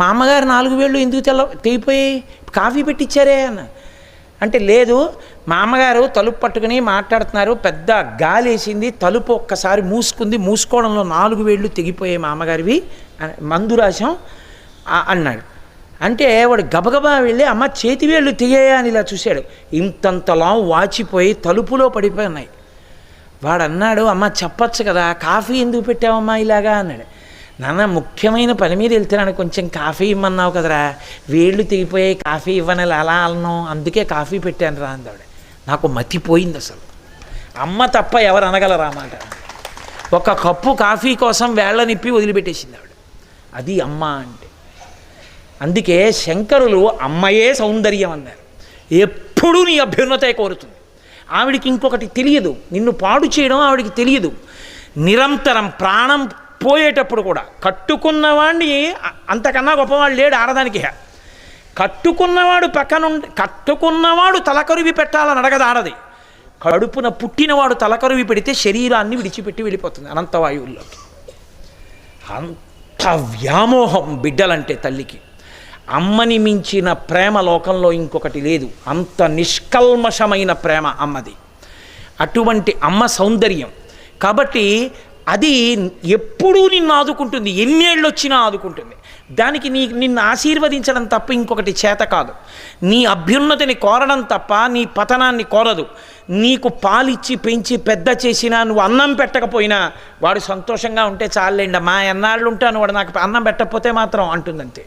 మా అమ్మగారు 4 వేళ్ళు ఎందుకు తెగిపోయాయి, కాఫీ పెట్టించారే అన్న. అంటే లేదు, మా అమ్మగారు తలుపు పట్టుకుని మాట్లాడుతున్నారు, పెద్ద గాలి వేసింది, తలుపు ఒక్కసారి మూసుకుంది, మూసుకోవడంలో 4 వేళ్ళు తెగిపోయాయి మా అమ్మగారివి, మందు రాశాం అన్నాడు. అంటే వాడు గబగబా వెళ్ళి అమ్మ చేతి వేళ్ళు తెగాయా అని ఇలా చూశాడు. ఇంతంతలా వాచిపోయి తలుపులో పడిపోయి ఉన్నాయి. వాడు అన్నాడు, అమ్మ చెప్పచ్చు కదా, కాఫీ ఎందుకు పెట్టావమ్మా ఇలాగా అన్నాడు. నాన్న ముఖ్యమైన పని మీద వెళ్తున్నాను, కొంచెం కాఫీ ఇమ్మన్నావు కదరా, వేళ్ళు తెగిపోయాయి, కాఫీ ఇవ్వని అలా అన్నాను, అందుకే కాఫీ పెట్టాను రా అందావిడ. నాకు మతిపోయింది అసలు. అమ్మ తప్ప ఎవరు అనగలరా అన్నమాట. ఒక కప్పు కాఫీ కోసం వేళ్ళ నిప్పి వదిలిపెట్టేసింది ఆవిడ. అది అమ్మ అంటే. అందుకే శంకరులు అమ్మయే సౌందర్యం అన్నారు. ఎప్పుడూ నీ అభ్యున్నతే కోరుతుంది. ఆవిడికి ఇంకొకటి తెలియదు, నిన్ను పాడు చేయడం ఆవిడికి తెలియదు. నిరంతరం ప్రాణం పోయేటప్పుడు కూడా కట్టుకున్నవాడిని అంతకన్నా గొప్పవాడు లేడు ఆడదానికి. కట్టుకున్నవాడు తలకరువి పెట్టాలని అడగదు ఆడది. కడుపున పుట్టినవాడు తలకరువి పెడితే శరీరాన్ని విడిచిపెట్టి వెళ్ళిపోతుంది అనంతవాయువుల్లోకి. అంత వ్యామోహం బిడ్డలంటే తల్లికి. అమ్మని మించిన ప్రేమ లోకంలో ఇంకొకటి లేదు. అంత నిష్కల్మషమైన ప్రేమ అమ్మది. అటువంటి అమ్మ సౌందర్యం. కాబట్టి అది ఎప్పుడూ నిన్ను ఆదుకుంటుంది, ఎన్నేళ్ళు వచ్చినా ఆదుకుంటుంది. దానికి నిన్ను ఆశీర్వదించడం తప్ప ఇంకొకటి చేత కాదు. నీ అభ్యున్నతిని కోరడం తప్ప నీ పతనాన్ని కోరదు. నీకు పాలిచ్చి పెంచి పెద్ద చేసినా, నువ్వు అన్నం పెట్టకపోయినా వాడు సంతోషంగా ఉంటే చాలండి, మా ఎన్నాళ్ళు ఉంటాను, వాడు నాకు అన్నం పెట్టకపోతే మాత్రం అంటుందంతే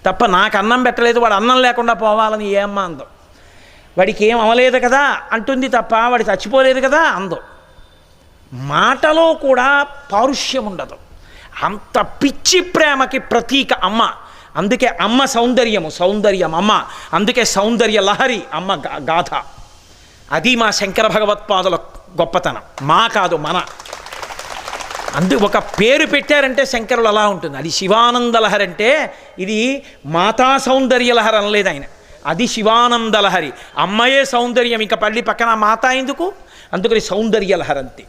తప్ప నాకు అన్నం పెట్టలేదు, వాడు అన్నం లేకుండా పోవాలని ఏమ్మా అందో. వాడికి ఏం అవ్వలేదు కదా అంటుంది తప్ప వాడు చచ్చిపోలేదు కదా అందో. మాటలో కూడా పారుష్యం ఉండదు. అంత పిచ్చి ప్రేమకి ప్రతీక అమ్మ. అందుకే అమ్మ సౌందర్యం అమ్మ. అందుకే సౌందర్య లహరి అమ్మ గాథ. అది మా శంకర భగవత్పాదుల గొప్పతనం, మా కాదు మన. ఒక పేరు పెట్టారంటే శంకరులు అలా ఉంటుంది. అది శివానంద లహరి అంటే ఇది మాతా సౌందర్య లహరి అనలేదు ఆయన, అది శివానంద లహరి. అమ్మయే సౌందర్యం, ఇంకా పల్లి పక్కన మాత ఎందుకు? అందుకని సౌందర్య లహరి అంతే.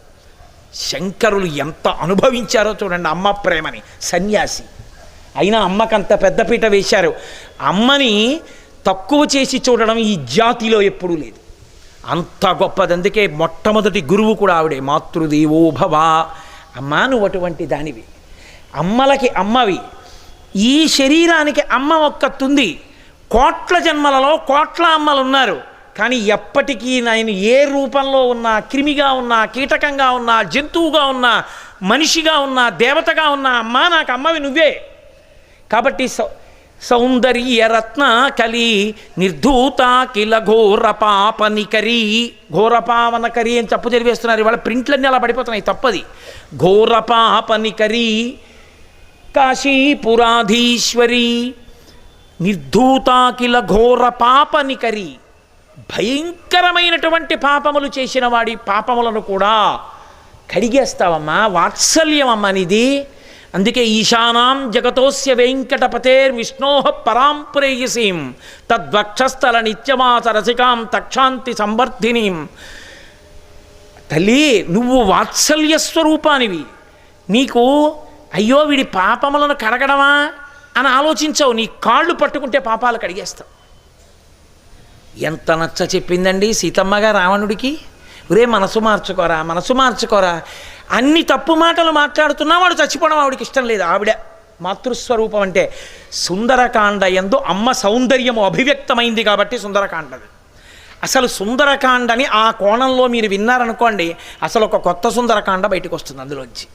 శంకరులు ఎంత అనుభవించారో చూడండి అమ్మ ప్రేమని. సన్యాసి అయినా అమ్మకంత పెద్దపీట వేశారు. అమ్మని తక్కువ చేసి చూడడం ఈ జాతిలో ఎప్పుడూ లేదు. అంత గొప్పది. అందుకే మొట్టమొదటి గురువు కూడా ఆవిడే. మాతృదేవో భవ. అమ్మా నువ్వు అటువంటి దానివి, అమ్మలకి అమ్మవి. ఈ శరీరానికి అమ్మ ఒక్కతుంది. కోట్ల జన్మలలో కోట్ల అమ్మలు ఉన్నారు. కానీ ఎప్పటికీ నేను ఏ రూపంలో ఉన్నా, క్రిమిగా ఉన్నా, కీటకంగా ఉన్నా, జంతువుగా ఉన్నా, మనిషిగా ఉన్నా, దేవతగా ఉన్నా, అమ్మా నాకు అమ్మవి నువ్వే. కాబట్టి సౌందర్య రత్న కలి నిర్ధూత కిల ఘోర పాపనికరి. ఘోరపావనకరి అని తప్పు చదివేస్తున్నారు. ఇవాళ ప్రింట్లన్నీ అలా పడిపోతున్నాయి, తప్పది. ఘోర పాపనికరి కాశీపురాధీశ్వరి నిర్ధూతాకిల ఘోర పాపనికరి. భయంకరమైనటువంటి పాపములు చేసిన వాడి పాపములను కూడా కడిగేస్తావమ్మా. వాత్సల్యం అమ్మ నీది. అందుకే ఈశానాం జగతోస్య వెంకటపతేర్ విష్ణోః పరాం ప్రేయసీం తద్వక్షస్థల నిత్యమాస రసికాం తక్షాంతి సంవర్ధినీం. తల్లి నువ్వు వాత్సల్య స్వరూపానివి. నీకు అయ్యో వీడి పాపములను కడగడమా అని ఆలోచించవు. నీ కాళ్ళు పట్టుకుంటే పాపాలు కడిగేస్తావు. ఎంత నచ్చ చెప్పిందండి సీతమ్మగా రావణుడికి. ఒరే మనసు మార్చుకోరా, మనసు మార్చుకోరా. అన్ని తప్పు మాటలు మాట్లాడుతున్నా వాడు చచ్చిపోవడం ఆవిడికి ఇష్టం లేదు. ఆవిడ మాతృస్వరూపం అంటే సుందరకాండ యందు అమ్మ సౌందర్యము అభివ్యక్తమైంది కాబట్టి సుందరకాండది. అసలు సుందరకాండని ఆ కోణంలో మీరు విన్నారనుకోండి, అసలు ఒక కొత్త సుందరకాండ బయటకు వస్తుంది.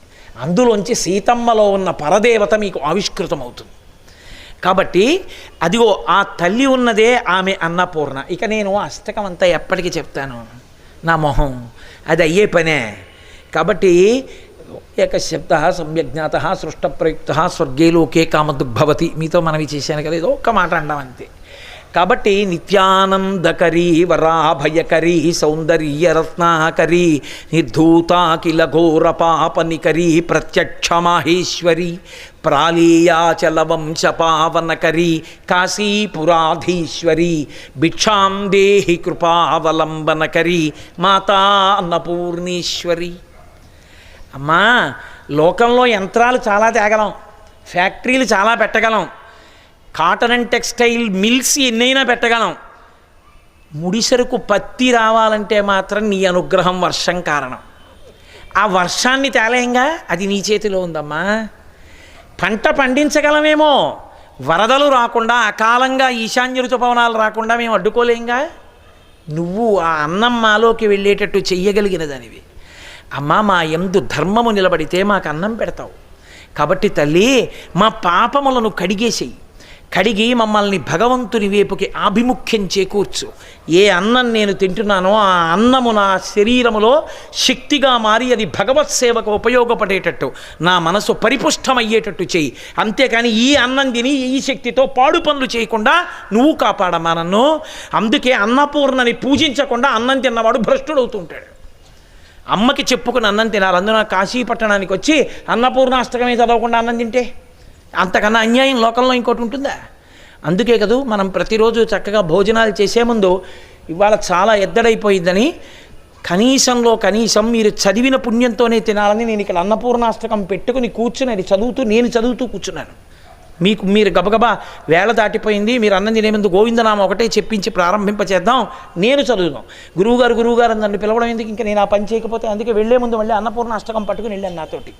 అందులోంచి సీతమ్మలో ఉన్న పరదేవత మీకు ఆవిష్కృతమవుతుంది. కాబట్టి అదిగో ఆ తల్లి ఉన్నదే ఆమె అన్నపూర్ణ. ఇక నేను అష్టకం అంతా ఎప్పటికీ చెప్తాను, నా మొహం అది అయ్యే పనే. కాబట్టి ఏకశబ్ద సమ్యజ్ఞాత సృష్టప్రయుక్త స్వర్గే లోకే కామదుగ్భవతి. మీతో మనవి చేశాను కదా, ఏదో ఒక్క మాట అంటాం అంతే. కాబట్టి నిత్యానందకరీ వరాభయకరీ సౌందర్యరత్నాకరీ నిర్ధూతాకిల ఘోర పాపనికరీ ప్రత్యక్ష మాహేశ్వరి ప్రాళీయాచల వంశపావనకరీ కాశీపురాధీశ్వరి భిక్షాం దేహి కృపావలంబనకరీ మాతా అన్నపూర్ణేశ్వరి. అమ్మా లోకంలో యంత్రాలు చాలా తేగలం, ఫ్యాక్టరీలు చాలా పెట్టగలం, కాటన్ అండ్ టెక్స్టైల్ మిల్స్ ఎన్నైనా పెట్టగలం. ముడిసరుకు పత్తి రావాలంటే మాత్రం నీ అనుగ్రహం వర్షం కారణం. ఆ వర్షాన్ని తేలేంగా, అది నీ చేతిలో ఉందమ్మా. పంట పండించగలమేమో, వరదలు రాకుండా అకాలంగా ఈశాన్య ఋతుపవనాలు రాకుండా మేము అడ్డుకోలేంగా. నువ్వు ఆ అన్నం మాలోకి వెళ్ళేటట్టు చెయ్యగలిగిన దానివి. అమ్మా మా యందు ధర్మము నిలబడితే మాకు అన్నం పెడతావు. కాబట్టి తల్లి మా పాపములను కడిగేసేయి. కడిగి మమ్మల్ని భగవంతుని వైపుకి ఆభిముఖ్యం చేకూర్చు. ఏ అన్నం నేను తింటున్నానో ఆ అన్నము నా శరీరములో శక్తిగా మారి అది భగవత్ సేవకు ఉపయోగపడేటట్టు నా మనసు పరిపుష్టమయ్యేటట్టు చేయి. అంతేకాని ఈ అన్నం తిని ఈ శక్తితో పాడు పనులు చేయకుండా నువ్వు కాపాడమ్మా నన్ను. అందుకే అన్నపూర్ణని పూజించకుండా అన్నం తిన్నవాడు భ్రష్టుడవుతూ ఉంటాడు. అమ్మకి చెప్పుకుని అన్నం తినాలి. అందున కాశీపట్టణానికి వచ్చి అన్నపూర్ణాష్టకమే చదవకుండా అన్నం తింటే అంతకన్నా అన్యాయం లోకంలో ఇంకోటి ఉంటుందా? అందుకే కదూ మనం ప్రతిరోజు చక్కగా భోజనాలు చేసే ముందు ఇవాళ చాలా ఎద్దడైపోయిందని కనీసంలో కనీసం మీరు చదివిన పుణ్యంతోనే తినాలని నేను ఇక్కడ అన్నపూర్ణాష్టకం పెట్టుకుని కూర్చుని అది నేను చదువుతూ కూర్చున్నాను. మీరు గబగబా వేళ దాటిపోయింది, మీరు అన్నం తినే ముందు గోవిందనామం ఒకటే చెప్పించి ప్రారంభింపచేద్దాం, నేను చదువుదాం. గురువుగారు అని నన్ను పిలవడం ఎందుకు? ఇంకా నేను ఆ పని చేయకపోతే అందుకే వెళ్లే ముందు మళ్ళీ అన్నపూర్ణాష్టకం పట్టుకుని వెళ్ళాను నాతోటి.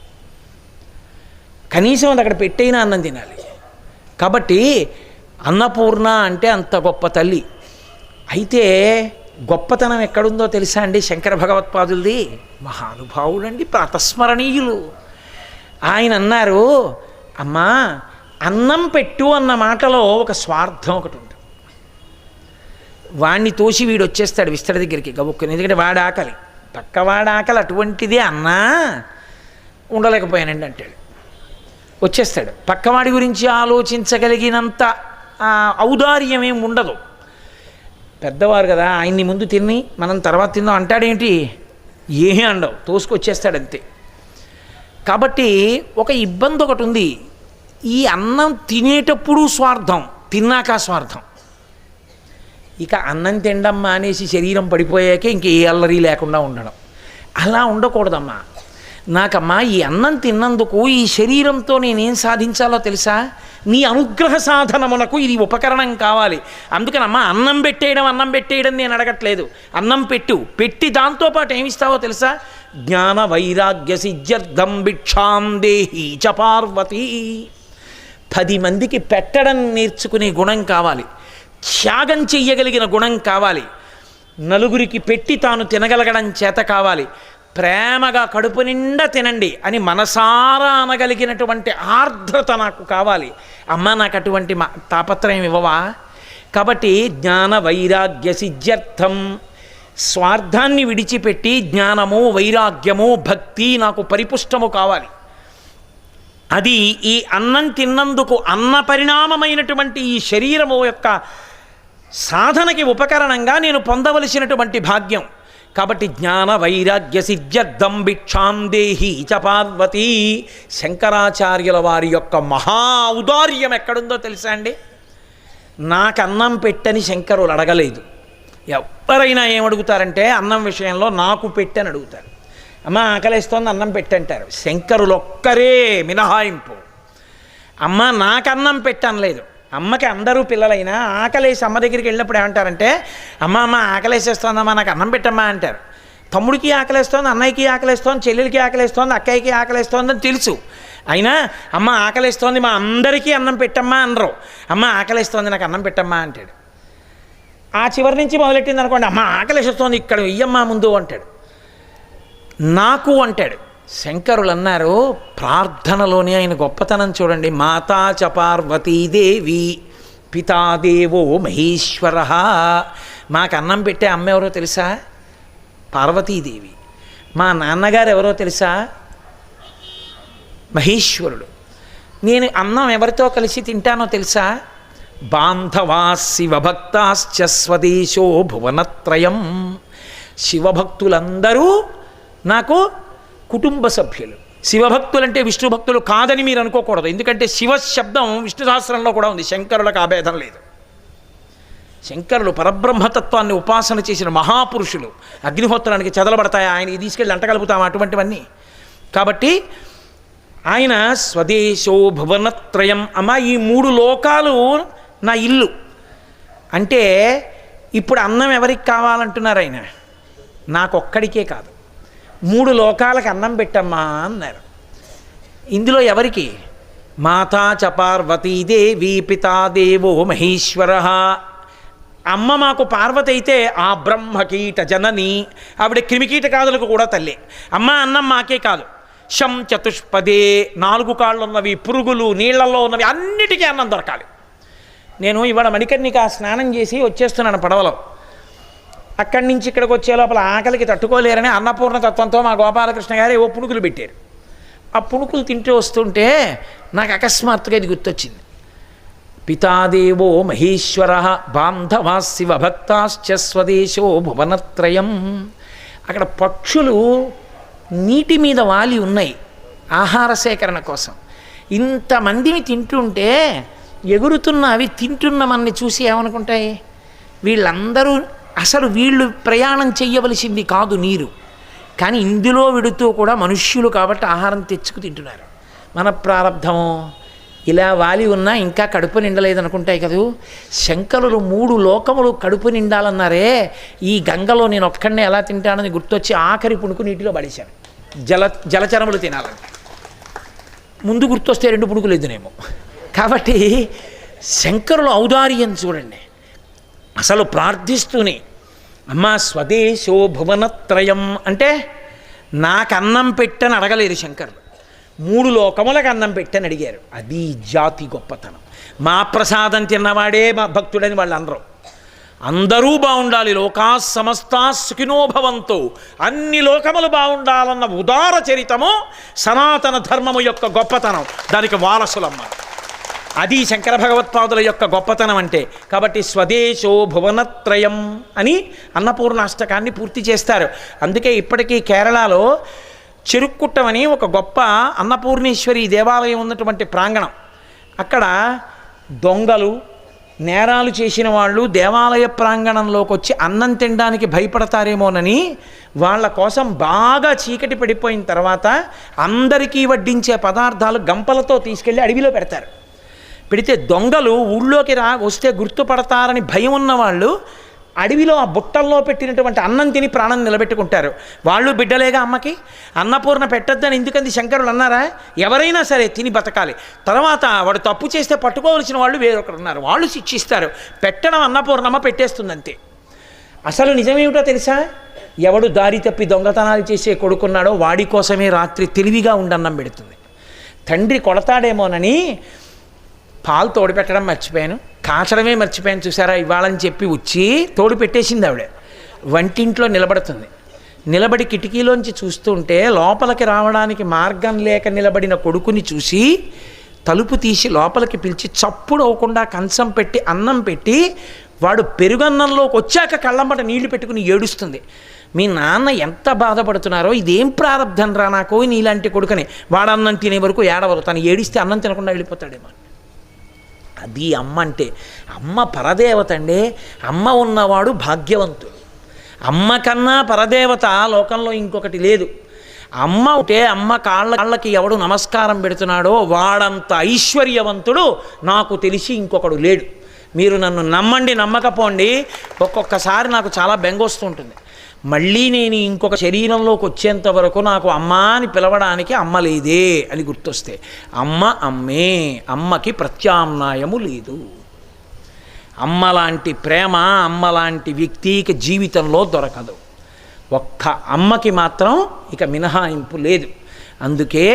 కనీసం అది అక్కడ పెట్టైనా అన్నం తినాలి. కాబట్టి అన్నపూర్ణ అంటే అంత గొప్ప తల్లి. అయితే గొప్పతనం ఎక్కడుందో తెలుసా అండి? శంకర భగవత్పాదులది. మహానుభావుడండి, ప్రాతస్మరణీయులు. ఆయన అన్నారు, అమ్మా అన్నం పెట్టు అన్న మాటలో ఒక స్వార్థం ఒకటి ఉంటుంది. వాణ్ణి తోసి వీడు వచ్చేస్తాడు విస్తరి దగ్గరికి గబుక్కుని, ఎందుకంటే వాడి ఆకలి, పక్కవాడి ఆకలి అటువంటిదే. అన్నా ఉండలేకపోయానండి అంటాడు, వచ్చేస్తాడు. పక్కవాడి గురించి ఆలోచించగలిగినంత ఔదార్యం ఏమి ఉండదు. పెద్దవారు కదా, ఆయన్ని ముందు తిని మనం తర్వాత తిందాం అంటాడేంటి? ఏమీ అండవు, తోసుకొచ్చేస్తాడు అంతే. కాబట్టి ఒక ఇబ్బంది ఒకటి ఉంది. ఈ అన్నం తినేటప్పుడు స్వార్థం, తిన్నాక స్వార్థం. ఇక అన్నం తినడం మానేసి శరీరం పడిపోయాకే ఇంక ఏ అల్లరి లేకుండా ఉండడం. అలా ఉండకూడదమ్మా. నాకమ్మా ఈ అన్నం తిన్నందుకు ఈ శరీరంతో నేనేం సాధించాలో తెలుసా? నీ అనుగ్రహ సాధనమునకు ఇది ఉపకరణం కావాలి. అందుకనమ్మా అన్నం పెట్టేయడం నేను అడగట్లేదు. అన్నం పెట్టి దాంతోపాటు ఏమిస్తావో తెలుసా? జ్ఞాన వైరాగ్య సిద్ధ్యర్థం భిక్షాం దేహి చ పార్వతీ. 10 మందికి పెట్టడం నేర్చుకునే గుణం కావాలి, త్యాగం చెయ్యగలిగిన గుణం కావాలి, నలుగురికి పెట్టి తాను తినగలగడం చేత కావాలి, ప్రేమగా కడుపు నిండా తినండి అని మనసారా అనగలిగినటువంటి ఆర్ద్రత నాకు కావాలి. అమ్మ నాకు అటువంటి తాపత్రయం ఇవ్వవా? కాబట్టి జ్ఞాన వైరాగ్య సిద్ధ్యర్థం, స్వార్థాన్ని విడిచిపెట్టి జ్ఞానము వైరాగ్యము భక్తి నాకు పరిపుష్టము కావాలి. అది ఈ అన్నం తిన్నందుకు అన్న పరిణామమైనటువంటి ఈ శరీరము యొక్క సాధనకి ఉపకరణంగా నేను పొందవలసినటువంటి భాగ్యం. కాబట్టి జ్ఞాన వైరాగ్య సిద్ధ్యర్థం భిక్షాం దేహి చ పార్వతీ. శంకరాచార్యుల వారి యొక్క మహా ఔదార్యం ఎక్కడుందో తెలుసా అండి? నాకు అన్నం పెట్టని శంకరులు అడగలేదు. ఎవరైనా ఏమడుగుతారంటే అన్నం విషయంలో నాకు పెట్టని అడుగుతారు. అమ్మ ఆకలేస్తోంది అన్నం పెట్టంటారు. శంకరులు ఒక్కరే మినహాయింపు. అమ్మ నాకు అన్నం పెట్టనలేదు. అమ్మకి అందరూ పిల్లలైనా ఆకలేసి అమ్మ దగ్గరికి వెళ్ళినప్పుడు ఏమంటారంటే, అమ్మ ఆకలేసేస్తోందమ్మా నాకు అన్నం పెట్టమ్మా అంటారు. తమ్ముడికి ఆకలేస్తోంది, అన్నయ్యకి ఆకలేస్తోంది, చెల్లెలకి ఆకలేస్తోంది, అక్కయ్యకి ఆకలేస్తోంది అని తెలుసు. అయినా అమ్మ ఆకలేస్తోంది మా అందరికీ అన్నం పెట్టమ్మా అనరు. అమ్మ ఆకలేస్తోంది నాకు అన్నం పెట్టమ్మా అంటాడు. ఆ చివరి నుంచి మొదలెట్టింది అనుకోండి, అమ్మ ఆకలేసేస్తోంది ఇక్కడ ఇయ్యమ్మా ముందు అంటాడు. నాకు అంటాడు. శంకరులు అన్నారు, ప్రార్థనలోనే ఆయన గొప్పతనం చూడండి. మాతా చ పార్వతీదేవి పితాదేవో మహేశ్వర. మాకు అన్నం పెట్టే అమ్మ ఎవరో తెలుసా? పార్వతీదేవి. మా నాన్నగారు ఎవరో తెలుసా? మహేశ్వరుడు. నేను అన్నం ఎవరితో కలిసి తింటానో తెలుసా? బాంధవా శివభక్తాశ్చ స్వదేశో భువనత్రయం. శివభక్తులందరూ నాకు కుటుంబ సభ్యులు. శివభక్తులంటే విష్ణు భక్తులు కాదని మీరు అనుకోకూడదు. ఎందుకంటే శివ శబ్దం విష్ణు సహస్రంలో కూడా ఉంది. శంకరులకు ఆ భేదం లేదు. శంకరులు పరబ్రహ్మతత్వాన్ని ఉపాసన చేసిన మహాపురుషులు. అగ్నిహోత్రానికి చెదలబడతాయి, ఆయనకి తీసుకెళ్ళి అంటగలుపుతాం అటువంటివన్నీ. కాబట్టి ఆయన స్వదేశో భువనత్రయం. అమ్మ ఈ 3 లోకాలు నా ఇల్లు అంటే ఇప్పుడు అన్నం ఎవరికి కావాలంటున్నారు ఆయన? నాకొక్కడికే కాదు, 3 లోకాలకు అన్నం పెట్టమ్మా అన్నారు. ఇందులో ఎవరికి? మాతా చ పార్వతీదేవి పితాదేవో మహేశ్వర. అమ్మ మాకు పార్వతి అయితే ఆ బ్రహ్మకీట జనని, ఆవిడ క్రిమికీటకాదులకు కూడా తల్లి. అమ్మ అన్నం మాకే కాదు, శం చతుష్పదే 4 కాళ్ళు ఉన్నవి, పురుగులు, నీళ్లలో ఉన్నవి అన్నిటికీ అన్నం దొరకాలి. నేను ఇవాళ మణికర్ణిక స్నానం చేసి వచ్చేస్తున్నాను పడవలో. అక్కడి నుంచి ఇక్కడికి వచ్చే లోపల ఆకలికి తట్టుకోలేరని అన్నపూర్ణ తత్వంతో మా గోపాలకృష్ణ గారు ఏవో పుణుకులు పెట్టారు. ఆ పుణుకులు తింటూ వస్తుంటే నాకు అకస్మాత్తుగా ఇది గుర్తొచ్చింది. పితాదేవో మహేశ్వర బాంధవా శివభక్తాశ్చ స్వదేశో భువనత్రయం. అక్కడ పక్షులు నీటి మీద వాలి ఉన్నాయి ఆహార సేకరణ కోసం. ఇంతమందిని తింటుంటే ఎగురుతున్న అవి తింటున్న మనని చూసి ఏమనుకుంటాయి? వీళ్ళందరూ అసలు వీళ్ళు ప్రయాణం చెయ్యవలసింది కాదు నీరు, కానీ ఇందులో విడుతూ కూడా మనుష్యులు కాబట్టి ఆహారం తెచ్చుకు తింటున్నారు. మన ప్రారంధము ఇలా వాలి ఉన్నా ఇంకా కడుపు నిండలేదనుకుంటాయి కదూ. శంకరులు 3 లోకములు కడుపు నిండాలన్నారే, ఈ గంగలో నేను ఒక్కడనే ఎలా తింటానని గుర్తొచ్చి ఆఖరి పుణుకు నీటిలో పడేశాను. జలచరములు తినాలని ముందు గుర్తొస్తే 2 పుణుకులు ఎద్దునేమో. కాబట్టి శంకరుల ఔదార్యం చూడండి. అసలు ప్రార్థిస్తూనే అమ్మా స్వదేశో భువనత్రయం అంటే నాకు అన్నం పెట్టని అడగలేదు శంకరులు, 3 లోకములకు అన్నం పెట్టని అడిగారు. అది జాతి గొప్పతనం. మా ప్రసాదం తిన్నవాడే మా భక్తుడని వాళ్ళు అనరు. అందరూ బాగుండాలి. లోకా సమస్తా సుఖినో భవంతు, అన్ని లోకములు బాగుండాలన్న ఉదార చరితము సనాతన ధర్మము యొక్క గొప్పతనం. దానికి వారసులమ్మ. అది శంకర భగవత్పాదుల యొక్క గొప్పతనం అంటే. కాబట్టి స్వదేశో భువనత్రయం అని అన్నపూర్ణాష్టకాన్ని పూర్తి చేస్తారు. అందుకే ఇప్పటికీ కేరళలో చెరుక్కుట్టమని ఒక గొప్ప అన్నపూర్ణేశ్వరి దేవాలయం ఉన్నటువంటి ప్రాంగణం. అక్కడ దొంగలు, నేరాలు చేసిన వాళ్ళు దేవాలయ ప్రాంగణంలోకి వచ్చి అన్నం తినడానికి భయపడతారేమోనని వాళ్ళ కోసం బాగా చీకటి పడిపోయిన తర్వాత అందరికీ వడ్డించే పదార్థాలు గంపలతో తీసుకెళ్ళి అడవిలో పెడతారు. పెడితే దొంగలు ఊళ్ళోకి వస్తే గుర్తుపడతారని భయం ఉన్నవాళ్ళు అడవిలో ఆ బుట్టల్లో పెట్టినటువంటి అన్నం తిని ప్రాణం నిలబెట్టుకుంటారు. వాళ్ళు బిడ్డలేగా అమ్మకి. అన్నపూర్ణ పెట్టొద్దని ఎందుకంది శంకరులు అన్నారా? ఎవరైనా సరే తిని బతకాలి. తర్వాత వాడు తప్పు చేస్తే పట్టుకోవలసిన వాళ్ళు వేరొకరు ఉన్నారు, వాళ్ళు శిక్షిస్తారు. పెట్టడం అన్నపూర్ణమ్మ పెట్టేస్తుందంతే. అసలు నిజమేమిటో తెలుసా? ఎవడు దారి తప్పి దొంగతనాలు చేసే కొడుకున్నాడో వాడి కోసమే రాత్రి తెలివిగా ఉండన్నం పెడుతుంది. తండ్రి కొడతాడేమోనని పాలు తోడు పెట్టడం మర్చిపోయాను, కాచడమే మర్చిపోయాను చూసారా ఇవ్వాలని చెప్పి వచ్చి తోడు పెట్టేసింది ఆవిడ. వంటింట్లో నిలబడుతుంది. నిలబడి కిటికీలోంచి చూస్తుంటే లోపలికి రావడానికి మార్గం లేక నిలబడిన కొడుకుని చూసి తలుపు తీసి లోపలికి పిలిచి చప్పుడు అవ్వకుండా కంచం పెట్టి అన్నం పెట్టి వాడు పెరుగన్నంలోకి వచ్చాక కళ్ళమ్మట నీళ్లు పెట్టుకుని ఏడుస్తుంది. మీ నాన్న ఎంత బాధపడుతున్నారో, ఇదేం ప్రారంధం రా నాకు నీలాంటి కొడుకుని. వాడు అన్నం తినే వరకు ఏడవరు, తను ఏడిస్తే అన్నం తినకుండా వెళ్ళిపోతాడేమో. అది అమ్మ అంటే. అమ్మ పరదేవత అండి. అమ్మ ఉన్నవాడు భాగ్యవంతుడు. అమ్మ కన్నా పరదేవత లోకంలో ఇంకొకటి లేదు. అమ్మ ఉంటే అమ్మ కాళ్ళకి ఎవడు నమస్కారం పెడుతున్నాడో వాడంత ఐశ్వర్యవంతుడు నాకు తెలిసి ఇంకొకడు లేడు. మీరు నన్ను నమ్మండి, నమ్మకపోండి, ఒక్కొక్కసారి నాకు చాలా బెంగొస్తుంటుంది. మళ్ళీ నేను ఇంకొక శరీరంలోకి వచ్చేంత వరకు నాకు అమ్మ అని పిలవడానికి అమ్మ లేదే అని గుర్తొస్తే, అమ్మ అమ్మే, అమ్మకి ప్రత్యామ్నాయము లేదు. అమ్మలాంటి ప్రేమ, అమ్మలాంటి వ్యక్తికి జీవితంలో దొరకదు. ఒక్క అమ్మకి మాత్రం ఇక మినహాయింపు లేదు. అందుకే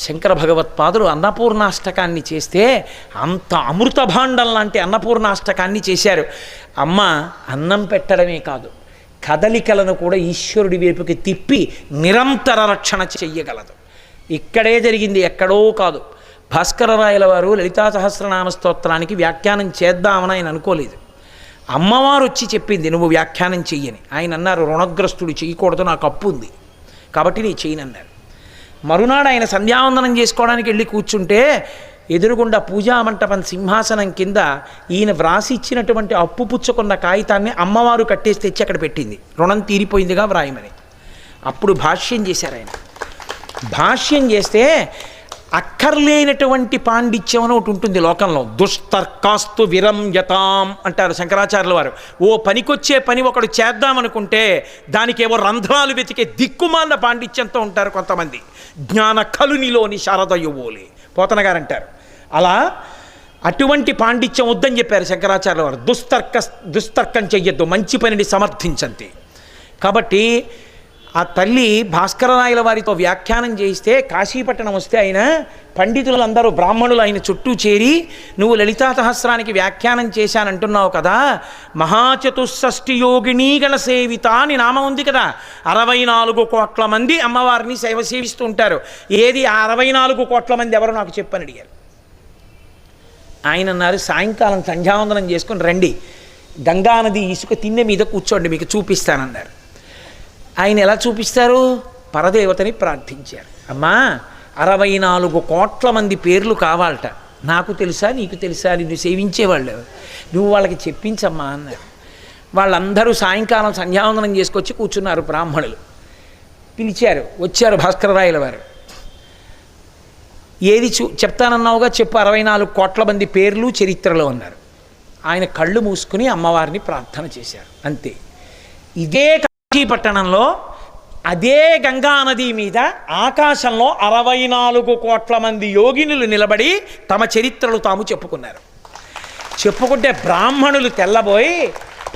శంకర భగవత్పాదులు అన్నపూర్ణాష్టకాన్ని చేస్తే అంత అమృత భాండం లాంటి అన్నపూర్ణాష్టకాన్ని చేశారు. అమ్మ అన్నం పెట్టడమే కాదు, కదలికలను కూడా ఈశ్వరుడి వైపుకి తిప్పి నిరంతర రక్షణ చెయ్యగలదు. ఇక్కడే జరిగింది, ఎక్కడో కాదు. భాస్కరరాయల వారు లలితా సహస్రనామ స్తోత్రానికి వ్యాఖ్యానం చేద్దామని ఆయన అనుకోలేదు. అమ్మవారు వచ్చి చెప్పింది నువ్వు వ్యాఖ్యానం చెయ్యని. ఆయన అన్నారు రుణగ్రస్తుడు చేయకూడదు, నాకు అప్పు ఉంది కాబట్టి నేను చేయనన్నారు. మరునాడు ఆయన సంధ్యావందనం చేసుకోవడానికి వెళ్ళి కూర్చుంటే ఎదురుగుండా పూజామంటపం సింహాసనం కింద ఈయన వ్రాసి ఇచ్చినటువంటి అప్పు పుచ్చుకున్న కాగితాన్ని అమ్మవారు కట్టేసి తెచ్చి అక్కడ పెట్టింది. రుణం తీరిపోయిందిగా వ్రాయమని. అప్పుడు భాష్యం చేశారు ఆయన. భాష్యం చేస్తే అక్కర్లేనటువంటి పాండిత్యం అని ఒకటి ఉంటుంది లోకంలో. దుస్తర్కాస్తు విరంయతాం అంటారు శంకరాచార్యుల వారు. ఓ పనికొచ్చే పని ఒకడు చేద్దామనుకుంటే దానికేవో రంధ్రాలు వెతికే దిక్కుమాలిన పాండిత్యంతో ఉంటారు కొంతమంది. జ్ఞాన కలునిలోని శారదయువోలే పోతన గారు అంటారు. అలా అటువంటి పాండిత్యం వద్దని చెప్పారు శంకరాచార్యుల వారు. దుస్తర్కం చెయ్యొద్దు, మంచి పనిని సమర్థించంతే. కాబట్టి ఆ తల్లి భాస్కరరాయల వారితో వ్యాఖ్యానం చేయిస్తే కాశీపట్టణం వస్తే ఆయన పండితులందరూ బ్రాహ్మణులు ఆయన చుట్టూ చేరి నువ్వు లలితా సహస్రానికి వ్యాఖ్యానం చేశానంటున్నావు కదా, మహాచతుషష్ఠి యోగినీ గణ సేవిత అని నామం ఉంది కదా. 64 కోట్ల మంది అమ్మవారిని సేవిస్తూ ఉంటారు. ఏది ఆ 64 కోట్ల మంది ఎవరో నాకు చెప్పని అడిగారు. ఆయన అన్నారు సాయంకాలం సంధ్యావందనం చేసుకొని రండి, గంగానది ఇసుక తిన్నె మీద కూర్చోండి మీకు చూపిస్తానన్నారు. ఆయన ఎలా చూపిస్తారు? పరదేవతని ప్రార్థించారు. అమ్మా 64 కోట్ల మంది పేర్లు కావాలట, నాకు తెలుసా నీకు తెలుసా, నిన్ను సేవించేవాళ్ళు, నువ్వు వాళ్ళకి చెప్పించమ్మా అన్నారు. వాళ్ళందరూ సాయంకాలం సంధ్యావందనం చేసుకొచ్చి కూర్చున్నారు బ్రాహ్మణులు. పిలిచారు, వచ్చారు భాస్కరరాయల వారు. ఏది చెప్తానన్నావుగా చెప్పు, 64 కోట్ల మంది పేర్లు చరిత్రలో అన్నారు. ఆయన కళ్ళు మూసుకుని అమ్మవారిని ప్రార్థన చేశారు, అంతే. ఇదే పట్టణంలో అదే గంగా నది మీద ఆకాశంలో 64 కోట్ల మంది యోగినులు నిలబడి తమ చరిత్రలు తాము చెప్పుకున్నారు. చెప్పుకుంటే బ్రాహ్మణులు తెల్లబోయి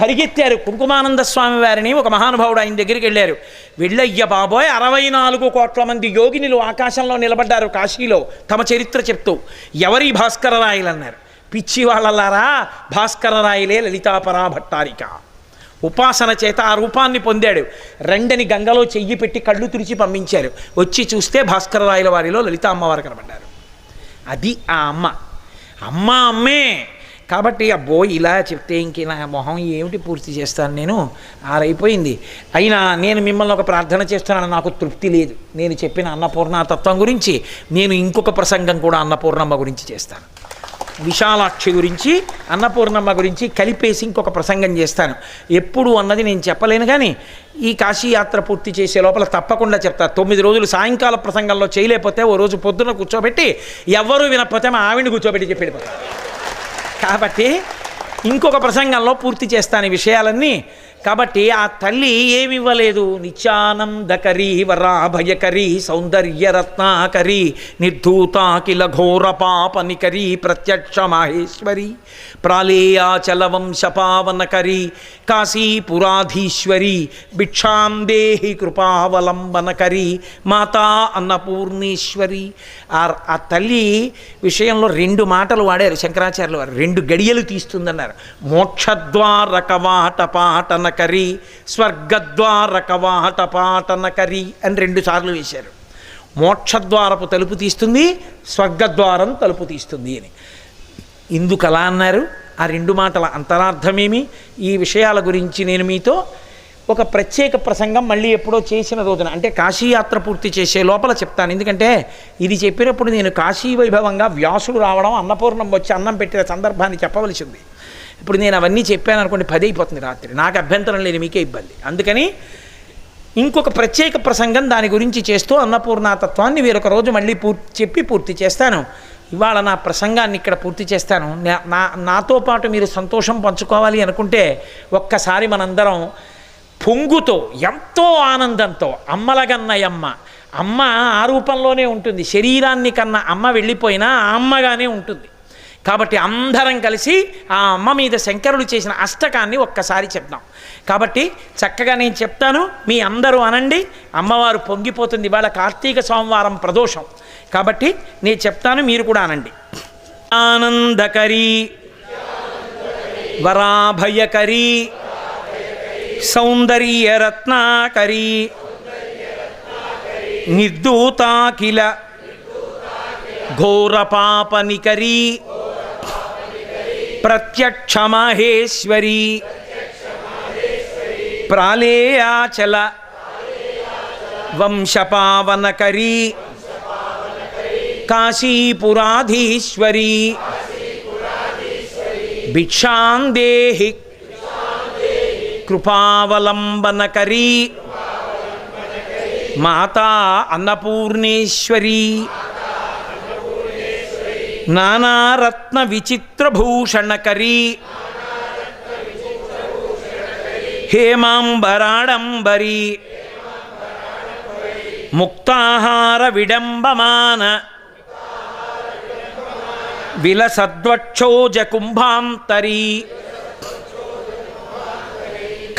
పరిగెత్తారు. కుంకుమానంద స్వామి వారిని ఒక మహానుభావుడు ఆయన దగ్గరికి వెళ్ళారు. వెళ్ళయ్య బాబోయ్ 64 కోట్ల మంది యోగినులు ఆకాశంలో నిలబడ్డారు కాశీలో తమ చరిత్ర చెప్తూ. ఎవరి భాస్కరరాయలు అన్నారు. పిచ్చి వాళ్ళలారా, భాస్కరరాయలే లలితాపరా భట్టారిక. ఉపాసన చేత ఆ రూపాన్ని పొందాడు. రెండని గంగలో చెయ్యి పెట్టి కళ్ళు తుడిచి పంపించారు. వచ్చి చూస్తే భాస్కరరాయల వారిలో లలిత అమ్మవారు కనబడ్డారు. అది ఆ అమ్మ. అమ్మ అమ్మే. కాబట్టి అబ్బో ఇలా చెప్తే ఇంక నా మొహం ఏమిటి పూర్తి చేస్తాను నేను, ఆరైపోయింది. అయినా నేను మిమ్మల్ని ఒక ప్రార్థన చేస్తున్నాను, నాకు తృప్తి లేదు. నేను చెప్పిన అన్నపూర్ణ తత్వం గురించి నేను ఇంకొక ప్రసంగం కూడా అన్నపూర్ణమ్మ గురించి చేస్తాను. విశాలాక్షి గురించి అన్నపూర్ణమ్మ గురించి కలిపేసి ఇంకొక ప్రసంగం చేస్తాను. ఎప్పుడు అన్నది నేను చెప్పలేను, కానీ ఈ కాశీయాత్ర పూర్తి చేసే లోపల తప్పకుండా చెప్తా. 9 రోజులు సాయంకాల ప్రసంగంలో చేయలేకపోతే ఓ రోజు పొద్దున కూర్చోబెట్టి ఎవరు వినకపోతే మా ఆవిడని కూర్చోబెట్టి చెప్పిపోతాను. కాబట్టి ఇంకొక ప్రసంగంలో పూర్తి చేస్తాను ఈ విషయాలన్నీ. కాబట్టి ఆ తల్లి ఏమివ్వలేదు, నిత్యానందకరీ వరాభయకరీ సౌందర్యరత్నాకరీ నిర్ధూతాకిల ఘోర పాపనికరీ ప్రత్యక్ష మాహేశ్వరి ప్రాళేయాచల వంశపావనకరీ కాశీపురాధీశ్వరి భిక్షాం దేహి కృపావలంబనకరీ మాతా అన్నపూర్ణేశ్వరి. ఆ తల్లి విషయంలో 2 మాటలు వాడారు శంకరాచార్యులు వారు. 2 గడియలు తీస్తుందన్నారు. మోక్షద్వారకవాటపాటనకరీ స్వర్గద్వారకవాటపాటనకరీ అని 2 సార్లు వేశారు. మోక్షద్వారపు తలుపు తీస్తుంది, స్వర్గద్వారం తలుపు తీస్తుంది అని. ఇందుకు అలా అన్నారు. ఆ 2 మాటల అంతరార్థమేమి, ఈ విషయాల గురించి నేను మీతో ఒక ప్రత్యేక ప్రసంగం మళ్ళీ ఎప్పుడో చేసిన రోజున, అంటే కాశీయాత్ర పూర్తి చేసే లోపల చెప్తాను. ఎందుకంటే ఇది చెప్పినప్పుడు నేను కాశీ వైభవంగా వ్యాసుడు రావడం, అన్నపూర్ణం వచ్చి అన్నం పెట్టిన సందర్భాన్ని చెప్పవలసింది. ఇప్పుడు నేను అవన్నీ చెప్పాను అనుకోండి 10 అయిపోతుంది రాత్రి. నాకు అభ్యంతరం లేదు, మీకే ఇబ్బంది. అందుకని ఇంకొక ప్రత్యేక ప్రసంగం దాని గురించి చేస్తూ అన్నపూర్ణాతత్వాన్ని వేరొక రోజు మళ్ళీ పూర్తి చేస్తాను. ఇవాళ నా ప్రసంగాన్ని ఇక్కడ పూర్తి చేస్తాను. నాతో పాటు మీరు సంతోషం పంచుకోవాలి అనుకుంటే ఒక్కసారి మనందరం పొంగుతో, ఎంతో ఆనందంతో, అమ్మలగన్నయమ్మ, అమ్మ ఆ రూపంలోనే ఉంటుంది. శరీరాన్ని కన్నా అమ్మ వెళ్ళిపోయినా ఆ అమ్మగానే ఉంటుంది. కాబట్టి అందరం కలిసి ఆ అమ్మ మీద శంకరుడు చేసిన అష్టకాన్ని ఒక్కసారి చెప్దాం. కాబట్టి చక్కగా నేను చెప్తాను, మీ అందరూ అనండి. అమ్మవారు పొంగిపోతుంది. ఇవాళ కార్తీక సోమవారం ప్రదోషం కాబట్టి నేను చెప్తాను, మీరు కూడా అనండి. ఆనందకరీ వరాభయకరీ సౌందర్యరత్నాకరీ నిర్దూతాకిల ఘోరపాపనికరీ ప్రత్యక్ష మాహేశ్వరీ ప్రాళేయాచల వంశపావనకరీ కాశీపురాధీశ్వరీ భిక్షాం దేహి కృపావలంబనకరీ మాతా అన్నపూర్ణేశ్వరీ నానారత్న విచిత్రభూషణకరీ హేమాంబరాడంబరీ ముక్తాహార విడంబమాన విలసద్వక్షోజ కుంభాంతరీ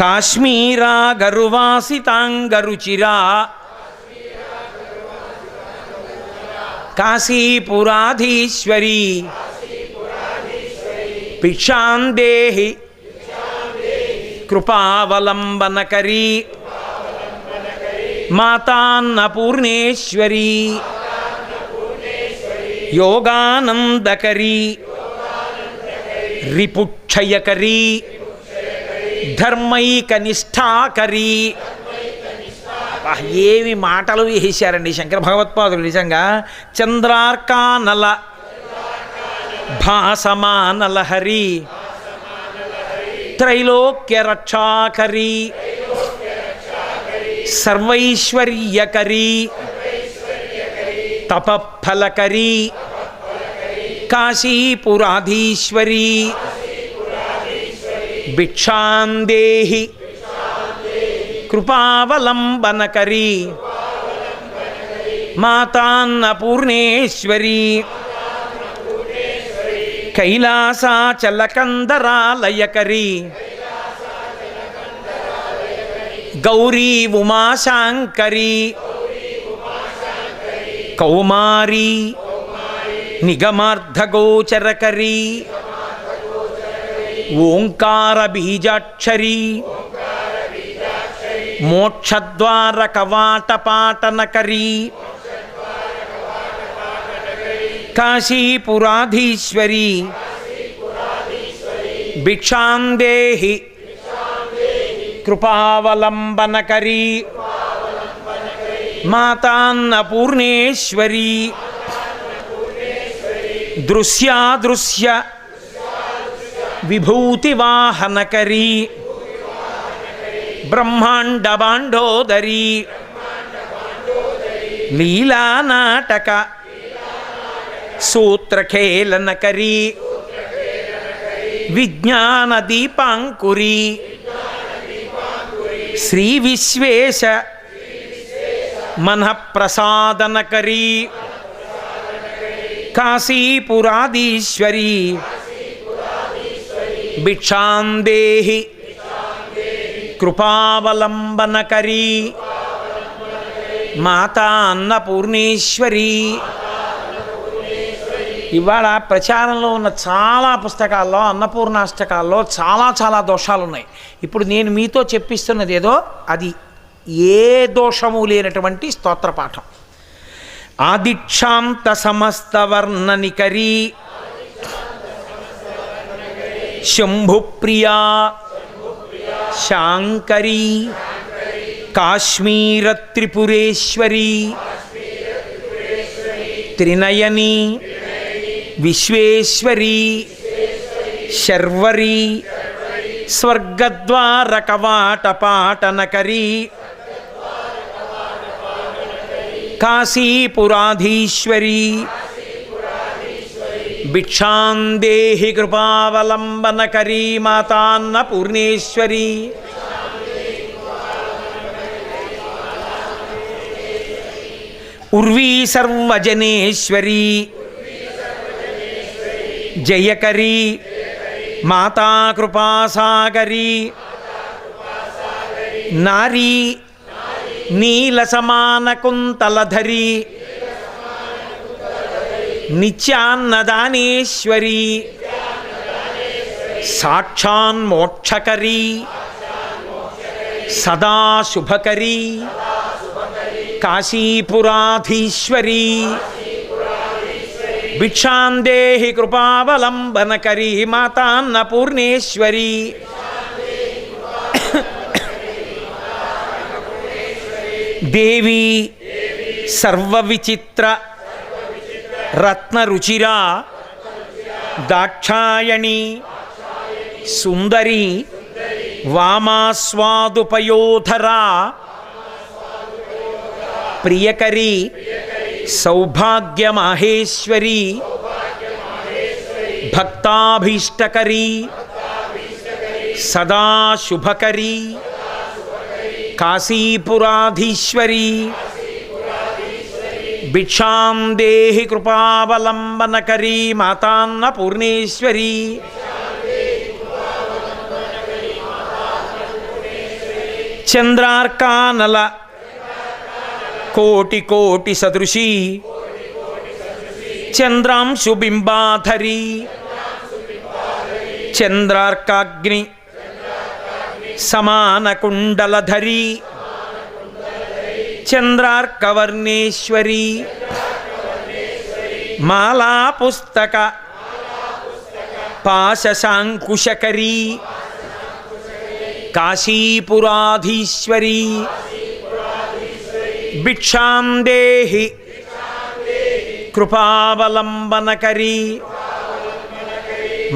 కాశ్మీరా గరువాసితాంగరుచిరా కాశీపురాధీశ్వరీ భిక్షాం దేహి కృపావలంబనకరీ మాతాన్నపూర్ణేశ్వరీ యోగానందకరీ రిపుక్షయకరీ ధర్మైకనిష్టాకరీ. ఏమి మాటలు వేసారండి శంకర భగవత్పాదులు. నిజంగా చంద్రార్కానల భాసమానలహరి త్రైలోక్య రక్షాకరీ సర్వైశ్వర్యకరీ తపఫలకరీ కాశీపురాధీశ్వరీ భిక్షాం దేహి కృపావలంబనకరీ మాతాన్నపూర్ణేశ్వరీ కైలాసాచలకందరాలయకరీ గౌరీ ఉమాశాంకరీ కౌమారీ నిగమార్థగోచరకరీ ఓంకార బీజాక్షరీ మోక్షద్వార కవాటపాటనకరీ కాశీపురాధీశ్వరీ భిక్షాం దేహి కృపావలంబనకరీ మాతాన్నపూర్ణేశ్వరీ దృశ్యాదృశ్య విభూతివాహనకరీ బ్రహ్మాండబాండోదరీ లీలానాటక సూత్రఖేళనకరీ విజ్ఞానదీపాంకురీ శ్రీవిశ్వేశ మనఃప్రసాదనకరీ కాశీపురాధీశ్వరీ భిక్షాందేహి కృపావలంబనకరీ మాతా అన్నపూర్ణేశ్వరీ. ఇవాళ ప్రచారంలో ఉన్న చాలా పుస్తకాల్లో అన్నపూర్ణాష్టకాల్లో చాలా దోషాలు ఉన్నాయి. ఇప్పుడు నేను మీతో చెప్పిస్తున్నది ఏదో అది ఏ దోషము లేనటువంటి స్తోత్రపాఠం. ఆదిక్షాంత సమస్తవర్ణనికరీ శంభుప్రియా శాంకరీ కాశ్మీరత్రిపురేశ్వరీ త్రినయనీ విశ్వేశ్వరీ శర్వరీ స్వర్గద్వారకవాటపాటనకరీ కాశీపురాధీశ్వరీ భిక్షాందేహి కృపావలంబనకరీ మాతాన్నపూర్ణేశ్వరీ. ఉర్వీ సర్వజనేశ్వరీ జయకరీ మాతా కృపాసాగరీ నారీ నీలసమానకుంతలధరీ నిత్యాన్నదానేశ్వరీ సాక్షాన్మోక్షకరీ సదాశుభకరీ కాశీపురాధీశ్వరీ భిక్షాందేహి కృపావలంబనకరీ మాతాన్నపూర్ణేశ్వరీ. దేవీ సర్వవిచిత్ర రత్నరుచిరా దాక్షాయణి సుందరి వామాస్వాదుపయోధరా ప్రియకరీ సౌభాగ్యమాహేశ్వరీ భక్తాభీష్టకరీ సదాశుభకరీ కాశీపురాధీశ్వరీ భిక్షాందేహి కృపావలంబనకరీ మాతాన్నపూర్ణేశ్వరీ. చంద్రార్కానల కోటి సదృశీ చంద్రాంశుబింబాధరీ చంద్రార్కాగ్ని సమానకుండలధరీ చంద్రార్కవర్ణేశ్వరీ మాలాపుస్తక పాశశాంకుశకరీ కాశీపురాధీశ్వరీ భిక్షాందేహి కృపావలంబనకరీ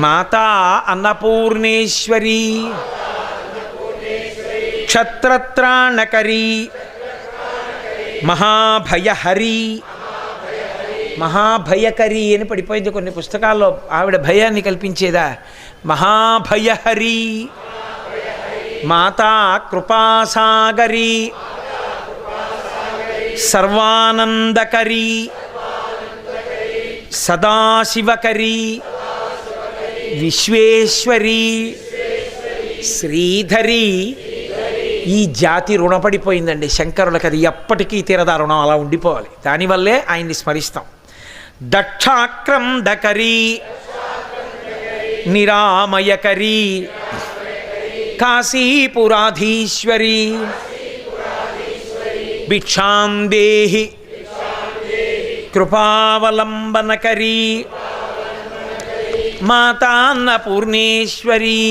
మాతా అన్నపూర్ణేశ్వరీ క్షత్రత్రాణకరీ మహాభయహరీ. మహాభయకరీ అని పడిపోయింది కొన్ని పుస్తకాల్లో, ఆవిడ భయాన్ని కల్పించేదా. మహాభయహరీ మాతా కృపాసాగరీ సర్వానందకరీ సదాశివకరీ విశ్వేశ్వరీ శ్రీధరీ. ఈ జాతి రుణపడిపోయిందండి శంకరులకు, అది ఎప్పటికీ తీరదా రుణం, అలా ఉండిపోవాలి. దానివల్లే ఆయన్ని స్మరిస్తాం. దక్షాక్రందకరీ నిరామయకరీ కాశీపురాధీశ్వరీ భిక్షాందేహి కృపావలంబనకరీ మాతాన్నపూర్ణేశ్వరీ.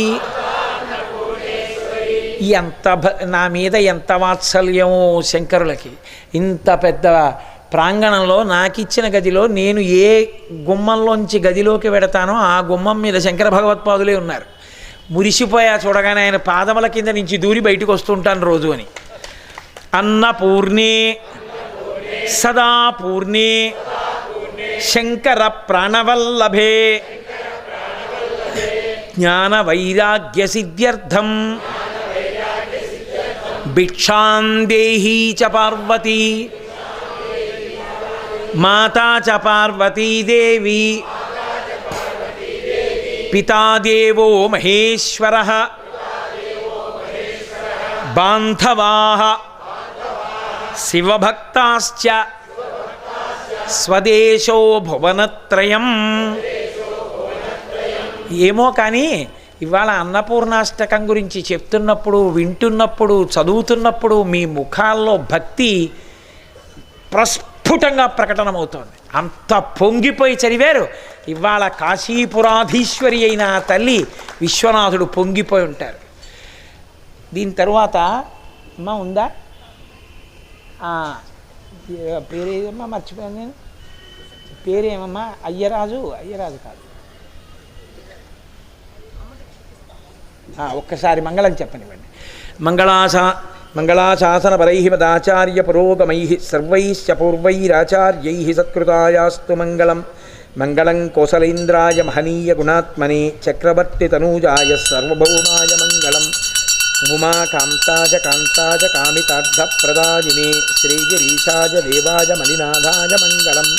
ఎంత నా మీద ఎంత వాత్సల్యమో శంకరులకి. ఇంత పెద్ద ప్రాంగణంలో నాకిచ్చిన గదిలో నేను ఏ గుమ్మంలోంచి గదిలోకి వెడతానో ఆ గుమ్మం మీద శంకర భగవత్పాదులే ఉన్నారు. మురిసిపోయా చూడగానే ఆయన పాదముల కింద నుంచి దూరి బయటకు వస్తుంటాను రోజు అని. అన్నపూర్ణే సదా పూర్ణే శంకర ప్రాణవల్లభే జ్ఞాన వైరాగ్య సిద్ధ్యర్థం భిక్షాం దేహీ చ పార్వతీ మాతా చ పార్వతీదేవి పితా దేవో మహేశ్వరః బాంధవాః శివభక్తాశ్చ స్వదేశో భువనత్రయం. ఏమో కానీ ఇవాళ అన్నపూర్ణాష్టకం గురించి చెప్తున్నప్పుడు, వింటున్నప్పుడు, చదువుతున్నప్పుడు మీ ముఖాల్లో భక్తి ప్రస్ఫుటంగా ప్రకటనమవుతోంది. అంత పొంగిపోయి చదివారు. ఇవాళ కాశీపురాధీశ్వరి అయిన ఆ తల్లి విశ్వనాథుడు పొంగిపోయి ఉంటారు. దీని తరువాత అమ్మ ఉందా, పేరేదమ్మా మర్చిపోయాను నేను, పేరేమమ్మా, అయ్యరాజు కాదు, ఒక్కసారి మంగళం చెప్పనివ్వండి. మంగళాశాసన పరై మదాచార్య పురోగమై సర్వైశ్చ పూర్వైరాచార్యై సత్కృతాయాస్తు మంగళం. మంగళం కోసలేంద్రాయ మహనీయ గుణాత్మనే చక్రవర్తి తనూజాయ సర్వభౌమాయ మంగళం. ఉమాకాంతాయ కాంతాయ కామితార్థప్రదాయినే శ్రీగిరీశాయ దేవాయ మలినాథాయ మంగళం.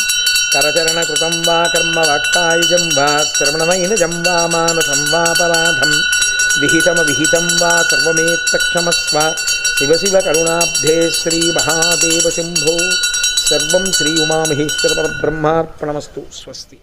కరచరణకృతం వా కర్మ వాక్కాయుజం వా శ్రవణనైనజం వా మానసం వాపరాధం విహితం వా సర్వమేత్తక్షమస్వ. శివ శివ కరుణాబ్ధే శ్రీ మహాదేవ శంభో. సర్వం శ్రీ ఉమామహేశ్వర పరబ్రహ్మార్పణమస్తు. స్వస్తి.